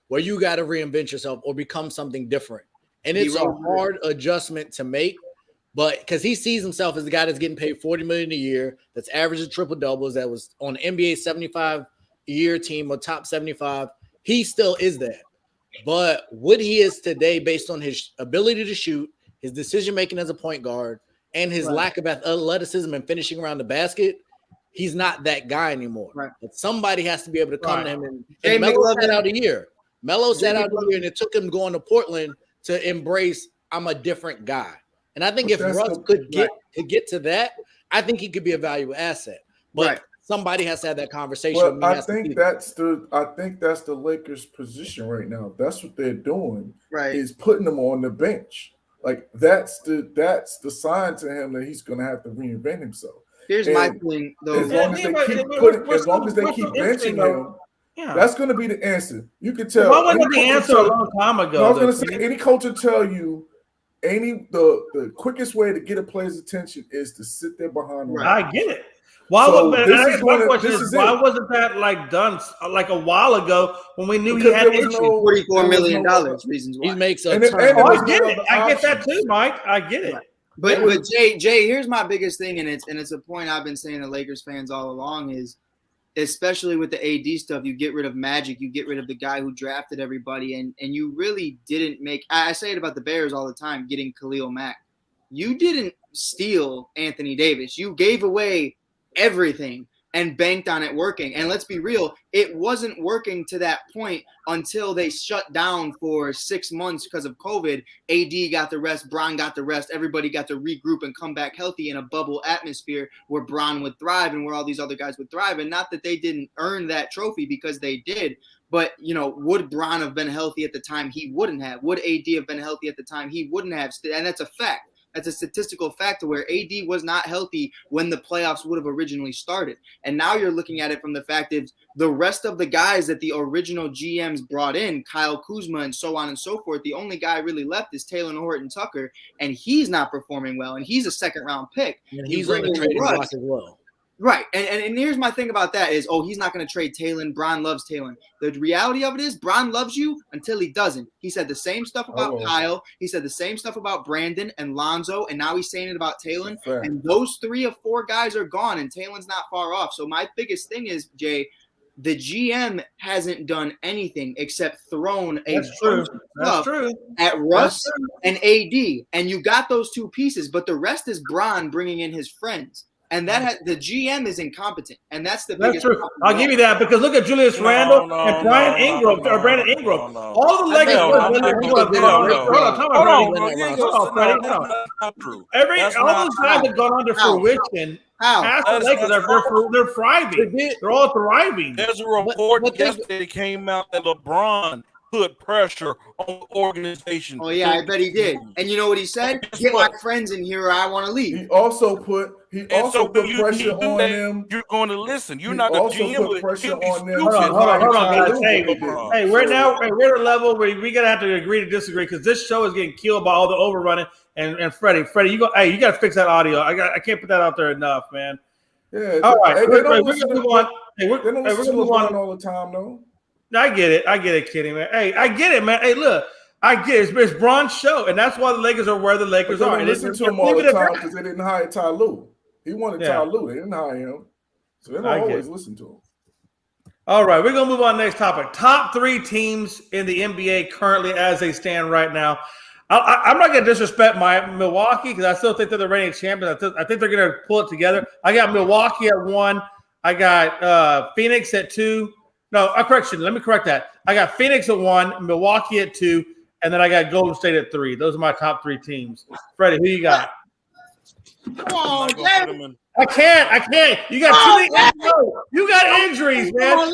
[SPEAKER 1] where you got to reinvent yourself or become something different. And it's a hard adjustment to make, but because he sees himself as the guy that's getting paid $40 million a year, that's averaging triple-doubles, that was on the NBA 75-year team or top 75. He still is that. But what he is today, based on his ability to shoot, his decision-making as a point guard, and his lack of athleticism and finishing around the basket, he's not that guy anymore. Right. But somebody has to be able to come to him and Melo sat out a year. Melo sat out the year, and it took him going to Portland to embrace, I'm a different guy. And I think if Russ could get to that, I think he could be a valuable asset. But somebody has to have that conversation.
[SPEAKER 6] Well, I think that's the Lakers' position right now. That's what they're doing.
[SPEAKER 4] Right.
[SPEAKER 6] Is putting them on the bench. Like that's the sign to him that he's going to have to reinvent himself.
[SPEAKER 4] Here's my thing, though.
[SPEAKER 6] As long as they keep benching him, that's going to be the answer. You can tell.
[SPEAKER 3] What was the answer a long time ago?
[SPEAKER 6] I was going to say, any coach will tell you, the quickest way to get a player's attention is to sit there behind him.
[SPEAKER 3] I get it. Why wasn't that like done like a while ago when we knew he had
[SPEAKER 4] $44 million? Reasons why
[SPEAKER 1] he makes
[SPEAKER 3] I get it. I get that too, Mike. I get it.
[SPEAKER 4] But Jay, here's my biggest thing, and it's a point I've been saying to Lakers fans all along is, especially with the AD stuff, you get rid of Magic, you get rid of the guy who drafted everybody, and you really didn't make. I say it about the Bears all the time, getting Khalil Mack. You didn't steal Anthony Davis. You gave away everything and banked on it working. And let's be real, it wasn't working to that point until they shut down for 6 months because of COVID. AD got the rest, Bron got the rest, everybody got to regroup and come back healthy in a bubble atmosphere where Bron would thrive and where all these other guys would thrive. And not that they didn't earn that trophy, because they did. But, would Bron have been healthy at the time? He wouldn't have. Would AD have been healthy at the time? He wouldn't have. And that's a fact. That's a statistical factor where AD was not healthy when the playoffs would have originally started. And now you're looking at it from the fact that the rest of the guys that the original GMs brought in, Kyle Kuzma and so on and so forth, the only guy really left is Taylor Horton-Tucker, and he's not performing well, and he's a second-round pick.
[SPEAKER 1] And he's on the trading block as well.
[SPEAKER 4] Right. And here's my thing about that is, he's not going to trade Talon. Bron loves Talon. The reality of it is Bron loves you until he doesn't. He said the same stuff about Kyle. He said the same stuff about Brandon and Lonzo, and now he's saying it about Talon. And those 3 of 4 guys are gone, and Talon's not far off. So my biggest thing is, Jay, the GM hasn't done anything except thrown a stuff at Russ and AD. And you got those 2 pieces, but the rest is Bron bringing in his friends. And the GM is incompetent, and that's the biggest.
[SPEAKER 3] That's true. I'll give you that, because look at Julius Randle and Brandon Ingram. All the Lakers. All those guys have gone under fruition. The Lakers they're thriving. They're all thriving.
[SPEAKER 8] There's a report yesterday that came out that LeBron put pressure on the organization.
[SPEAKER 4] Oh yeah, I bet he did. And you know what he said? Get my friends in here, or I want to leave.
[SPEAKER 6] He also put pressure on them.
[SPEAKER 8] You're going to listen. You're not the GM.
[SPEAKER 6] Put pressure on them.
[SPEAKER 3] Hold on, guys. Hey, we're at a level where we gotta have to agree to disagree, because this show is getting killed by all the overrunning. And Freddie, you got to fix that audio. I can't put that out there enough, man.
[SPEAKER 6] Yeah.
[SPEAKER 3] All right,
[SPEAKER 6] we're gonna
[SPEAKER 3] move on.
[SPEAKER 6] We're gonna move on all the time, though.
[SPEAKER 3] I get it, Kenny, man. Hey, I get it, man. Hey, look, I get it. It's Bron's show, and that's why the Lakers are where the Lakers are.
[SPEAKER 6] They listen to him all the time because they didn't hire Ty Lue. He wanted Ty Lue. They didn't hire him. So they don't always listen to him.
[SPEAKER 3] All right, we're going to move on to the next topic. Top 3 teams in the NBA currently as they stand right now. I'm not going to disrespect my Milwaukee, because I still think they're the reigning champions. I think they're going to pull it together. I got Milwaukee at 1. I got Phoenix at 2. No, correction. Let me correct that. I got Phoenix at 1, Milwaukee at 2, and then I got Golden State at 3. Those are my top 3 teams. Freddie, who you got?
[SPEAKER 4] Come on, David.
[SPEAKER 3] I can't. You got too many injuries. You got injuries, man.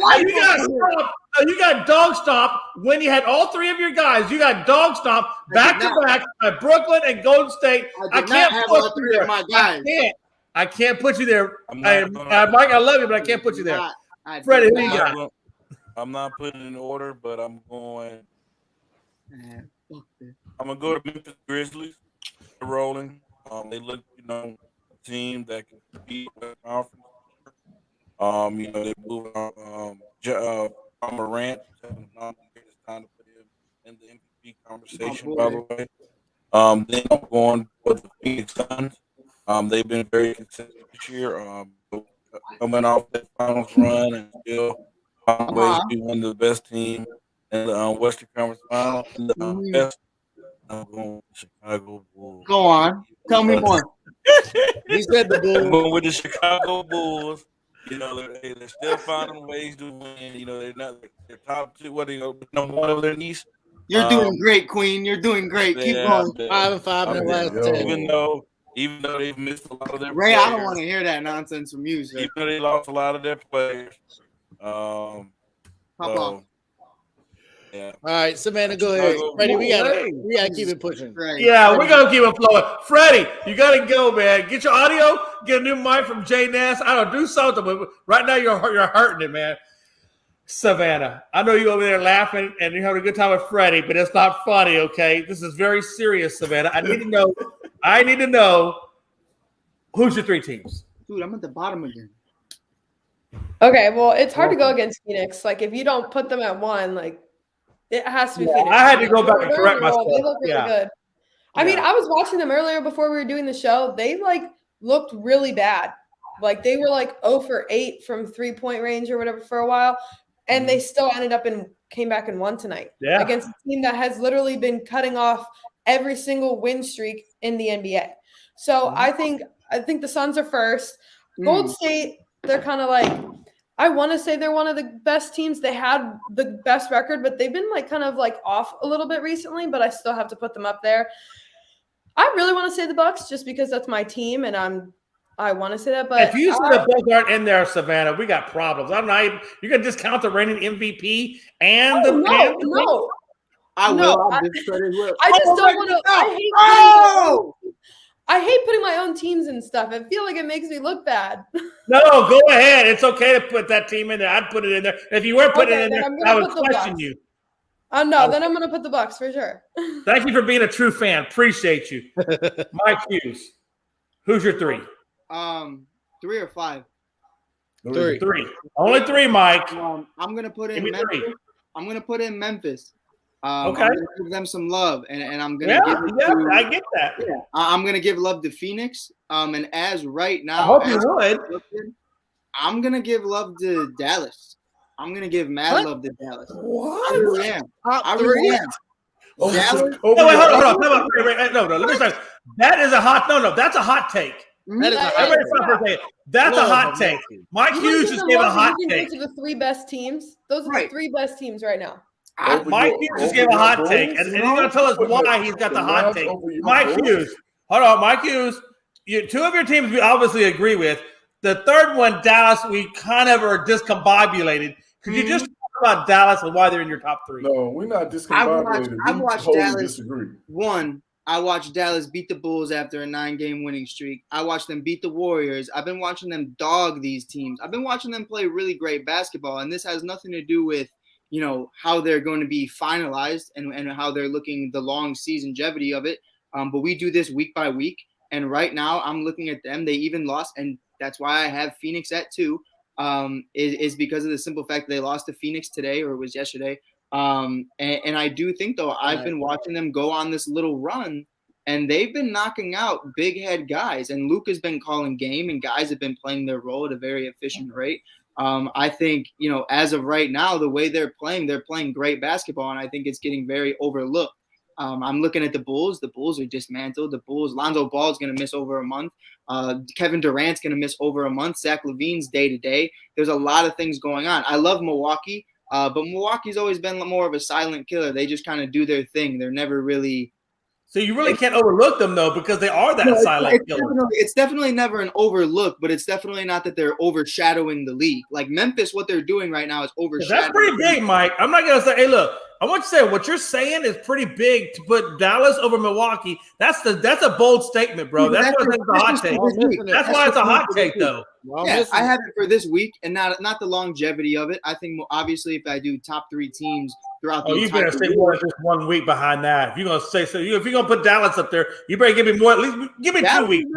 [SPEAKER 3] You got dog stomp when you had all 3 of your guys. You got dog stomp back to back at Brooklyn and Golden State. I can't put you there. I can't put you there. Mike, I love you, but I can't put you there. Freddie, who you got?
[SPEAKER 8] I'm not putting it in order, but I'm going to go to Memphis Grizzlies. They're rolling. They look, a team that can compete with the conference. They move on Morant. It's time to put him in the MVP conversation, by the way. Then I'm going with the Phoenix Suns. They've been very consistent this year. Coming off that finals run and still always be one of the best teams in the Western Conference Final. The best. I'm going with the Chicago Bulls.
[SPEAKER 4] Go on. Tell me more.
[SPEAKER 1] He said the Bulls.
[SPEAKER 8] I'm going with the Chicago Bulls. You know, they're still finding ways to win. You know, they're top two. What do you know? Number one over their niece.
[SPEAKER 4] You're doing great, Queen. You're doing great. Keep going.
[SPEAKER 1] 5-5 in the last 10.
[SPEAKER 8] Even though they've missed a lot of their
[SPEAKER 4] Ray,
[SPEAKER 8] players,
[SPEAKER 4] I don't want to hear that nonsense from you, sir.
[SPEAKER 8] even though they lost a lot of their players.
[SPEAKER 4] Pop off.
[SPEAKER 8] Yeah.
[SPEAKER 1] All right, Savannah, go ahead. Freddie, we gotta keep it pushing.
[SPEAKER 3] Yeah, we're gonna keep it flowing. Freddie, you gotta go, man. Get your audio, get a new mic from Jay Nass. I don't do something, but right now you're hurting it, man. Savannah, I know you're over there laughing and you're having a good time with Freddie, but it's not funny, okay? This is very serious, Savannah. I need to know who's your three teams.
[SPEAKER 4] Dude, I'm at the bottom again.
[SPEAKER 7] Okay, well, it's hard to go against Phoenix. Like, if you don't put them at 1, like, it has to be Phoenix.
[SPEAKER 3] I had to go back and correct myself.
[SPEAKER 7] They look really good. I mean, I was watching them earlier before we were doing the show. They, like, looked really bad. Like, they were, like, 0 for 8 from three-point range or whatever for a while. And they still came back and won tonight against a team that has literally been cutting off every single win streak in the NBA. So I think the Suns are first. Gold State, they're kind of like, I want to say they're one of the best teams. They had the best record, but they've been like kind of like off a little bit recently, but I still have to put them up there. I really want to say the Bucks just because that's my team and I want to say that, but
[SPEAKER 3] if you say the Bucks aren't in there, Savannah, we got problems. I'm not even, you're gonna discount the reigning MVP and
[SPEAKER 7] no.
[SPEAKER 4] I
[SPEAKER 7] just don't want to. I hate putting my own teams and stuff. I feel like it makes me look bad.
[SPEAKER 3] No, go ahead. It's okay to put that team in there. I'd put it in there. If you were putting it in there, I would question you.
[SPEAKER 7] No, then I'm going to put the Bucks for sure.
[SPEAKER 3] Thank you for being a true fan. Appreciate you. Mike Hughes, who's your three?
[SPEAKER 4] 3 or 5.
[SPEAKER 3] Three. Only 3, Mike.
[SPEAKER 4] I'm going to put in Memphis. I'm going to put in Memphis.
[SPEAKER 3] Okay.
[SPEAKER 4] I'm going to give them some love, and I'm going to give
[SPEAKER 3] I get that.
[SPEAKER 4] Yeah, I'm going to give love to Phoenix. And as right now,
[SPEAKER 3] I hope you would.
[SPEAKER 4] I'm going to give love to Dallas. I'm going to give mad love to Dallas.
[SPEAKER 3] What?
[SPEAKER 4] I really am. I really am.
[SPEAKER 3] Dallas? Hold on. No, let me start. That is a hot. No, that's a hot take.
[SPEAKER 1] That is a hot take.
[SPEAKER 3] That's a hot take. Mike Hughes just gave a hot take.
[SPEAKER 7] Those are the 3 best teams. Those are the 3 best teams right now.
[SPEAKER 3] Mike Hughes just gave a hot take, and he's going to tell us why he's got the hot take. Mike Hughes. Hold on, Mike Hughes. 2 of your teams we obviously agree with. The third one, Dallas, we kind of are discombobulated. Could you just talk about Dallas and why they're in your top 3?
[SPEAKER 6] No, we're not discombobulated.
[SPEAKER 4] I've watched
[SPEAKER 6] totally
[SPEAKER 4] Dallas.
[SPEAKER 6] Disagree.
[SPEAKER 4] I watched Dallas beat the Bulls after a 9-game winning streak. I watched them beat the Warriors. I've been watching them dog these teams. I've been watching them play really great basketball, and this has nothing to do with how they're going to be finalized and how they're looking the long longevity of it. But we do this week by week. And right now I'm looking at them. They even lost. And that's why I have Phoenix at 2 is because of the simple fact that they lost to Phoenix today, or it was yesterday. And I do think, though, I've been watching them go on this little run, and they've been knocking out big head guys. And Luke has been calling game, and guys have been playing their role at a very efficient rate. I think, as of right now, the way they're playing great basketball, and I think it's getting very overlooked. I'm looking at the Bulls. The Bulls are dismantled. The Bulls, Lonzo Ball is going to miss over a month. Kevin Durant's going to miss over a month. Zach LaVine's day-to-day. There's a lot of things going on. I love Milwaukee, but Milwaukee's always been more of a silent killer. They just kind of do their thing. They're never really –
[SPEAKER 3] So you really can't overlook them, though, because they are that silent killer.
[SPEAKER 4] It's definitely never an overlook, but it's definitely not that they're overshadowing the league. Like Memphis, what they're doing right now is overshadowing.
[SPEAKER 3] That's pretty big, Mike. I'm not going to say, hey, look, I want you to say what you're saying is pretty big to put Dallas over Milwaukee. That's a bold statement, bro. That's why it's a hot take. That's why it's a hot take, though.
[SPEAKER 4] Yeah, I have it for this week, and not the longevity of it. I think obviously if I do top 3 teams throughout the
[SPEAKER 3] you better say more than just 1 week behind that. If you're gonna say so, if you're gonna put Dallas up there, you better give me more. At least give me Dallas 2 weeks.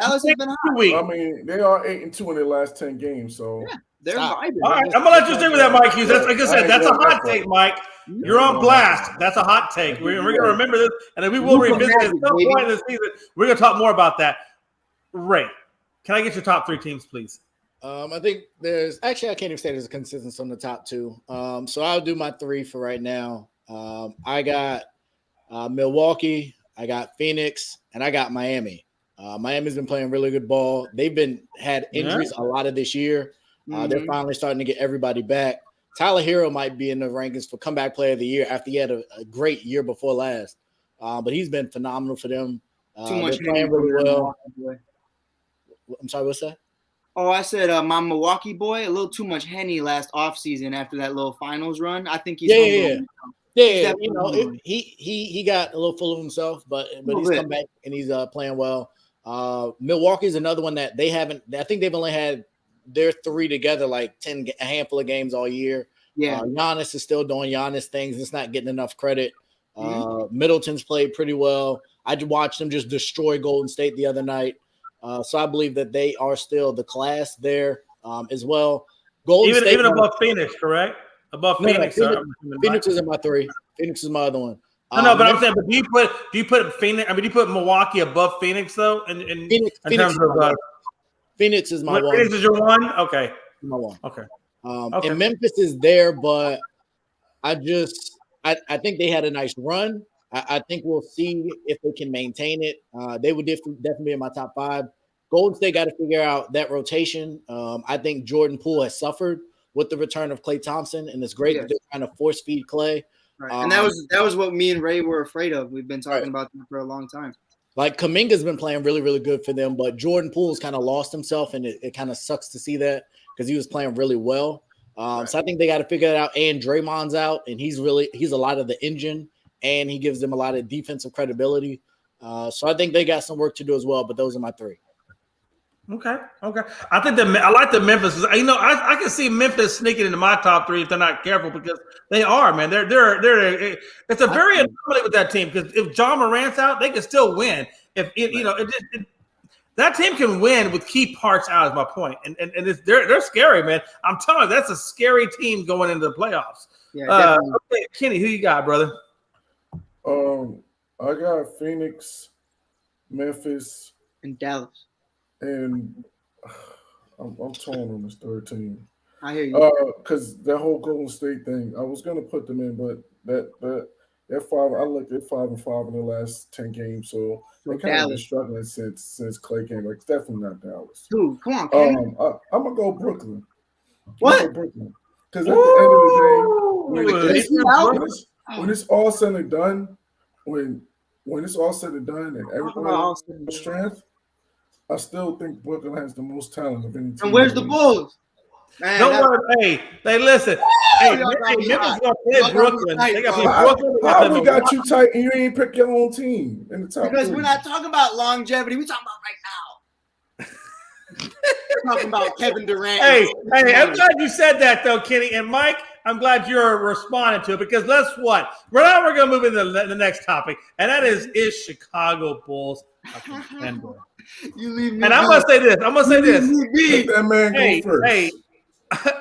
[SPEAKER 4] Dallas has been hot.
[SPEAKER 3] 2 weeks.
[SPEAKER 6] I mean, they are 8-2 in their last 10 games. So
[SPEAKER 4] they're vibing.
[SPEAKER 3] All right, I'm gonna let you stick with that, Mike Hughes. That's, like I said, that's a hot take, Mike. You're on blast. That's a hot take. We're gonna remember this, and then we will revisit it at some point in the season. We're gonna talk more about that. Ray, can I get your top 3 teams, please?
[SPEAKER 1] I think I can't even say there's a consistency on the top 2. So I'll do my 3 for right now. I got Milwaukee, I got Phoenix, and I got Miami. Miami's been playing really good ball. They've had injuries a lot of this year. They're finally starting to get everybody back. Tyler Hero might be in the rankings for comeback player of the year after he had a great year before last. But he's been phenomenal for them.
[SPEAKER 4] Too much
[SPEAKER 1] they're playing really well. I'm sorry, what's that?
[SPEAKER 4] Oh, I said my Milwaukee boy, a little too much Henny last offseason after that little finals run. I think he's
[SPEAKER 1] Yeah. You know, he got a little full of himself, but he's come back and he's playing well. Milwaukee's another one that they haven't. I think they've only had their three together like a handful of games all year.
[SPEAKER 4] Yeah,
[SPEAKER 1] Giannis is still doing Giannis things. It's not getting enough credit. Middleton's played pretty well. I watched them just destroy Golden State the other night. So I believe that they are still the class there as well. Golden State
[SPEAKER 3] even above Phoenix, correct? Above Phoenix.
[SPEAKER 1] Phoenix is in my three. Phoenix is my other one.
[SPEAKER 3] No, but I'm saying, but do you put Phoenix? I mean, do you put Milwaukee above Phoenix though? In terms of
[SPEAKER 1] Phoenix is my one.
[SPEAKER 3] Phoenix is your one. Okay,
[SPEAKER 1] my one.
[SPEAKER 3] Okay.
[SPEAKER 1] And Memphis is there, but I think they had a nice run. I think we'll see if they can maintain it. They would definitely be in my top 5. Golden State got to figure out that rotation. I think Jordan Poole has suffered with the return of Klay Thompson, and it's great that they're trying to force feed Klay.
[SPEAKER 4] Right. And that was what me and Ray were afraid of. We've been talking about that for a long time.
[SPEAKER 1] Like Kuminga's been playing really, really good for them, but Jordan Poole's kind of lost himself, and it kind of sucks to see that because he was playing really well. So I think they got to figure it out. And Draymond's out, and he's a lot of the engine, and he gives them a lot of defensive credibility. So I think they got some work to do as well. But those are my 3.
[SPEAKER 3] Okay. I think I like the Memphis. You know, I can see Memphis sneaking into my top 3 if they're not careful because they are, man. They're it's a very anomaly with that team because if John Morant's out, they can still win. That team can win with key parts out. Is my point, and they're scary, man. I'm telling you, that's a scary team going into the playoffs. Yeah, okay, Kenny, who you got, brother?
[SPEAKER 6] I got Phoenix, Memphis,
[SPEAKER 4] and Dallas.
[SPEAKER 6] And I'm torn on this third team.
[SPEAKER 4] I hear you.
[SPEAKER 6] Because that whole Golden State thing, I was gonna put them in, but that 5. I looked at 5-5 in the last 10 games, so they kind of been struggling since Klay came. Like, it's definitely not Dallas.
[SPEAKER 4] Dude, come on, Kenny.
[SPEAKER 6] I'm gonna go Brooklyn.
[SPEAKER 4] What?
[SPEAKER 6] Because at the end of the day, when it's all said and done, when it's all said and done, and everybody's strength. I still think Brooklyn has the most talent of any team.
[SPEAKER 4] And where's the Bulls? Man,
[SPEAKER 3] don't worry. Hey, listen. Hey, Memphis gonna play Brooklyn. They got to play Brooklyn.
[SPEAKER 6] How we got you tight and you ain't pick your own team in the top?
[SPEAKER 4] Because
[SPEAKER 6] 3.
[SPEAKER 4] we're not talking about longevity. We're talking about right now. We're talking about Kevin Durant.
[SPEAKER 3] Hey, I'm glad you said that though, Kenny and Mike. I'm glad you're responding to it because let's what? Right now we're gonna move into the next topic, and that is Chicago Bulls a contender?
[SPEAKER 4] You leave me.
[SPEAKER 3] And I'm gonna say this.
[SPEAKER 6] Let that man go first.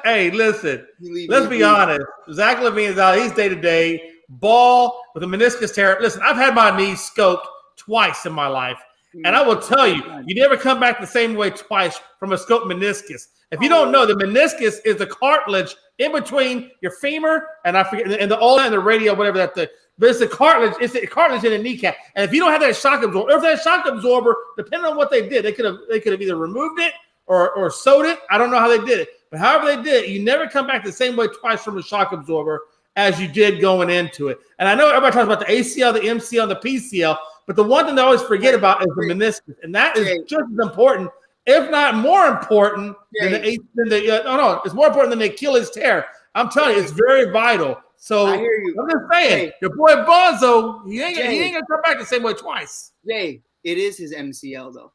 [SPEAKER 3] Hey, listen. Let's be honest. Zach LaVine is out. He's day-to-day. Ball with a meniscus tear. Listen, I've had my knees scoped twice in my life. And I will tell you, you never come back the same way twice from a scoped meniscus. If you don't know, the meniscus is the cartilage in between your femur and I forget and the ulna and the radial, whatever that thing. But it's the cartilage. It's the cartilage in the kneecap. And if you don't have that shock absorber, or if that shock absorber, depending on what they did, they could have either removed it or sewed it. I don't know how they did it, but however they did it, you never come back the same way twice from a shock absorber as you did going into it. And I know everybody talks about the ACL, the MCL, and the PCL, but the one thing they always forget about is the meniscus, and that is just as important, if not more important it's more important than the Achilles tear. I'm telling you, it's very vital. So
[SPEAKER 4] I hear you.
[SPEAKER 3] I'm just saying, your boy Bonzo, he ain't gonna come back the same way twice.
[SPEAKER 4] Jay, it is his MCL though.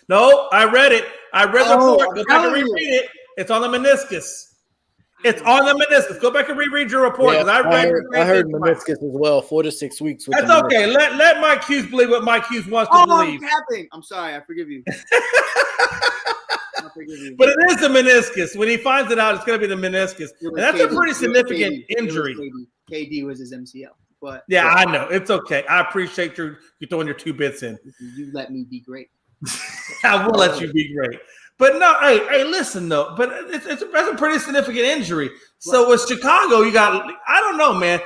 [SPEAKER 3] No, I read it. I read the report. Go back and reread it. It's on the meniscus. It's on the meniscus. Go back and reread your report.
[SPEAKER 1] Yeah, I heard meniscus as well. 4 to 6 weeks.
[SPEAKER 3] That's okay. Let Mike Hughes believe what Mike Hughes wants to believe.
[SPEAKER 4] I'm sorry. I forgive you.
[SPEAKER 3] But it is the meniscus. When he finds it out, it's going to be the meniscus. And that's a pretty significant injury.
[SPEAKER 4] KD was his MCL. But
[SPEAKER 3] yeah, I know. It's okay. I appreciate you throwing your 2 bits in.
[SPEAKER 4] You let me be great.
[SPEAKER 3] I will let you be great. But no, hey, listen though. But that's a pretty significant injury. So with Chicago, you got, I don't know, man.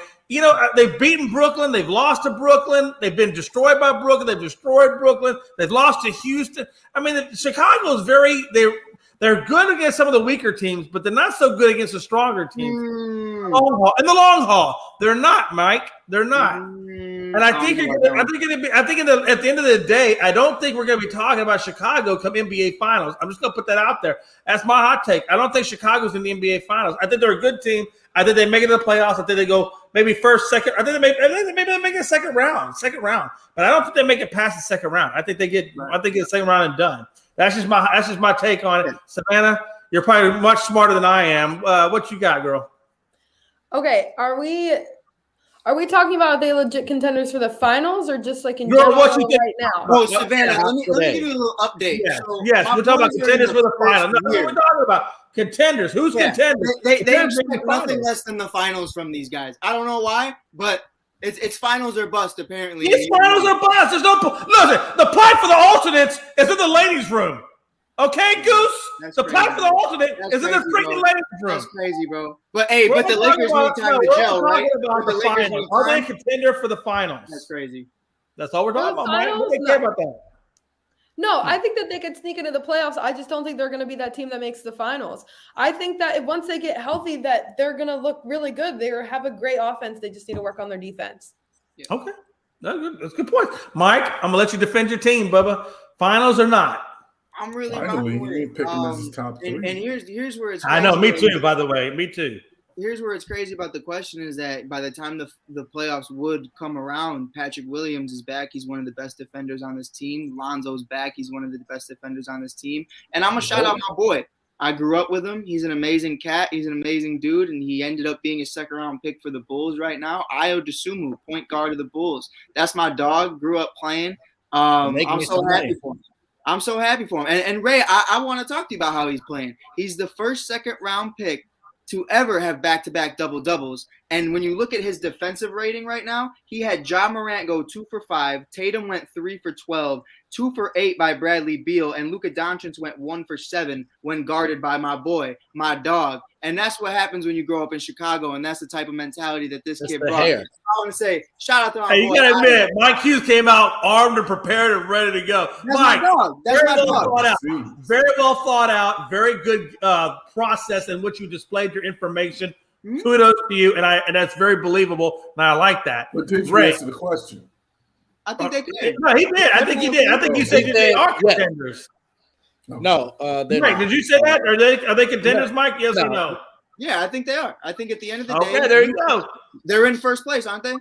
[SPEAKER 3] they've beaten Brooklyn. They've lost to Brooklyn. They've been destroyed by Brooklyn. They've destroyed Brooklyn. They've lost to Houston. I mean, Chicago's they're good against some of the weaker teams, but they're not so good against the stronger teams. In the long haul, they're not, Mike. They're not. And I think at the end of the day, I don't think we're going to be talking about Chicago come NBA Finals. I'm just going to put that out there. That's my hot take. I don't think Chicago's in the NBA Finals. I think they're a good team. I think they make it to the playoffs. I think they go maybe first, second. I think they make it a second round. But I don't think they make it past the second round. I think they get the second round and done. That's just my take on it. Savannah, you're probably much smarter than I am. What you got, girl?
[SPEAKER 7] Okay, are we talking about are they legit contenders for the finals or just like in
[SPEAKER 3] Girl,
[SPEAKER 7] general
[SPEAKER 3] what you think?
[SPEAKER 7] right now?
[SPEAKER 4] Oh, Savannah, let me give you a little update.
[SPEAKER 3] Yes, we're talking about contenders for the finals. No, we're talking about contenders. Who's contenders?
[SPEAKER 4] They expect nothing less than the finals from these guys. I don't know why, but it's finals or bust apparently.
[SPEAKER 3] It's finals or bust. There's no listen. The pipe for the alternates is in the ladies' room. Okay, Goose. The pipe for the alternate is in the freaking ladies' room.
[SPEAKER 4] That's crazy, bro. But hey, but the Lakers need time to gel, right?
[SPEAKER 3] Are they a contender for the finals?
[SPEAKER 4] That's crazy.
[SPEAKER 3] That's all we're talking about, Mike. We don't care about that.
[SPEAKER 7] No, I think that they could sneak into the playoffs. I just don't think they're going to be that team that makes the finals. I think that once they get healthy, that they're going to look really good. They have a great offense. They just need to work on their defense.
[SPEAKER 3] Yeah. Okay. That's a good point. Mike, I'm going to let you defend your team, Bubba. Finals or not?
[SPEAKER 6] I'm really finally you ain't picking this as top three.
[SPEAKER 4] And here's where it's
[SPEAKER 3] crazy. I know, me too, by the way. Me too.
[SPEAKER 4] Here's where it's crazy about the question is that by the time the playoffs would come around, Patrick Williams is back. He's one of the best defenders on this team. Lonzo's back. He's one of the best defenders on this team. And I'm going to shout out my boy. I grew up with him. He's an amazing cat. He's an amazing dude. And he ended up being a second-round pick for the Bulls right now. Ayo Dosunmu, point guard of the Bulls. That's my dog. Grew up playing. I'm so happy for him. I'm so happy for him. And Ray, I want to talk to you about how he's playing. He's the first second-round pick to ever have back-to-back double-doubles. And when you look at his defensive rating right now, he had Ja Morant go 2 for 5. Tatum went 3 for 12. 2 for 8 by Bradley Beal. And Luka Doncic went 1 for 7 when guarded by my boy, my dog. And that's what happens when you grow up in Chicago. And that's the type of mentality that this kid brought. I want to say, shout out to my boy.
[SPEAKER 3] You got to admit, Mike Hughes came out armed and prepared and ready to go.
[SPEAKER 4] That's Mike, my dog. That's my dog.
[SPEAKER 3] Very well thought out. Very good process in which you displayed your information. Mm-hmm. Kudos to you, and that's very believable. And I like that.
[SPEAKER 6] But did you answer the question?
[SPEAKER 4] I think they could.
[SPEAKER 3] No, he did. I think he did. I think you said they are contenders.
[SPEAKER 1] No,
[SPEAKER 3] right. Did you say that? Are they contenders, Mike? Yes or no?
[SPEAKER 4] Yeah, I think they are. I think at the end of the day,
[SPEAKER 3] there you go.
[SPEAKER 4] They're in first place, aren't they?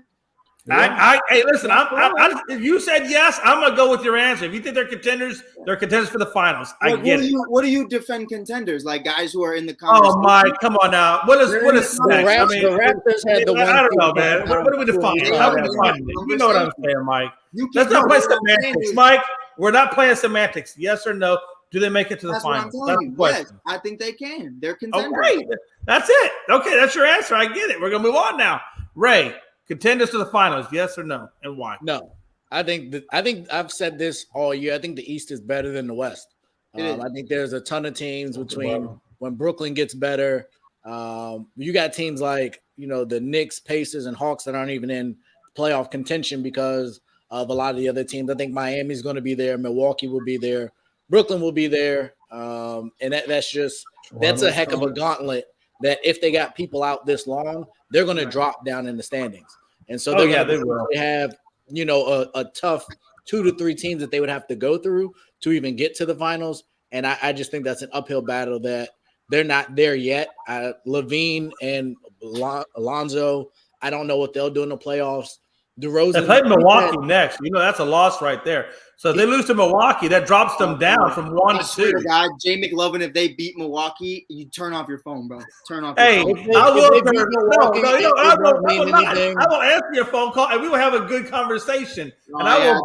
[SPEAKER 3] Hey, listen. If you said yes, I'm gonna go with your answer. If you think they're contenders for the finals.
[SPEAKER 4] What do you defend contenders like guys who are in the conversation?
[SPEAKER 3] Oh my, come on now. What is the
[SPEAKER 1] Raptors had the one?
[SPEAKER 3] I don't know, man. What are we defining? How are we defining it? You know what I'm saying, Mike? Let's not play semantics, Mike. We're not playing semantics. Yes or no? Do they make it to the finals?
[SPEAKER 4] That's the question. Yes, I think they can. They're contenders.
[SPEAKER 3] Okay, that's it. Okay, that's your answer. I get it. We're gonna move on now. Ray. Contenders to the finals, yes or no, and why?
[SPEAKER 1] No, I think I've said this all year. I think the East is better than the West. I think there's a ton of teams between when Brooklyn gets better. You got teams like the Knicks, Pacers, and Hawks that aren't even in playoff contention because of a lot of the other teams. I think Miami's going to be there, Milwaukee will be there, Brooklyn will be there, and that's a heck of a gauntlet. That if they got people out this long, they're going to drop down in the standings. And so they have a tough 2 to 3 teams that they would have to go through to even get to the finals. And I just think that's an uphill battle that they're not there yet. Levine and Alonzo, I don't know what they'll do in the playoffs. DeRozan,
[SPEAKER 3] they play Milwaukee next. That's a loss right there. So if they lose to Milwaukee, that drops them down from 1 to 2.
[SPEAKER 4] God, Jay McLovin, if they beat Milwaukee, you turn off your phone, bro. Turn off.
[SPEAKER 3] Hey, I will answer your phone call, and we will have a good conversation. I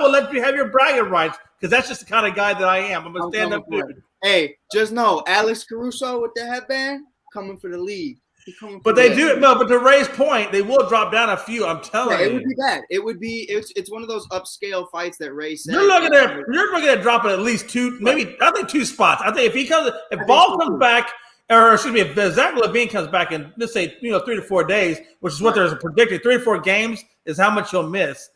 [SPEAKER 3] will let you have your bragging rights because that's just the kind of guy that I am. I'm a stand-up dude.
[SPEAKER 4] Hey, just know Alex Caruso with the headband coming for the league.
[SPEAKER 3] But they do no. But to Ray's point, they will drop down a few. I'm telling you,
[SPEAKER 4] it would be bad. It would be. It's one of those upscale fights that Ray said.
[SPEAKER 3] You're looking at dropping at least 2, maybe I think 2 spots. I think if Ball comes back or excuse me, if Zach LaVine comes back in, let's say 3 to 4 days, which is what there's predicted, 3 to 4 games is how much he'll miss.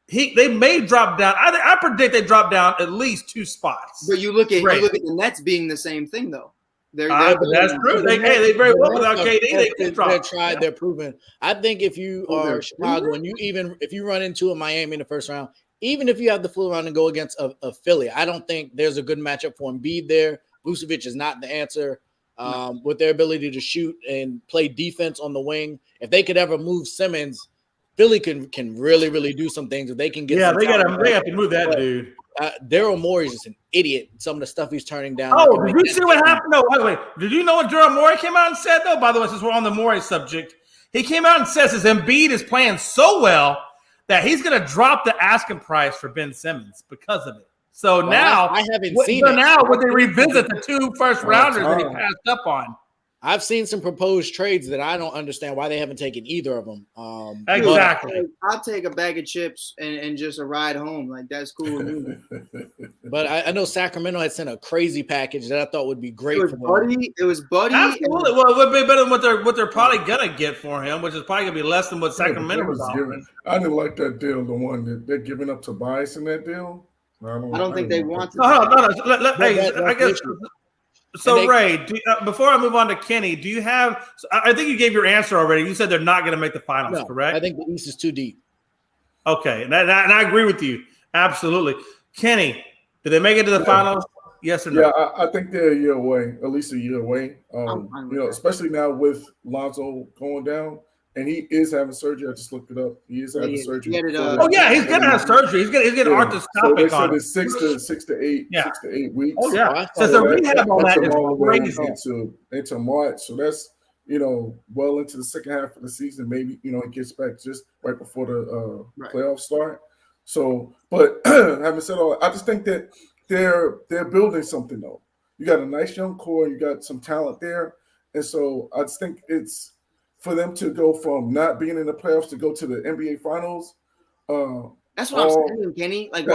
[SPEAKER 3] They may drop down. I predict they drop down at least 2 spots.
[SPEAKER 4] But you look at the Nets being the same thing though.
[SPEAKER 3] That's true. They very well without KD. They could drop.
[SPEAKER 1] They're tried. They're proven. I think if you are Chicago and if you run into a Miami in the first round, even if you have the full round and go against a Philly, I don't think there's a good matchup for Embiid there. Vucevic is not the answer. With their ability to shoot and play defense on the wing, if they could ever move Simmons, Philly can really, really do some things. If they can get,
[SPEAKER 3] they have to move that dude.
[SPEAKER 1] Daryl Morey is just an idiot. Some of the stuff he's turning down.
[SPEAKER 3] Oh, did you see what happened? No, wait. Did you know what Daryl Morey came out and said though? By the way, since we're on the Morey subject, he came out and says his Embiid is playing so well that he's going to drop the asking price for Ben Simmons because of it. So now
[SPEAKER 1] I haven't seen it.
[SPEAKER 3] So now would they revisit the 2 first rounders that he passed up on?
[SPEAKER 1] I've seen some proposed trades that I don't understand why they haven't taken either of them.
[SPEAKER 3] Exactly.
[SPEAKER 4] I'll take a bag of chips and just a ride home. Like, that's cool with me.
[SPEAKER 1] But I know Sacramento had sent a crazy package that I thought would be great for them.
[SPEAKER 4] It was Buddy.
[SPEAKER 3] Absolutely. Well, it would be better than what they're probably gonna get for him, which is probably gonna be less than what Sacramento was offering.
[SPEAKER 6] I didn't like that deal. The one that they're giving up Tobias in that deal.
[SPEAKER 4] I don't think they want to.
[SPEAKER 3] No. I guess. So, Ray, before I move on to Kenny, do you have – I think you gave your answer already. You said they're not going to make the finals, correct?
[SPEAKER 1] I think the East is too deep.
[SPEAKER 3] Okay, and I agree with you. Absolutely. Kenny, did they make it to the finals? Yes or no?
[SPEAKER 6] Yeah, I think they're a year away, at least a year away. Especially now with Lonzo going down. And he is having surgery. I just looked it up. He is having surgery.
[SPEAKER 3] He's gonna have surgery. He's getting arthroscopic
[SPEAKER 6] so
[SPEAKER 3] on it.
[SPEAKER 6] It's 6 to 8 weeks.
[SPEAKER 3] Oh yeah. So the rehab on that is crazy.
[SPEAKER 6] Into March. So that's well into the second half of the season. Maybe it gets back just right before the playoffs start. So, but having said all that, I just think that they're building something though. You got a nice young core. You got some talent there, and so I just think it's for them to go from not being in the playoffs to go to the NBA Finals.
[SPEAKER 4] That's what I'm saying, Kenny. Like,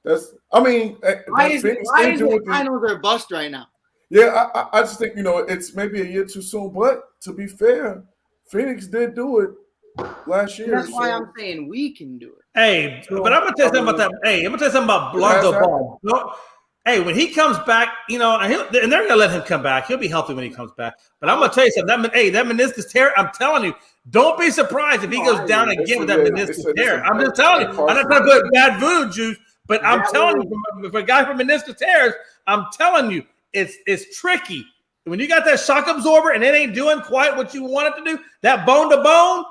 [SPEAKER 6] that's. I mean,
[SPEAKER 4] why is the finals are bust right now?
[SPEAKER 6] Yeah, I just think it's maybe a year too soon. But to be fair, Phoenix did do it last year.
[SPEAKER 4] That's why I'm saying we can do it.
[SPEAKER 3] Hey, but I'm gonna tell you something about that. Hey, I'm gonna tell you something about Lonzo Ball. Hey, when he comes back, and they're going to let him come back. He'll be healthy when he comes back. But I'm going to tell you something. That meniscus tear, I'm telling you, don't be surprised if he goes down again with that meniscus tear. I'm just telling you. I'm not trying to put bad voodoo juice, but I'm telling you, for a guy from meniscus tears, I'm telling you, it's tricky. When you got that shock absorber and it ain't doing quite what you want it to do, that bone to bone,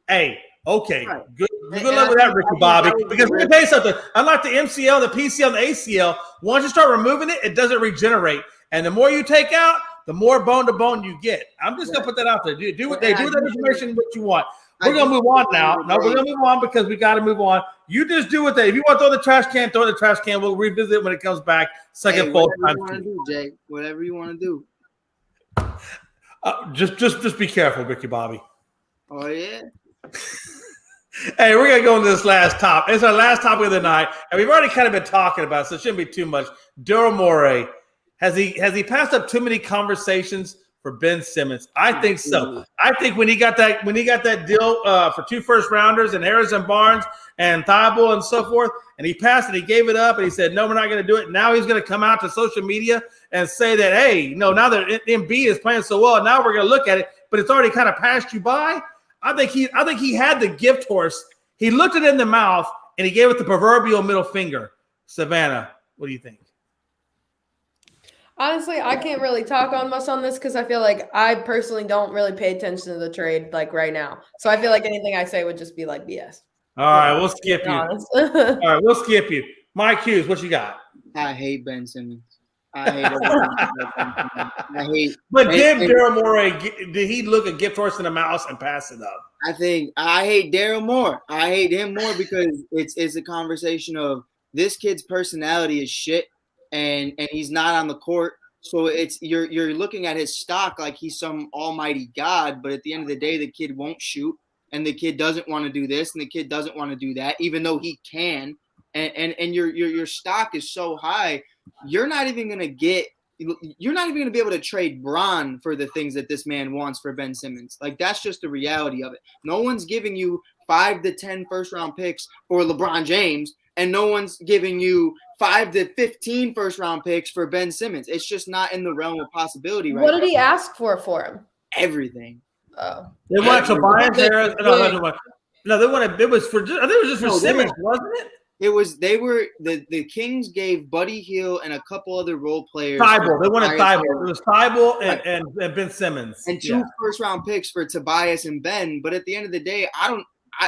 [SPEAKER 3] hey, okay, good luck with that, Ricky Bobby. Because let me tell you something. Unlike the MCL, the PCL, and the ACL, once you start removing it, it doesn't regenerate. And the more you take out, the more bone to bone you get. I'm just gonna put that out there. Do with that information what you want. We're gonna move on now. No, we're gonna move on because we got to move on. You just do with that. If you want to throw the trash can, throw the trash can. We'll revisit it when it comes back. Second full time.
[SPEAKER 4] Whatever you want to do.
[SPEAKER 3] Just be careful, Ricky Bobby.
[SPEAKER 4] Oh yeah.
[SPEAKER 3] Hey, we're gonna go into this last topic. It's our last topic of the night, and we've already kind of been talking about it, so it shouldn't be too much. Daryl Morey, has he passed up too many conversations for Ben Simmons? I think so. I think when he got that deal for 2 first rounders and Harrison Barnes and Thibault and so forth, and he passed it, he gave it up, and he said, "No, we're not going to do it." Now he's going to come out to social media and say that, "Hey, now that Embiid is playing so well, now we're going to look at it," but it's already kind of passed you by. I think he had the gift horse. He looked it in the mouth and he gave it the proverbial middle finger. Savannah, what do you think?
[SPEAKER 7] Honestly, I can't really talk on much on this because I feel like I personally don't really pay attention to the trade like right now. So I feel like anything I say would just be like BS.
[SPEAKER 3] All right, we'll skip you. All right, we'll skip you. Mike Hughes, what you got?
[SPEAKER 4] I hate Ben Simmons. I hate it.
[SPEAKER 3] But did Daryl Morey, did he look a gift horse in the mouth and pass it up?
[SPEAKER 4] I hate Daryl more. I hate him more because it's a conversation of this kid's personality is shit and he's not on the court. So it's you're looking at his stock like he's some almighty god, but at the end of the day, the kid won't shoot and the kid doesn't want to do this and the kid doesn't want to do that, even though he can. And your stock is so high. You're not even going to get you're not even going to be able to trade Bron for the things that this man wants for Ben Simmons. Like, that's just the reality of it. No one's giving you 5 to 10 first-round picks for LeBron James, and no one's giving you 5 to 15 first-round picks for Ben Simmons. It's just not in the realm of possibility right now.
[SPEAKER 7] What did he ask for him?
[SPEAKER 4] Everything.
[SPEAKER 7] Oh.
[SPEAKER 3] They wanted Tobias Harris. No, they wanted. It was for. I think it was just for Simmons, wasn't it?
[SPEAKER 4] The Kings gave Buddy Hield and a couple other role players.
[SPEAKER 3] Thibault. They wanted Thibault. It was Thibault and Ben Simmons.
[SPEAKER 4] And 2 first-round picks for Tobias and Ben. But at the end of the day,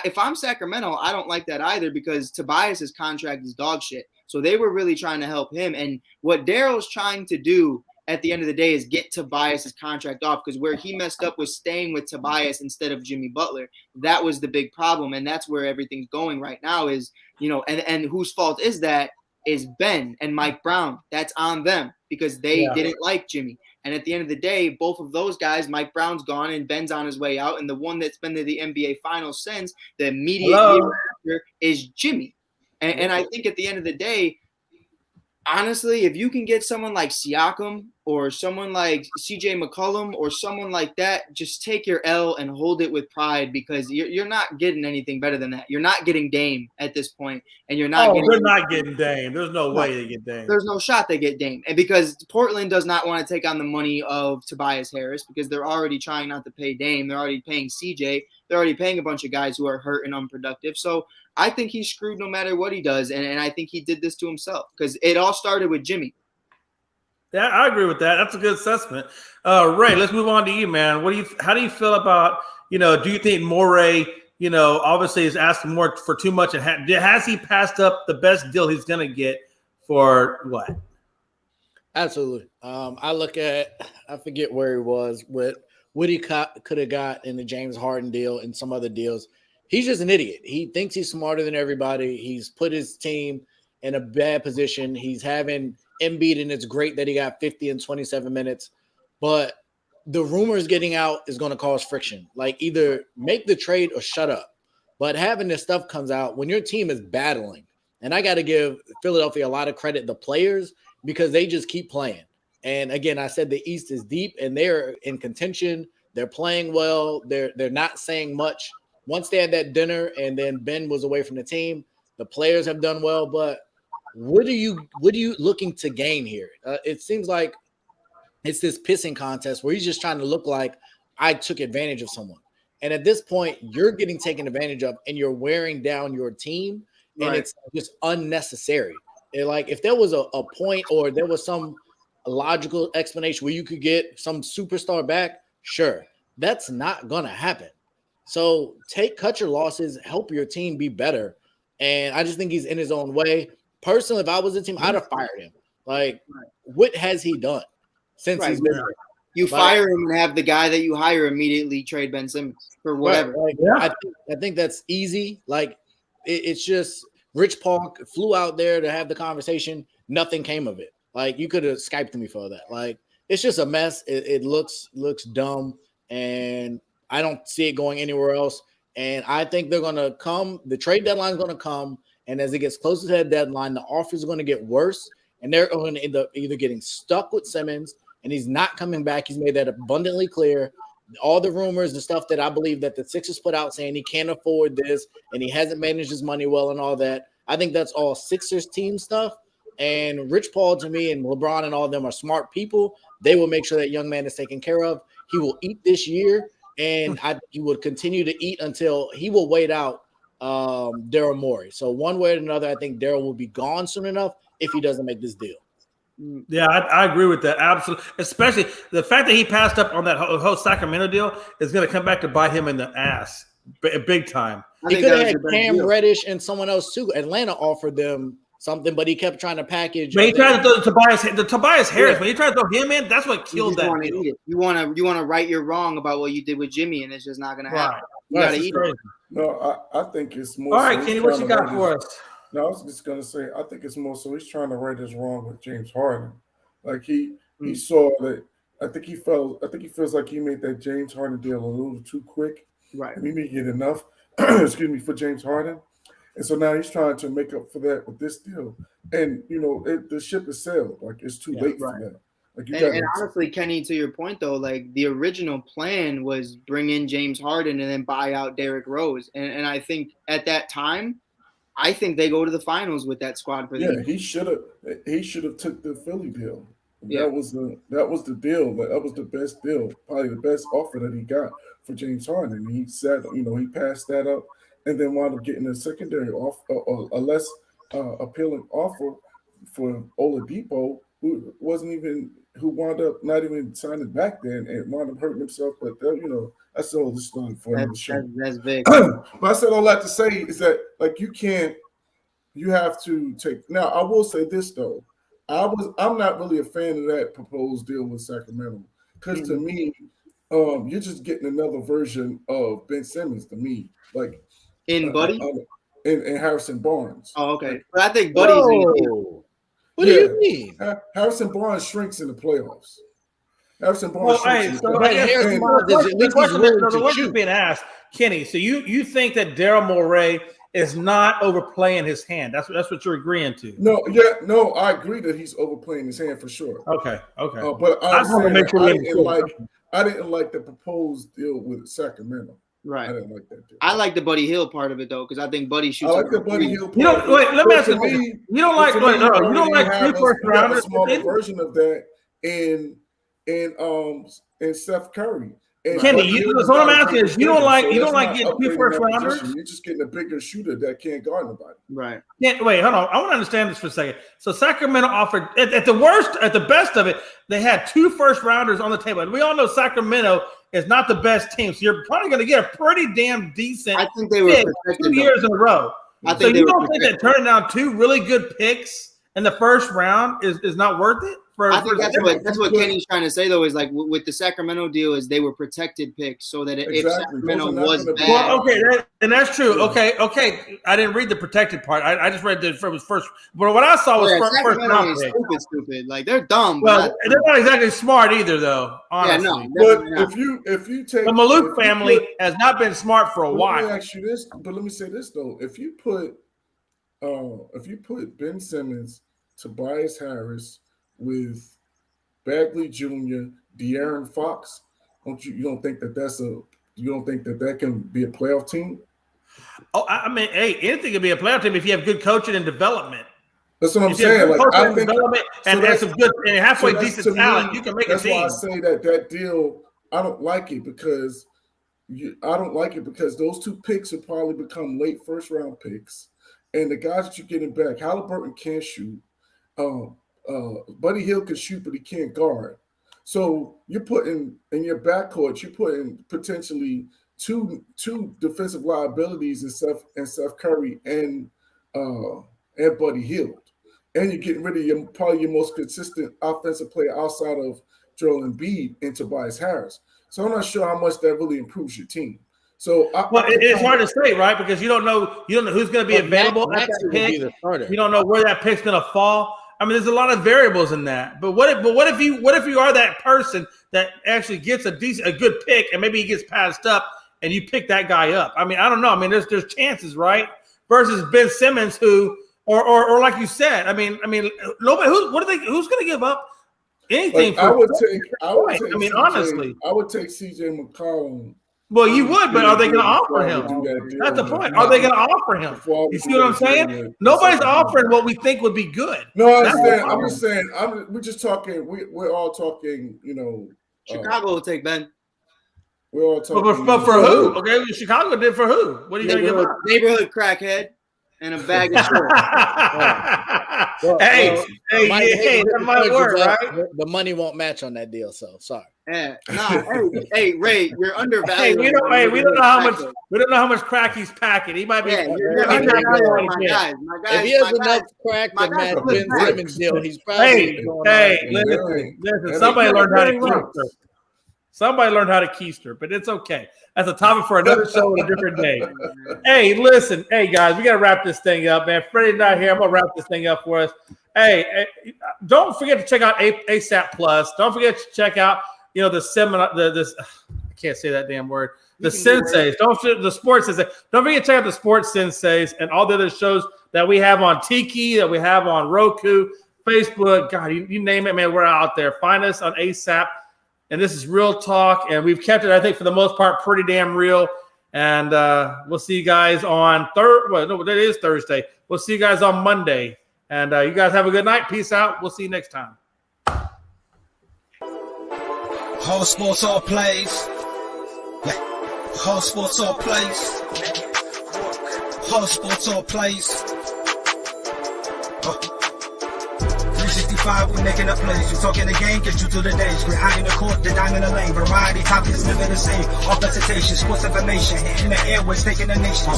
[SPEAKER 4] if I'm Sacramento, I don't like that either because Tobias's contract is dog shit. So they were really trying to help him. And what Daryl's trying to do at the end of the day is get Tobias's contract off, because where he messed up was staying with Tobias instead of Jimmy Butler. That was the big problem, and that's where everything's going right now is, and whose fault is that? Is Ben and Mike Brown. That's on them because they didn't like Jimmy. And at the end of the day, both of those guys, Mike Brown's gone and Ben's on his way out, and the one that's been to the NBA Finals since the immediate year after is Jimmy. And I think at the end of the day, honestly, if you can get someone like Siakam or someone like CJ McCollum or someone like that, just take your L and hold it with pride because you're not getting anything better than that. You're not getting Dame at this point, and you're not.
[SPEAKER 3] They're not getting Dame. There's no way they get Dame.
[SPEAKER 4] There's no shot they get Dame, and because Portland does not want to take on the money of Tobias Harris because they're already trying not to pay Dame. They're already paying CJ. They're already paying a bunch of guys who are hurt and unproductive. So I think he's screwed no matter what he does, and I think he did this to himself because it all started with Jimmy.
[SPEAKER 3] Yeah, I agree with that. That's a good assessment. Ray, let's move on to you, man. How do you feel about, do you think Morey, obviously is asking more for too much, and has he passed up the best deal he's going to get for what?
[SPEAKER 1] Absolutely. I forget where he was with what he could have got in the James Harden deal and some other deals. He's just an idiot. He thinks he's smarter than everybody. He's put his team in a bad position. He's having Embiid, and it's great that he got 50 in 27 minutes. But the rumors getting out is going to cause friction. Like, either make the trade or shut up. But having this stuff comes out when your team is battling. And I got to give Philadelphia a lot of credit, the players, because they just keep playing. And again, I said the East is deep, and they're in contention. They're playing well. They're not saying much. Once they had that dinner and then Ben was away from the team, the players have done well. But what are you looking to gain here? It seems like it's this pissing contest where he's just trying to look like I took advantage of someone. And at this point, you're getting taken advantage of, and you're wearing down your team, and it's just unnecessary. Like, if there was a point or there was some logical explanation where you could get some superstar back, sure. That's not going to happen. So cut your losses, help your team be better. And I just think he's in his own way. Personally, if I was the team, I'd have fired him. Like, what has he done since he's been there?
[SPEAKER 4] You fire him and have the guy that you hire immediately trade Ben Simmons for whatever.
[SPEAKER 1] I think that's easy. Like, it's just Rich Paul flew out there to have the conversation. Nothing came of it. Like, you could have Skyped me for that. Like, it's just a mess. It looks dumb, and I don't see it going anywhere else. And I think they're going to come. The trade deadline is going to come. And as it gets closer to that deadline, the offers are going to get worse. And they're going to end up either getting stuck with Simmons, and he's not coming back. He's made that abundantly clear. All the rumors, the stuff that I believe that the Sixers put out saying he can't afford this and he hasn't managed his money well and all that, I think that's all Sixers team stuff. And Rich Paul, to me, and LeBron and all of them are smart people. They will make sure that young man is taken care of. He will eat this year, and he will continue to eat until he will wait out Daryl Morey. So one way or another, I think Daryl will be gone soon enough if he doesn't make this deal.
[SPEAKER 3] Yeah, I agree with that. Absolutely. Especially the fact that he passed up on that whole Sacramento deal is going to come back to bite him in the ass big time.
[SPEAKER 1] He could have had Cam Reddish and someone else too. Atlanta offered them something, but he kept trying to package.
[SPEAKER 3] But he tried to throw the Tobias Harris. When you try to throw him in, that's what killed that deal.
[SPEAKER 4] You want to right your wrong about what you did with Jimmy, and it's just not going to happen. You got to eat it.
[SPEAKER 6] No, I think it's more.
[SPEAKER 3] All right, Kenny, what you got for us?
[SPEAKER 6] No, I was just gonna say, I think it's more so he's trying to right his wrong with James Harden. Like he saw that. I think he feels like he made that James Harden deal a little too quick.
[SPEAKER 4] Right.
[SPEAKER 6] And he didn't get enough. Excuse me, for James Harden. And so now he's trying to make up for that with this deal. And the ship has sailed. Like, it's too late for that. Like you
[SPEAKER 4] and honestly, Kenny, to your point though, like the original plan was bring in James Harden and then buy out Derrick Rose, and I think at that time, I think they go to the finals with that squad for the Eagles.
[SPEAKER 6] he should have took the Philly deal.
[SPEAKER 4] Yeah.
[SPEAKER 6] That was the deal. That was the best deal, probably the best offer that he got for James Harden. And he said, he passed that up, and then wound up getting a secondary offer, or a less appealing offer for Oladipo, who wound up not even signing back then and wound up hurting himself. But that's all the story for another show.
[SPEAKER 4] That's big.
[SPEAKER 6] But I said all that to say is that like you have to take. Now I will say this though. I'm not really a fan of that proposed deal with Sacramento because to me, you're just getting another version of Ben Simmons to me, like
[SPEAKER 4] Buddy
[SPEAKER 6] and Harrison Barnes.
[SPEAKER 4] Oh, okay. But I think Buddy's.
[SPEAKER 1] What do you mean?
[SPEAKER 6] Harrison Barnes shrinks in the playoffs. Harrison Barnes.
[SPEAKER 3] The question being asked, Kenny. So you think that Daryl Morey is not overplaying his hand? That's what you're agreeing to.
[SPEAKER 6] No, I agree that he's overplaying his hand for sure.
[SPEAKER 3] Okay.
[SPEAKER 6] But I didn't like the proposed deal with Sacramento.
[SPEAKER 4] Right.
[SPEAKER 6] I didn't like that deal.
[SPEAKER 4] I like the Buddy Hill part of it though, because I think Buddy shoots.
[SPEAKER 6] I like the Buddy Hill part.
[SPEAKER 3] Let me ask you. You don't like 3 first rounders.
[SPEAKER 6] A smaller version of that in Steph Curry.
[SPEAKER 3] Kenny, what I'm asking is, you don't like getting 2 first rounders.
[SPEAKER 6] You're just getting a bigger shooter that can't guard nobody.
[SPEAKER 4] Right.
[SPEAKER 3] Wait, hold on. I want to understand this for a second. So Sacramento offered at the best of it, they had 2 first rounders on the table. And we all know Sacramento is not the best team. So you're probably going to get a pretty damn decent.
[SPEAKER 4] I think they were protected
[SPEAKER 3] 2 years in a row. So you don't think that turning down 2 really good picks in the first round is not worth it?
[SPEAKER 4] I think that's what Kenny's trying to say though, is like with the Sacramento deal is they were protected picks so that if Sacramento was bad.
[SPEAKER 3] Well, that's true. Yeah. Okay. I didn't read the protected part. I just read the first. But what I saw was first round pick.
[SPEAKER 4] Stupid. Like they're dumb.
[SPEAKER 3] Well, they're not exactly smart either, though. Honestly.
[SPEAKER 6] Yeah, no. But if you take
[SPEAKER 3] the Maluk family has not been smart for a while.
[SPEAKER 6] Let me ask you this, but let me say this though: if you put Ben Simmons, Tobias Harris with Bagley Jr., De'Aaron Fox, you don't think that can be a playoff team?
[SPEAKER 3] Oh, I mean, hey, anything can be a playoff team if you have good coaching and development.
[SPEAKER 6] That's what I'm saying. Like I think
[SPEAKER 3] and some good and halfway decent talent, you can make a team.
[SPEAKER 6] That's why I say that deal. I don't like it because those 2 picks will probably become late first round picks, and the guys that you're getting back, Halliburton can't shoot. Buddy Hill can shoot, but he can't guard. So you're putting in your backcourt, you're putting potentially two defensive liabilities in Steph Curry and Buddy Hill, and you're getting rid of probably your most consistent offensive player outside of Joel Embiid and Tobias Harris. So I'm not sure how much that really improves your team. So
[SPEAKER 3] it's hard to say, right? Because you don't know who's going to be available at that pick. You don't know where that pick's going to fall. I mean, there's a lot of variables in that. But what if you are that person that actually gets a good pick and maybe he gets passed up and you pick that guy up? I mean, I don't know. I mean, there's chances, right? Versus Ben Simmons, who or like you said, I mean, nobody who's going to give up anything?
[SPEAKER 6] I would take
[SPEAKER 3] honestly,
[SPEAKER 6] I would take CJ McCollum.
[SPEAKER 3] Well, you would, but are they going to offer him? That's the point. Are they going to offer him? You see what I'm saying? Nobody's offering what we think would be good.
[SPEAKER 6] No, I understand. I'm just saying. We're just talking. We're all talking.
[SPEAKER 4] Chicago will take Ben.
[SPEAKER 6] We're all talking.
[SPEAKER 3] But for who? Okay, Chicago did for who? What are you going to give up?
[SPEAKER 4] Neighborhood crackhead and a bag of shorts.
[SPEAKER 3] Hey, that might work, right?
[SPEAKER 1] The money won't match on that deal, so sorry.
[SPEAKER 4] Yeah, hey, Ray, you're undervalued.
[SPEAKER 3] We don't know how much crack he's packing. He might be.
[SPEAKER 4] My guys.
[SPEAKER 1] If he has enough crack to match Ben Simmons' deal, he's probably.
[SPEAKER 3] Listen. Somebody learned how to keister. Somebody learned how to keister, but it's okay. That's a topic for another show on a different day. Hey, listen, guys, we got to wrap this thing up, man. Freddie's not here. I'm gonna wrap this thing up for us. Hey, don't forget to check out ASAP Plus. Don't forget to check out. The seminar, I can't say that damn word. The Senseis. The Sports Senseis. Don't forget to check out the Sports Senseis and all the other shows that we have on Tiki, that we have on Roku. Facebook, God, you name it, man, we're out there. Find us on ASAP. And this is Real Talk, and we've kept it, I think, for the most part, pretty damn real. And we'll see you guys on it is Thursday. We'll see you guys on Monday. And you guys have a good night. Peace out. We'll see you next time.
[SPEAKER 2] All sports, all plays. Yeah. All sports, all plays. All sports, all plays. 365, we're making a plays. You talking the game, get you through the days. We're high in the court, the dime in the lane. Variety, topics, living the same. All presentation, sports information. In the airways, taking the nation.